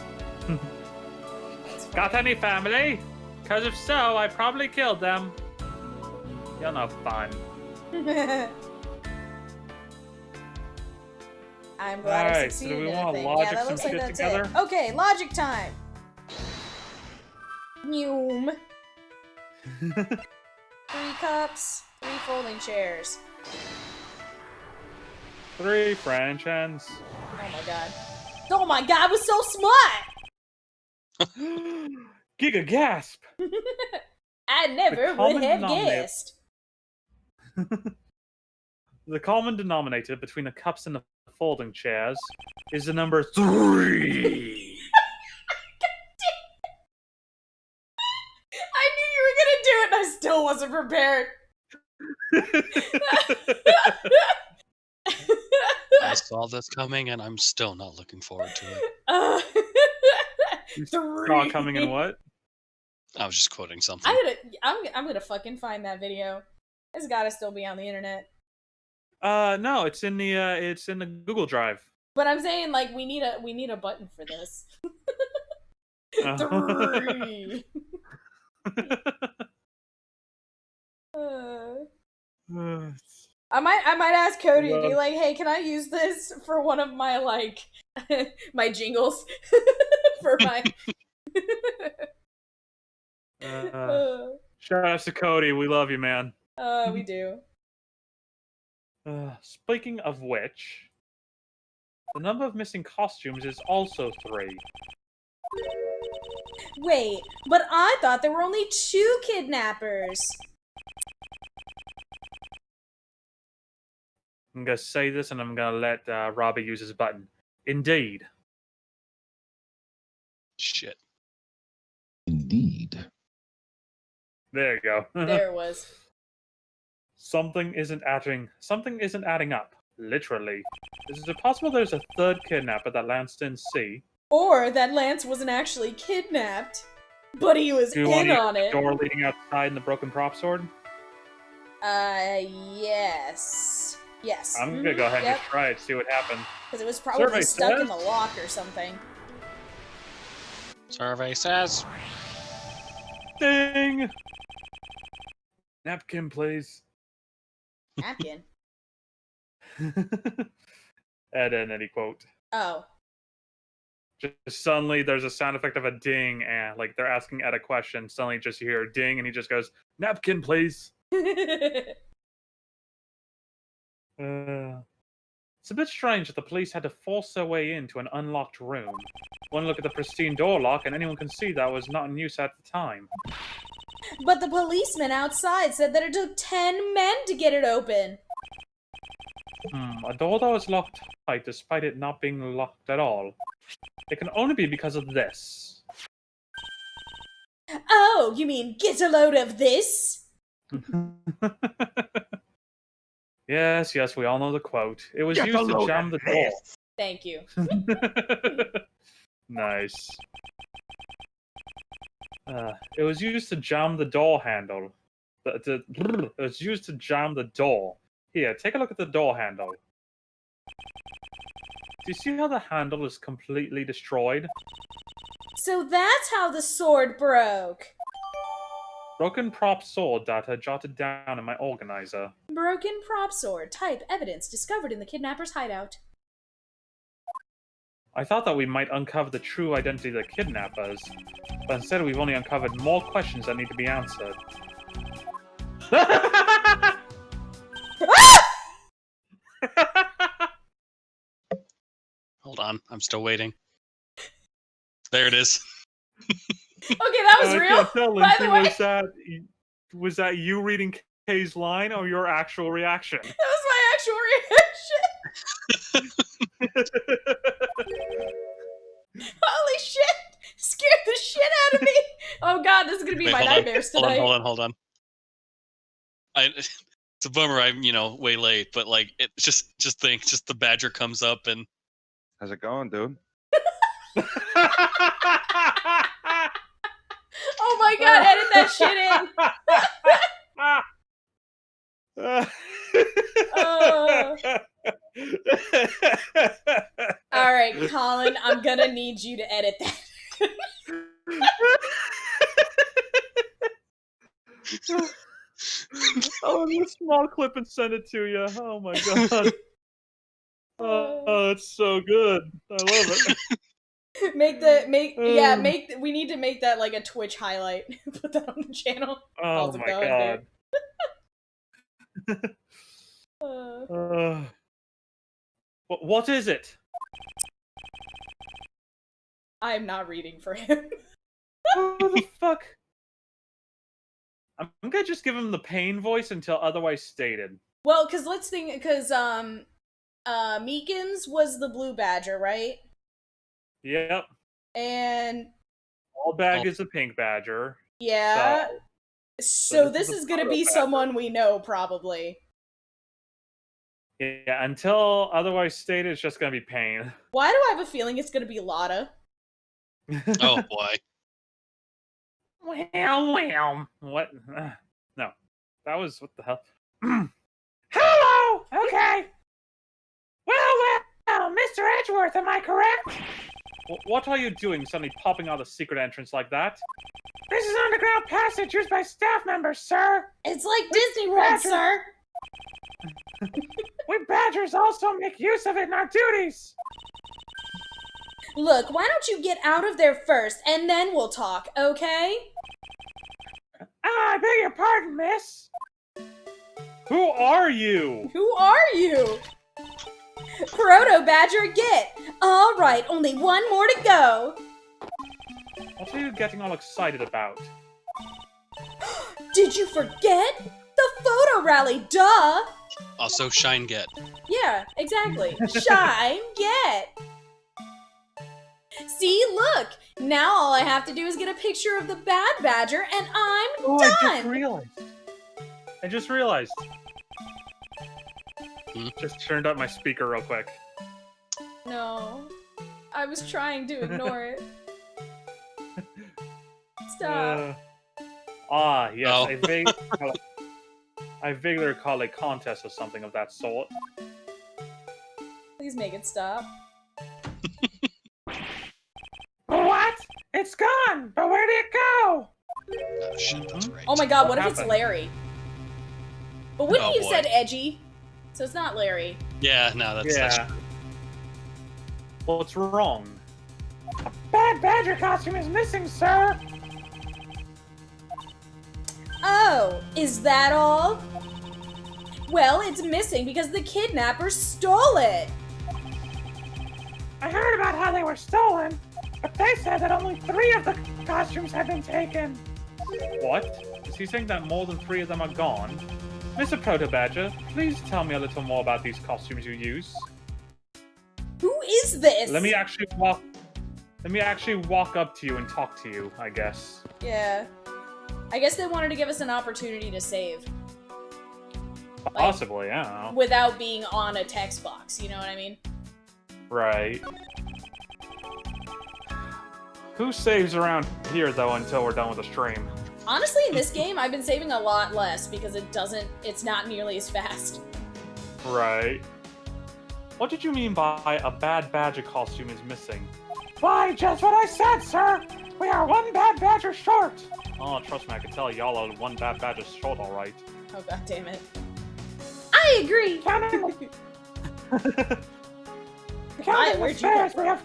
Got any family? Because if so, I probably killed them. You're no fun. I'm glad I Alright, so succeeded do we in a want to thing. logic Yeah, that some looks like shit that's together? it. Okay, logic time. Noom. 3 cups, 3 folding chairs. 3 French hens. Oh my god. Oh my god, I was so smart! Giga gasp! I never would have guessed. The common denominator between the cups and the folding chairs is the number 3. I knew you were gonna do it and I still wasn't prepared. I saw this coming, and I'm still not looking forward to it. You saw coming in what? I was just quoting something. I'm gonna fucking find that video. It's gotta still be on the internet. No, it's in the Google Drive. But I'm saying like we need a button for this. 3. I might ask Cody to be like, hey, can I use this for one of my like my jingles for my Shout out to Cody, we love you, man. we do. Speaking of which, the number of missing costumes is also 3. Wait, but I thought there were only 2 kidnappers. I'm gonna say this and I'm gonna let Robbie use his button. Indeed. Shit. Indeed. There you go. There it was. Something isn't adding up. Literally. Is it possible there's a third kidnapper that Lance didn't see? Or that Lance wasn't actually kidnapped, but he was Do you want in to on use it. the door leading outside in the broken prop sword? Yes. Yes. I'm gonna go ahead and just try it, see what happens. Because it was probably Survey stuck in says- the lock or something. Survey says. Ding! Napkin, please. Napkin. Add in any quote. Oh. Just suddenly there's a sound effect of a ding, and like they're asking Ed a question. Suddenly just you hear a ding, and he just goes, "Napkin, please." It's a bit strange that the police had to force their way into an unlocked room. One look at the pristine door lock, and anyone can see that was not in use at the time. But the policeman outside said that it took 10 men to get it open. A door that was locked tight despite it not being locked at all. It can only be because of this. Oh, you mean get a load of this? Yes, we all know the quote. It was used to jam the door. Thank you. Nice. It was used to jam the door handle. It was used to jam the door. Here, take a look at the door handle. Do you see how the handle is completely destroyed? So that's how the sword broke. Broken prop sword data jotted down in my organizer. Broken prop sword. Type evidence discovered in the kidnapper's hideout. I thought that we might uncover the true identity of the kidnappers, but instead we've only uncovered more questions that need to be answered. Hold on, I'm still waiting. There it is. Okay, that was I real. can't tell, By the Lindsay, way, was that you reading Kay's line or your actual reaction? that was my actual reaction. Holy shit! Scared the shit out of me. Oh god, this is gonna be Wait, my hold on. nightmares tonight. Hold on. It's a bummer I'm, way late, but like just the badger comes up and How's it going, dude? Oh my god, edit that shit in. Alright, Colin, I'm gonna need you to edit that. Oh, a small clip and send it to you. Oh my god. Oh, it's so good. I love it. We need to make that like a Twitch highlight. Put that on the channel. Oh How's it my going, god. What is it? I'm not reading for him. What the fuck? I'm gonna just give him the pain voice until otherwise stated. Well, because Meekins was the blue badger, right? Yep. And Ballbag is a pink badger. yeah. So this is gonna be badger. someone we know, probably. Yeah, until otherwise stated, it's just gonna be pain. Why do I have a feeling it's gonna be Lotta? oh boy. Well. What? No. That was, what the hell? Hello! Okay. Well, Mr. Edgeworth, am I correct? What are you doing suddenly popping out a secret entrance like that? This is an underground passage used by staff members, sir. It's like Disney World, sir! We Badgers also make use of it in our duties. Look, why don't you get out of there first, and then we'll talk, okay? I beg your pardon, miss. Who are you? Who are you? Proto Badger, get! Alright, only one more to go! What are you getting all excited about? Did you forget? The photo rally, duh! Also, Shine Get. Yeah, exactly. Shine, get! See, look! Now all I have to do is get a picture of the bad badger and I'm done! I just realized. Just turned up my speaker real quick. No. I was trying to ignore it. Stop. Yes, Oh. I vaguely recall a contest or something of that sort. Please make it stop. What? It's gone! But where did it go? Oh shit, that's right. Oh my god, what if happened? it's Larry? But wouldn't Oh, you have boy. said Edgy? So it's not Larry. Yeah, no, that's true. What's wrong? A bad badger costume is missing, sir! Oh, is that all? Well, it's missing because the kidnappers stole it. I heard about how they were stolen, but they said that only 3 of the costumes had been taken. What? Is he saying that more than 3 of them are gone? Mr. Proto Badger, please tell me a little more about these costumes you use. Who is this? Let me actually walk up to you and talk to you, I guess. Yeah. I guess they wanted to give us an opportunity to save. Possibly, I don't know. Without being on a text box, you know what I mean? Right. Who saves around here, though, until we're done with the stream? Honestly, in this game, I've been saving a lot less because it's not nearly as fast. Right. What did you mean by a bad badger costume is missing? Why, just what I said, sir! We are 1 bad badger short! Oh, trust me, I can tell y'all are 1 bad badger short, alright. Oh god damn it. I agree! Counting Why? Where'd you come from?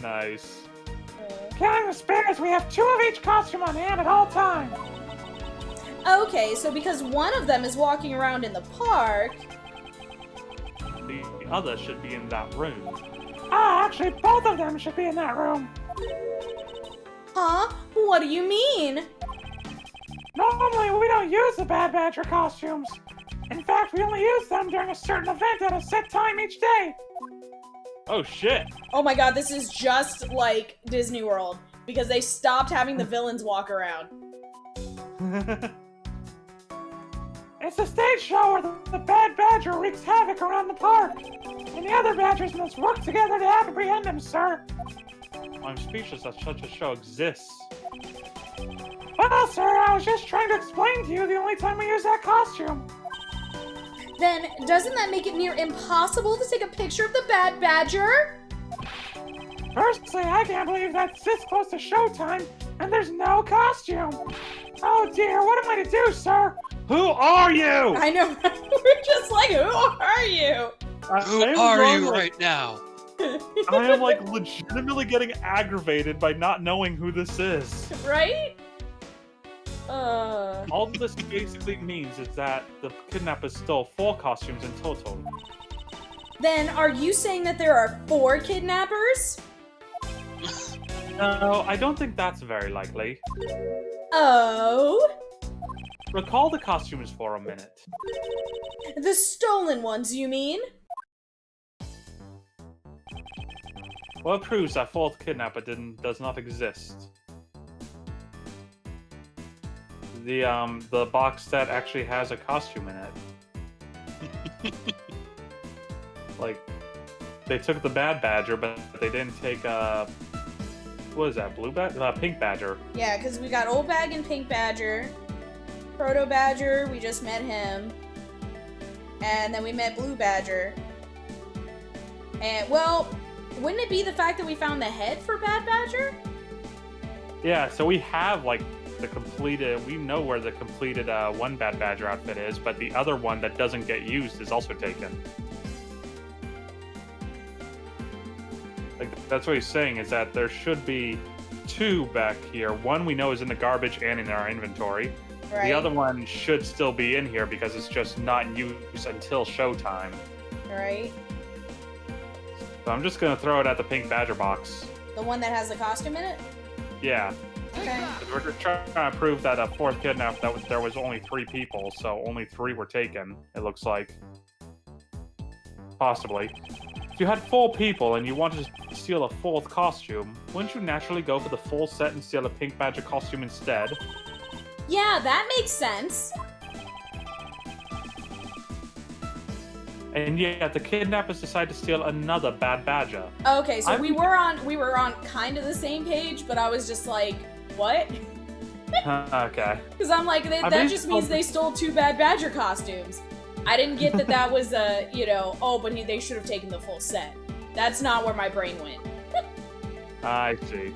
Nice. Counting the spares, we have 2 of each costume on hand at all times. Okay, so because one of them is walking around in the park... The other should be in that room. Actually, both of them should be in that room. Huh? What do you mean? Normally, we don't use the Bad Badger costumes. In fact, we only use them during a certain event at a set time each day. Oh, shit. Oh my god, this is just like Disney World. Because they stopped having the villains walk around. It's a stage show where the Bad Badger wreaks havoc around the park. And the other Badgers must work together to apprehend him, sir. I'm speechless that such a show exists. Well, sir, I was just trying to explain to you the only time we use that costume. Then, doesn't that make it near impossible to take a picture of the Bad Badger? Personally, I can't believe that's this close to showtime, and there's no costume. Oh dear, what am I to do, sir? Who are you? I know, we're just like, who are you? Who are you right now? I am like legitimately getting aggravated by not knowing who this is. Right? All this basically means is that the kidnappers stole 4 costumes in total. Then, are you saying that there are 4 kidnappers? No, I don't think that's very likely. Oh? Recall the costumes for a minute. The stolen ones, you mean? Well, it proves that 4th kidnapper does not exist. The box set actually has a costume in it. Like, they took the Bad Badger, but they didn't take, what is that, Pink Badger. Yeah, because we got Old Bag and Pink Badger. Proto Badger, we just met him. And then we met Blue Badger. And, well, wouldn't it be the fact that we found the head for Bad Badger? Yeah, so we have, like, we know where the completed 1 Bad Badger outfit is, but the other one that doesn't get used is also taken. Like, that's what he's saying, is that there should be 2 back here. One we know is in the garbage and in our inventory. Right. The other one should still be in here because it's just not in use until showtime. Right. So I'm just gonna throw it at the Pink Badger box. The one that has the costume in it? Yeah. Okay. We're just trying to prove that a 4th kidnap, there was only 3 people, so only 3 were taken, it looks like. Possibly. If you had 4 people and you wanted to steal a 4th costume, wouldn't you naturally go for the full set and steal a Pink Badger costume instead? Yeah, that makes sense. And yet the kidnappers decide to steal another bad badger. Okay, so we were on kind of the same page, but I was just like, what? Okay. Because I'm like, that just means they stole 2 bad badger costumes. I didn't get that was a, but they should have taken the full set. That's not where my brain went. I see.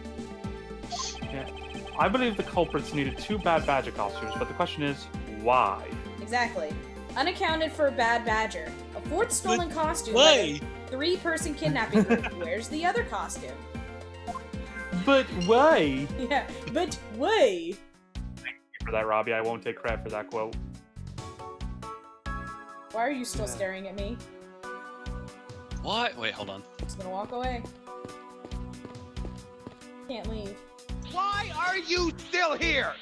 Yeah. I believe the culprits needed 2 bad badger costumes, but the question is, why? Exactly. Unaccounted for bad badger. A 4th stolen costume. Why? 3-person kidnapping group. Where's the other costume? But why? Yeah, but why? Thank you for that, Robbie. I won't take credit for that quote. Why are you still staring at me? What? Wait, hold on. I'm just gonna walk away. Can't leave. Why are you still here?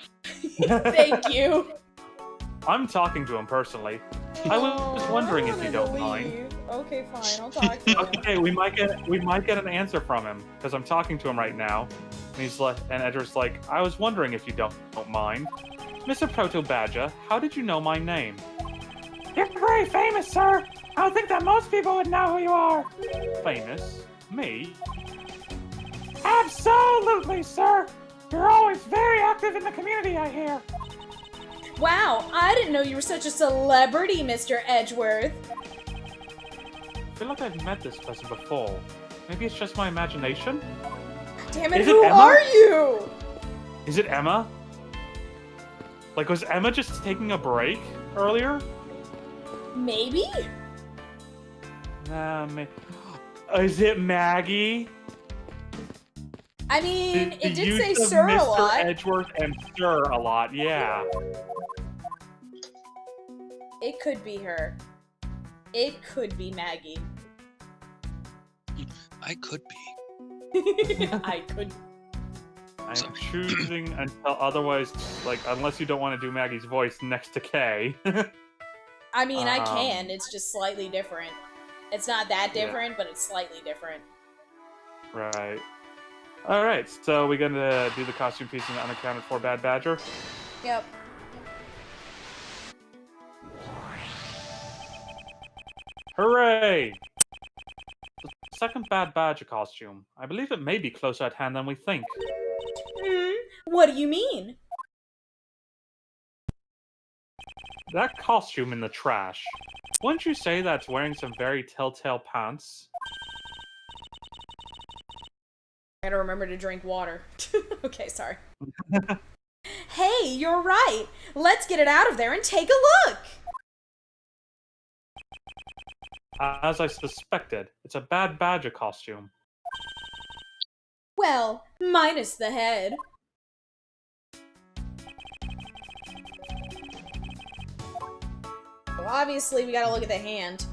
Thank you. I'm talking to him personally. I was wondering if you don't mind. Okay, fine. I'll talk to him. Okay, we might get an answer from him because I'm talking to him right now. And he's like, and Edgeworth's like, I was wondering if you don't mind, Mr. Proto Badger. How did you know my name? You're very famous, sir. I don't think that most people would know who you are. Famous? Me? Absolutely, sir. You're always very active in the community, I hear. Wow, I didn't know you were such a celebrity, Mr. Edgeworth. I feel like I've met this person before. Maybe it's just my imagination? Damn it, Is it who Emma? are you? Is it Emma? Like, was Emma just taking a break earlier? Maybe? Is it Maggie? I mean, it did use say of sir a Mr. lot. Edgeworth and sir a lot, yeah. It could be her. It could be Maggie. I could be. I could. I'm choosing until otherwise, like, unless you don't want to do Maggie's voice next to Kay. I mean, I can. It's just slightly different. It's not that Yeah. different, but it's slightly different. Right. Alright, so we're gonna do the costume piece in the unaccounted for Bad Badger. Yep. Hooray! The second Bad Badger costume. I believe it may be closer at hand than we think. What do you mean? That costume in the trash. Wouldn't you say that's wearing some very telltale pants? I gotta remember to drink water. Okay, sorry. Hey, you're right. Let's get it out of there and take a look. As I suspected, it's a Bad Badger costume. Well, minus the head. Well, obviously, we gotta look at the hand.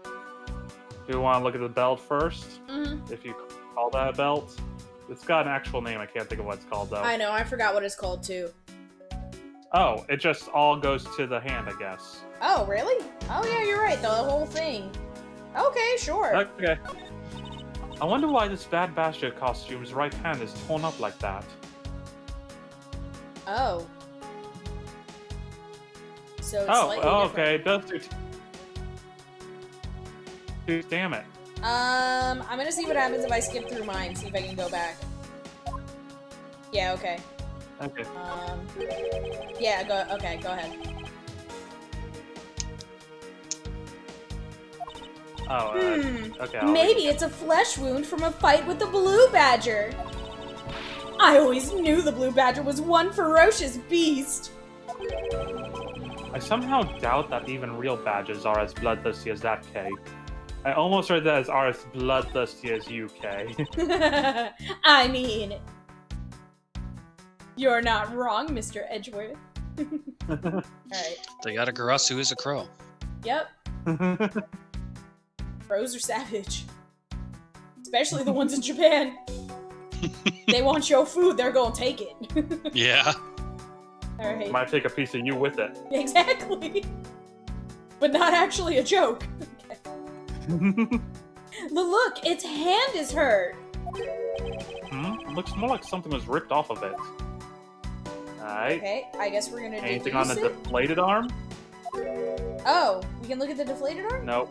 Do you want to look at the belt first? Mm-hmm. If you call that a belt? It's got an actual name, I can't think of what it's called though. I know, I forgot what it's called too. Oh, it just all goes to the hand, I guess. Oh, really? Oh yeah, you're right, the whole thing. Okay, sure. Okay. I wonder why this Bad Badger costume's right hand is torn up like that. Oh. So it's slightly different. Okay, it does do... Dude, damn it. I'm gonna see what happens if I skip through mine, see if I can go back. Yeah, okay. Okay. Yeah, go ahead. Oh, okay. Maybe it's a flesh wound from a fight with the blue badger. I always knew the blue badger was one ferocious beast. I somehow doubt that even real badgers are as bloodthirsty as that, Kay. I almost heard that as are as bloodthirsty as you, Kay. I mean, you're not wrong, Mr. Edgeworth. Alright. They got a Garasu who is a crow. Yep. Crows are savage. Especially the ones in Japan. They want your food, they're gonna take it. Yeah. Alright. Might take a piece of you with it. Exactly. But not actually a joke. Look, its hand is hurt. Looks more like something was ripped off of it. Alright. Okay, I guess we're gonna Anything on the deduce it. deflated arm? Oh, we can look at the deflated arm? Nope.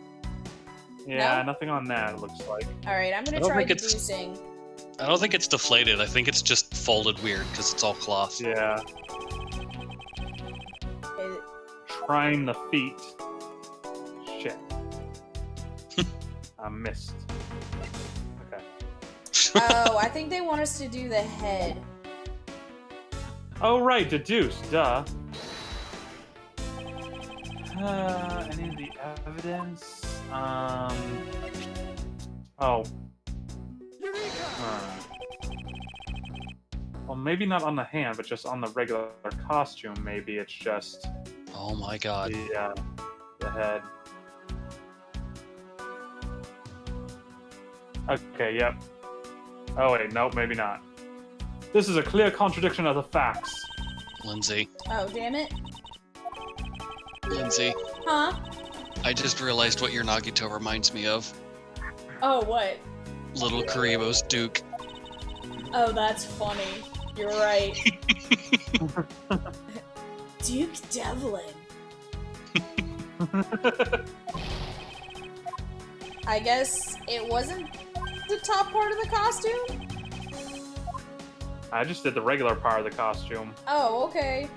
Yeah, No? nothing on that, it looks like. Alright, I'm I gonna don't try think it's- deducing. I don't think it's deflated. I think it's just folded weird because it's all cloth. Yeah. Is- Trying the feet. Shit. I missed. Okay. Oh, I think they want us to do the head. Oh, right, deduce, duh. Any of the evidence? Oh. Well, maybe not on the hand, but just on the regular costume, maybe it's just Oh my god. the head. Okay, yep. Oh wait, nope, maybe not. This is a clear contradiction of the facts. Lindsay. Oh, damn it. Lindsay. Huh? I just realized what your Nagito reminds me of. Oh, what? Little Karibo's Duke. Oh, that's funny. You're right. Duke Devlin. I guess it wasn't the top part of the costume? I just did the regular part of the costume. Oh, okay.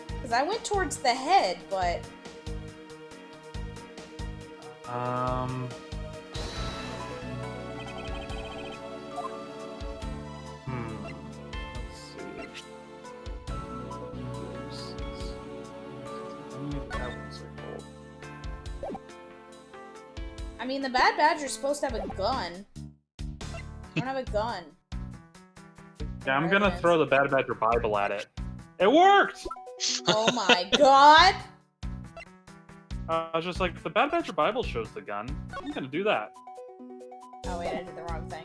Because I went towards the head, but... Let's see. Any of the evidence I pulled? I mean, the Bad Badger's supposed to have a gun. I don't have a gun. Yeah, I'm gonna throw the Bad Badger Bible at it. It worked! Oh my god! I was just like, the Bad Badger Bible shows the gun. I'm gonna do that. Oh wait, I did the wrong thing.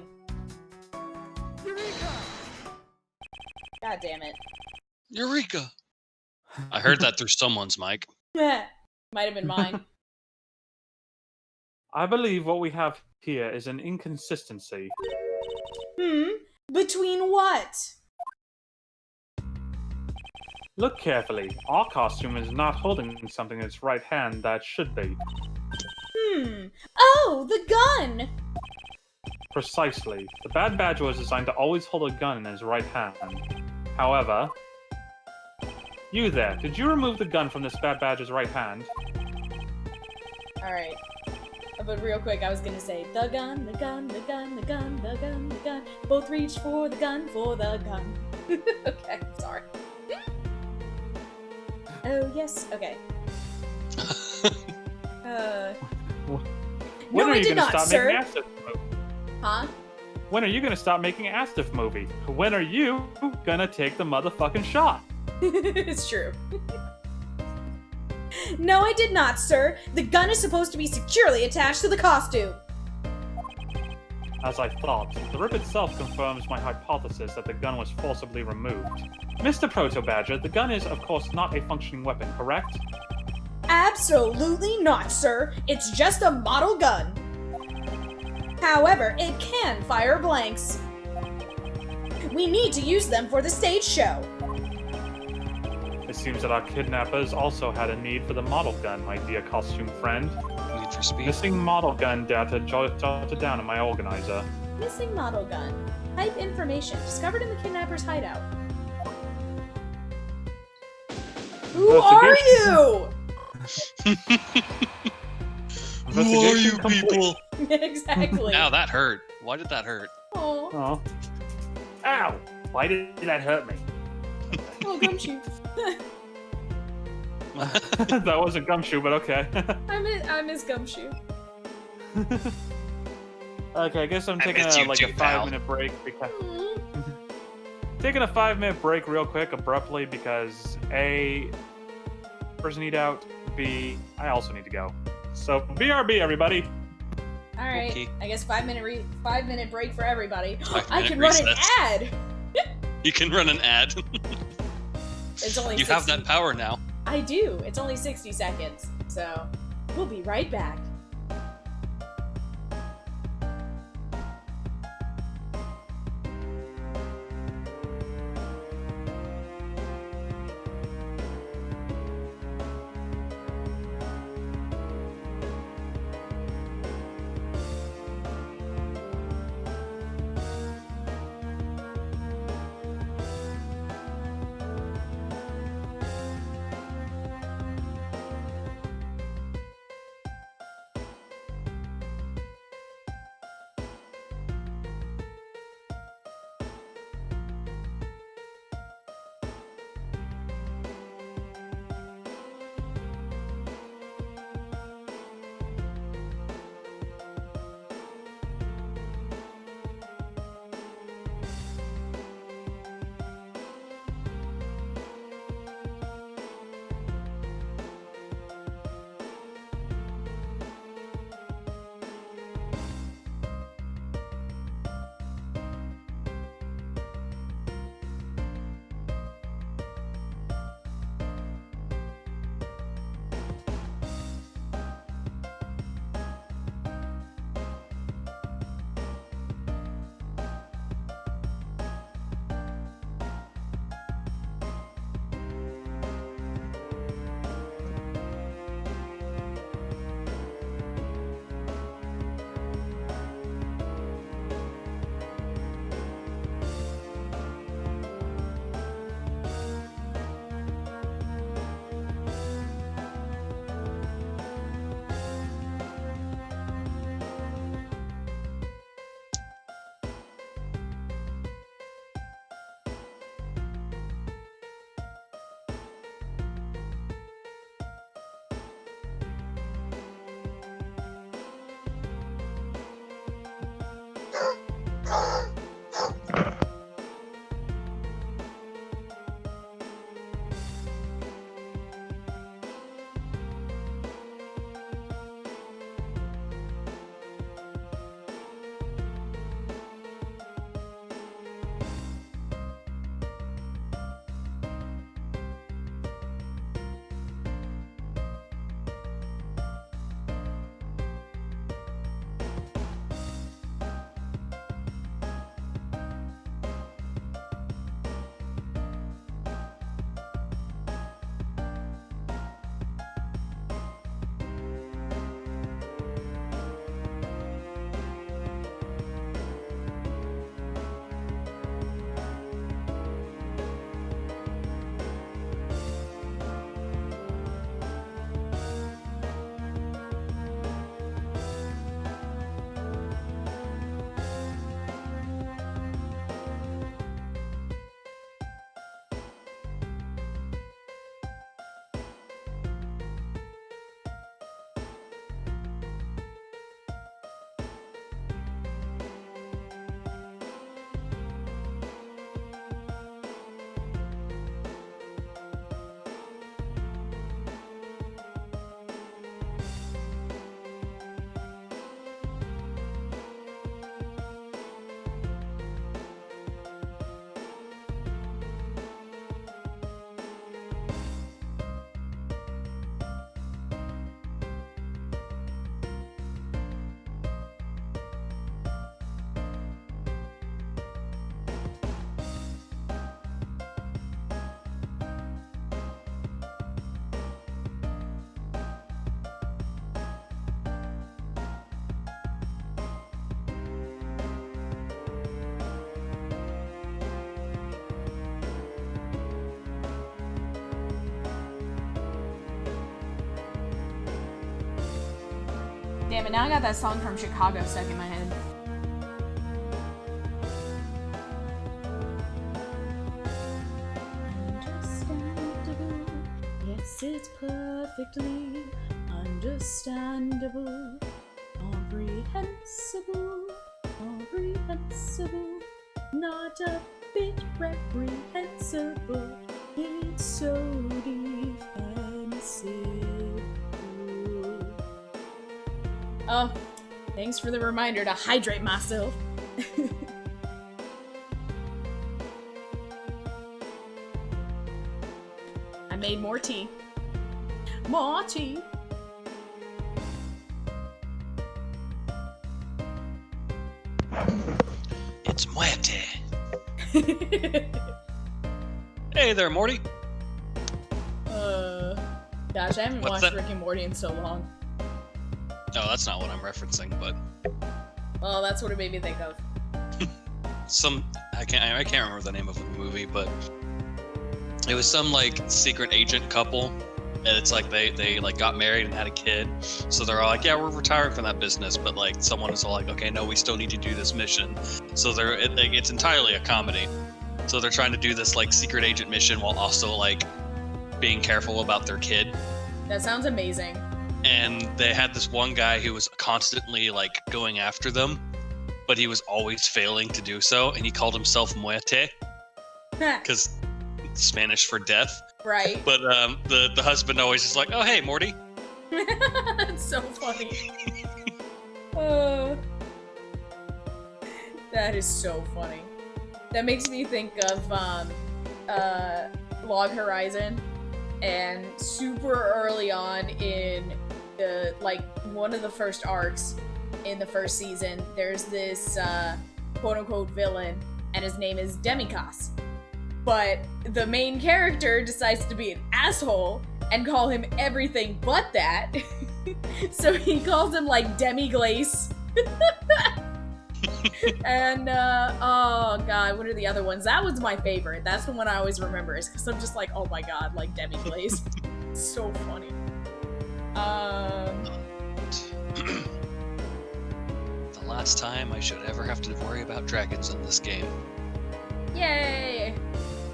God damn it. Eureka! I heard that through someone's mic. Might have been mine. I believe what we have here is an inconsistency. Between what? Look carefully. Our costume is not holding something in its right hand that should be. Oh, the gun! Precisely. The Bad Badger was designed to always hold a gun in his right hand. However... You there, did you remove the gun from this Bad Badger's right hand? Alright. But real quick, I was gonna say, the gun, the gun, the gun, the gun, the gun, the gun. Both reach for the gun, for the gun. Okay, sorry. Oh, yes, okay. When No, are I you did gonna not, stop sir. making Astif movie? Huh? When are you gonna stop making Astif movie? When are you gonna take the motherfucking shot? It's true. No, I did not, sir. The gun is supposed to be securely attached to the costume. As I thought, the rip itself confirms my hypothesis that the gun was forcibly removed. Mr. Proto-Badger, the gun is, of course, not a functioning weapon, correct? Absolutely not, sir. It's just a model gun. However, it can fire blanks. We need to use them for the stage show. It seems that our kidnappers also had a need for the model gun, my dear costume friend. Need for speed. Missing model gun data jotted down in my organizer. Missing model gun. Type information discovered in the kidnapper's hideout. Who are you? Who are you Investigation complete. people? Exactly. Ow, that hurt. Why did that hurt? Oh, Oh. Ow! Why did that hurt me? oh, gumshoe. That wasn't gumshoe, but okay. I miss gumshoe. Okay, I guess I'm I taking miss you a too, pal. 5-minute break because Mm. taking a 5-minute break real quick abruptly because A, person need out, B, I also need to go. So BRB everybody. All right. Okay. I guess 5-minute break for everybody. 5 I minute can run an recess. ad. You can run an ad. It's only You 60. have that power now. I do. It's only 60 seconds. So, we'll be right back. Damn it, now I got that song from Chicago stuck in my head. Understandable. Yes, it's perfectly understandable. Comprehensible. Comprehensible. Not a bit reprehensible. It's so defensive. Oh, thanks for the reminder to hydrate myself. I made more tea. More tea. It's muerte. Hey there, Morty. Gosh, I haven't What's watched that? Rick and Morty in so long. No, that's not what I'm referencing, but Well, that's what it made me think of. I can't remember the name of the movie, but it was some like secret agent couple, and it's like they like got married and had a kid, so they're all like, yeah, we're retiring from that business, but like someone is all like, okay, no, we still need to do this mission, so it's entirely a comedy, so they're trying to do this like secret agent mission while also like being careful about their kid. That sounds amazing. And they had this one guy who was constantly like going after them, but he was always failing to do so, and he called himself Muerte because Spanish for death. Right. But the husband always is like, oh hey Morty. It's so funny. That is so funny. That makes me think of Log Horizon, and super early on in the one of the first arcs in the first season, there's this quote-unquote villain, and his name is Demikos. But the main character decides to be an asshole and call him everything but that. So he calls him like Demiglace. And oh god, what are the other ones? That was my favorite. That's the one I always remember, is because I'm just like, oh my god, like Demiglace. So funny. The last time I should ever have to worry about dragons in this game. Yay!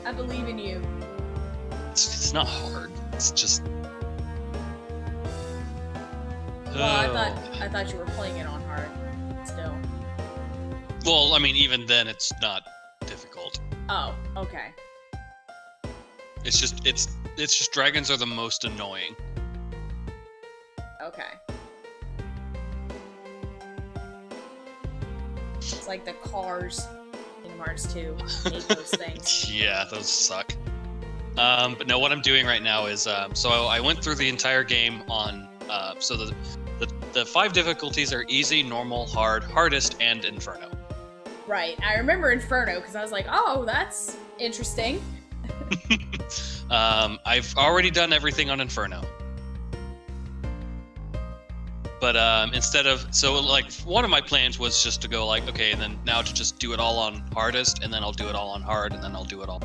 I believe in you. It's not hard. It's just. Well, I thought you were playing it on hard. Still. Well, I mean, even then, it's not difficult. Oh, okay. It's just dragons are the most annoying. Okay. It's like the cars in Mars 2. Hate those things. Yeah, those suck. But no, what I'm doing right now is so I went through the entire game on so the 5 difficulties are easy, normal, hard, hardest, and inferno. Right. I remember Inferno because I was like, oh, that's interesting. I've already done everything on inferno. But instead of one of my plans was just to go like, okay, and then now to just do it all on hardest, and then I'll do it all on hard, and then I'll do it all.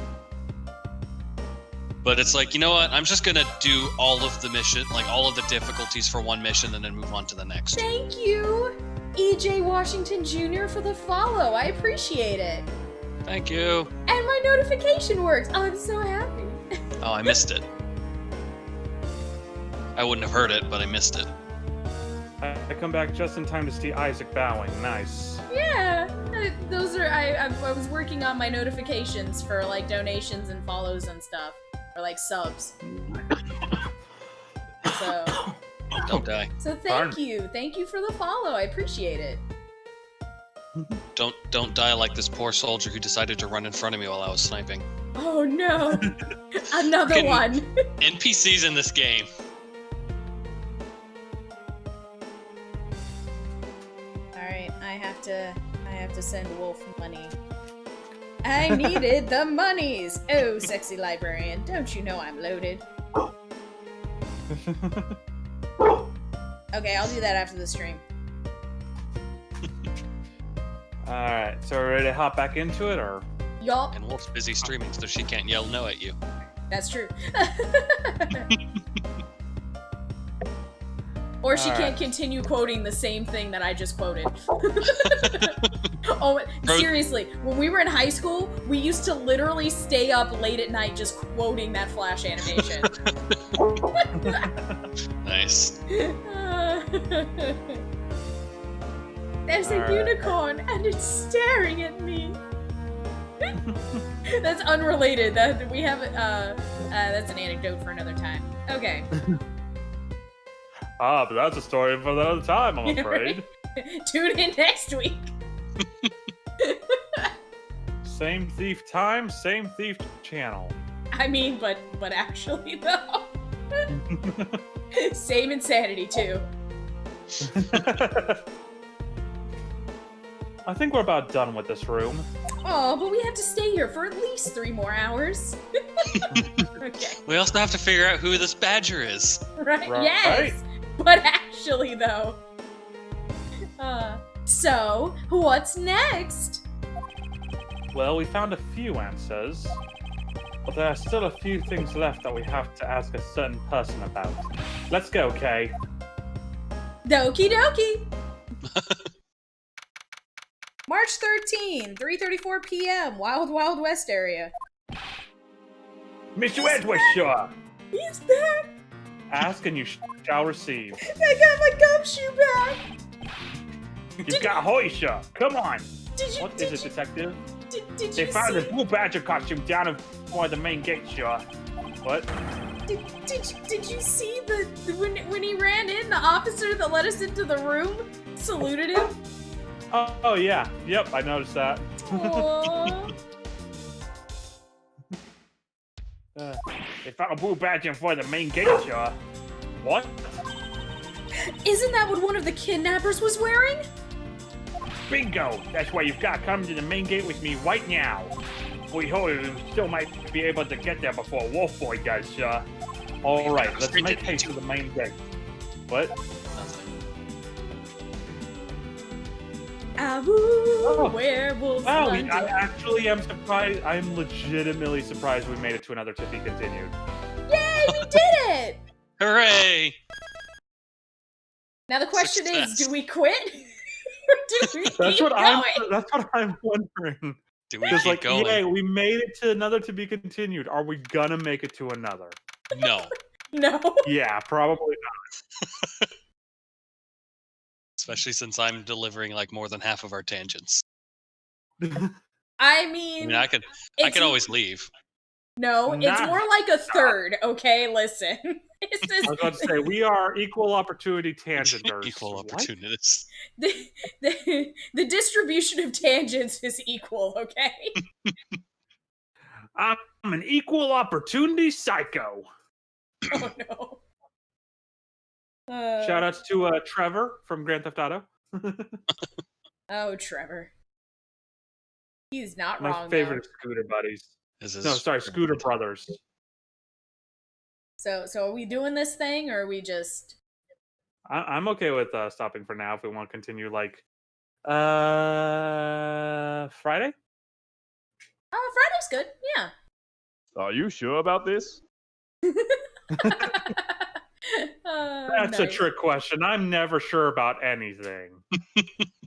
But it's like, you know what? I'm just gonna do all of the mission, like all of the difficulties for one mission, and then move on to the next. Thank you, E.J. Washington Jr. for the follow. I appreciate it. Thank you. And my notification works. I'm so happy. Oh, I missed it. I wouldn't have heard it, but I missed it. I come back just in time to see Isaac bowing. Nice. Yeah, those are. I was working on my notifications for like donations and follows and stuff, or like subs. So. Don't die. So thank you for the follow. I appreciate it. Don't die like this poor soldier who decided to run in front of me while I was sniping. Oh no, another one. NPCs in this game. I have to send Wolf money. I needed the monies. Oh, sexy librarian, don't you know I'm loaded? Okay, I'll do that after the stream. Alright, so we're ready to hop back into it, or? Yup. And Wolf's busy streaming, so she can't yell no at you. That's true. Or she can't continue quoting the same thing that I just quoted. Oh, seriously, when we were in high school, we used to literally stay up late at night just quoting that Flash animation. Nice. There's a unicorn and it's staring at me. That's unrelated. That we have that's an anecdote for another time. Okay. But that's a story for another time, I'm afraid. Tune in next week. Same thief time, same thief channel. I mean, but actually though. Same insanity too. I think we're about done with this room. Oh, but we have to stay here for at least 3 more hours. Okay. We also have to figure out who this badger is. Right? Right. Yes! But actually, though. So, what's next? Well, we found a few answers, but there are still a few things left that we have to ask a certain person about. Let's go, Kay. Doki doki! March 13, 3:34 p.m., Wild Wild West area. Mr. Edgeworth, sure. He's back! Ask and you shall receive. I got my gumshoe back! You've got Hoisha. Come on. What is it, you, detective? Did They you found see? a blue badger costume down in one of the main gates, sure. What? Did you see the when he ran in, the officer that let us into the room saluted him? Oh yeah. Yep, I noticed that. Aww. They found a blue badge in front of the main gate, sure. What? Isn't that what one of the kidnappers was wearing? Bingo! That's why you've got to come to the main gate with me right now. We hope we still might be able to get there before Wolf Boy does, sir. Alright, let's make haste to the main gate. What? Werewolves. Wow, London. I actually am surprised. I'm legitimately surprised we made it to another To Be Continued. Yay, we did it! Hooray! Now the question is, Success. do we quit? Or do we That's keep what going? that's what I'm wondering. Do we Because keep like, going? yay, we made it to another To Be Continued. Are we gonna make it to another? No. No. Yeah, probably not. Especially since I'm delivering like more than half of our tangents. I mean, I could always leave. No, it's more like a third, okay? Listen. It's I was about to say, we are equal opportunity tangenters. Equal opportunists. The distribution of tangents is equal, okay? I'm an equal opportunity psycho. Oh no. Shoutouts to Trevor from Grand Theft Auto. Oh, Trevor. He's not My wrong. favorite Scooter buddies. No, sorry, Scooter brothers. So are we doing this thing, or are we just? I'm okay with stopping for now if we want to continue. Like, Friday. Friday's good. Yeah. Are you sure about this? That's a trick question. I'm never sure about anything.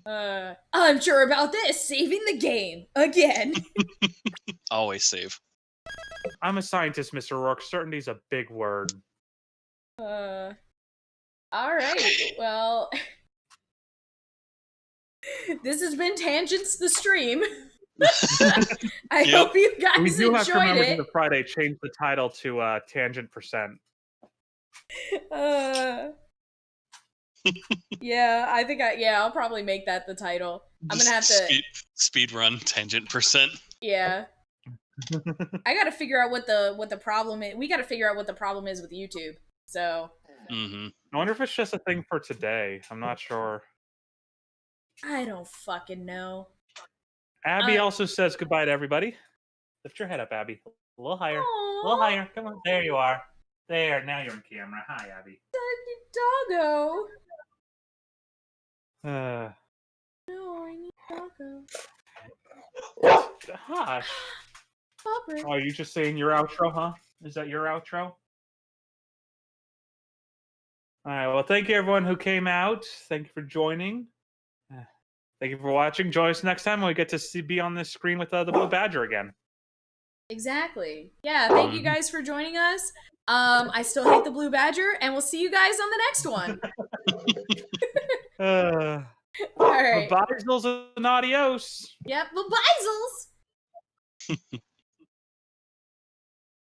I'm sure about this. Saving the game again. Always save. I'm a scientist, Mr. Rourke. Certainty's a big word. All right. Well, this has been Tangents the Stream. I hope you guys we do have to remember it. to Friday change the title to Tangent Percent. Yeah, I think I'll probably make that the title. I'm gonna have to speed run Tangent Percent. Yeah. I gotta figure out what the problem is. We gotta figure out what the problem is with YouTube. So. Mm-hmm. I wonder if it's just a thing for today. I'm not sure. I don't fucking know. Abby also says goodbye to everybody. Lift your head up, Abby. A little higher. Aww. A little higher. Come on. There you are. There. Now you're on camera. Hi, Abby. Doggo. No, I need Doggo. Gosh. Popper. Oh, are you just saying your outro, huh? Is that your outro? All right. Well, thank you, everyone who came out. Thank you for joining. Thank you for watching. Join us next time when we get to be on this screen with the Blue Badger again. Exactly. Yeah, thank you guys for joining us. I still hate the Blue Badger, and we'll see you guys on the next one. All right. Bye-byes and adios. Yep, bye-byes.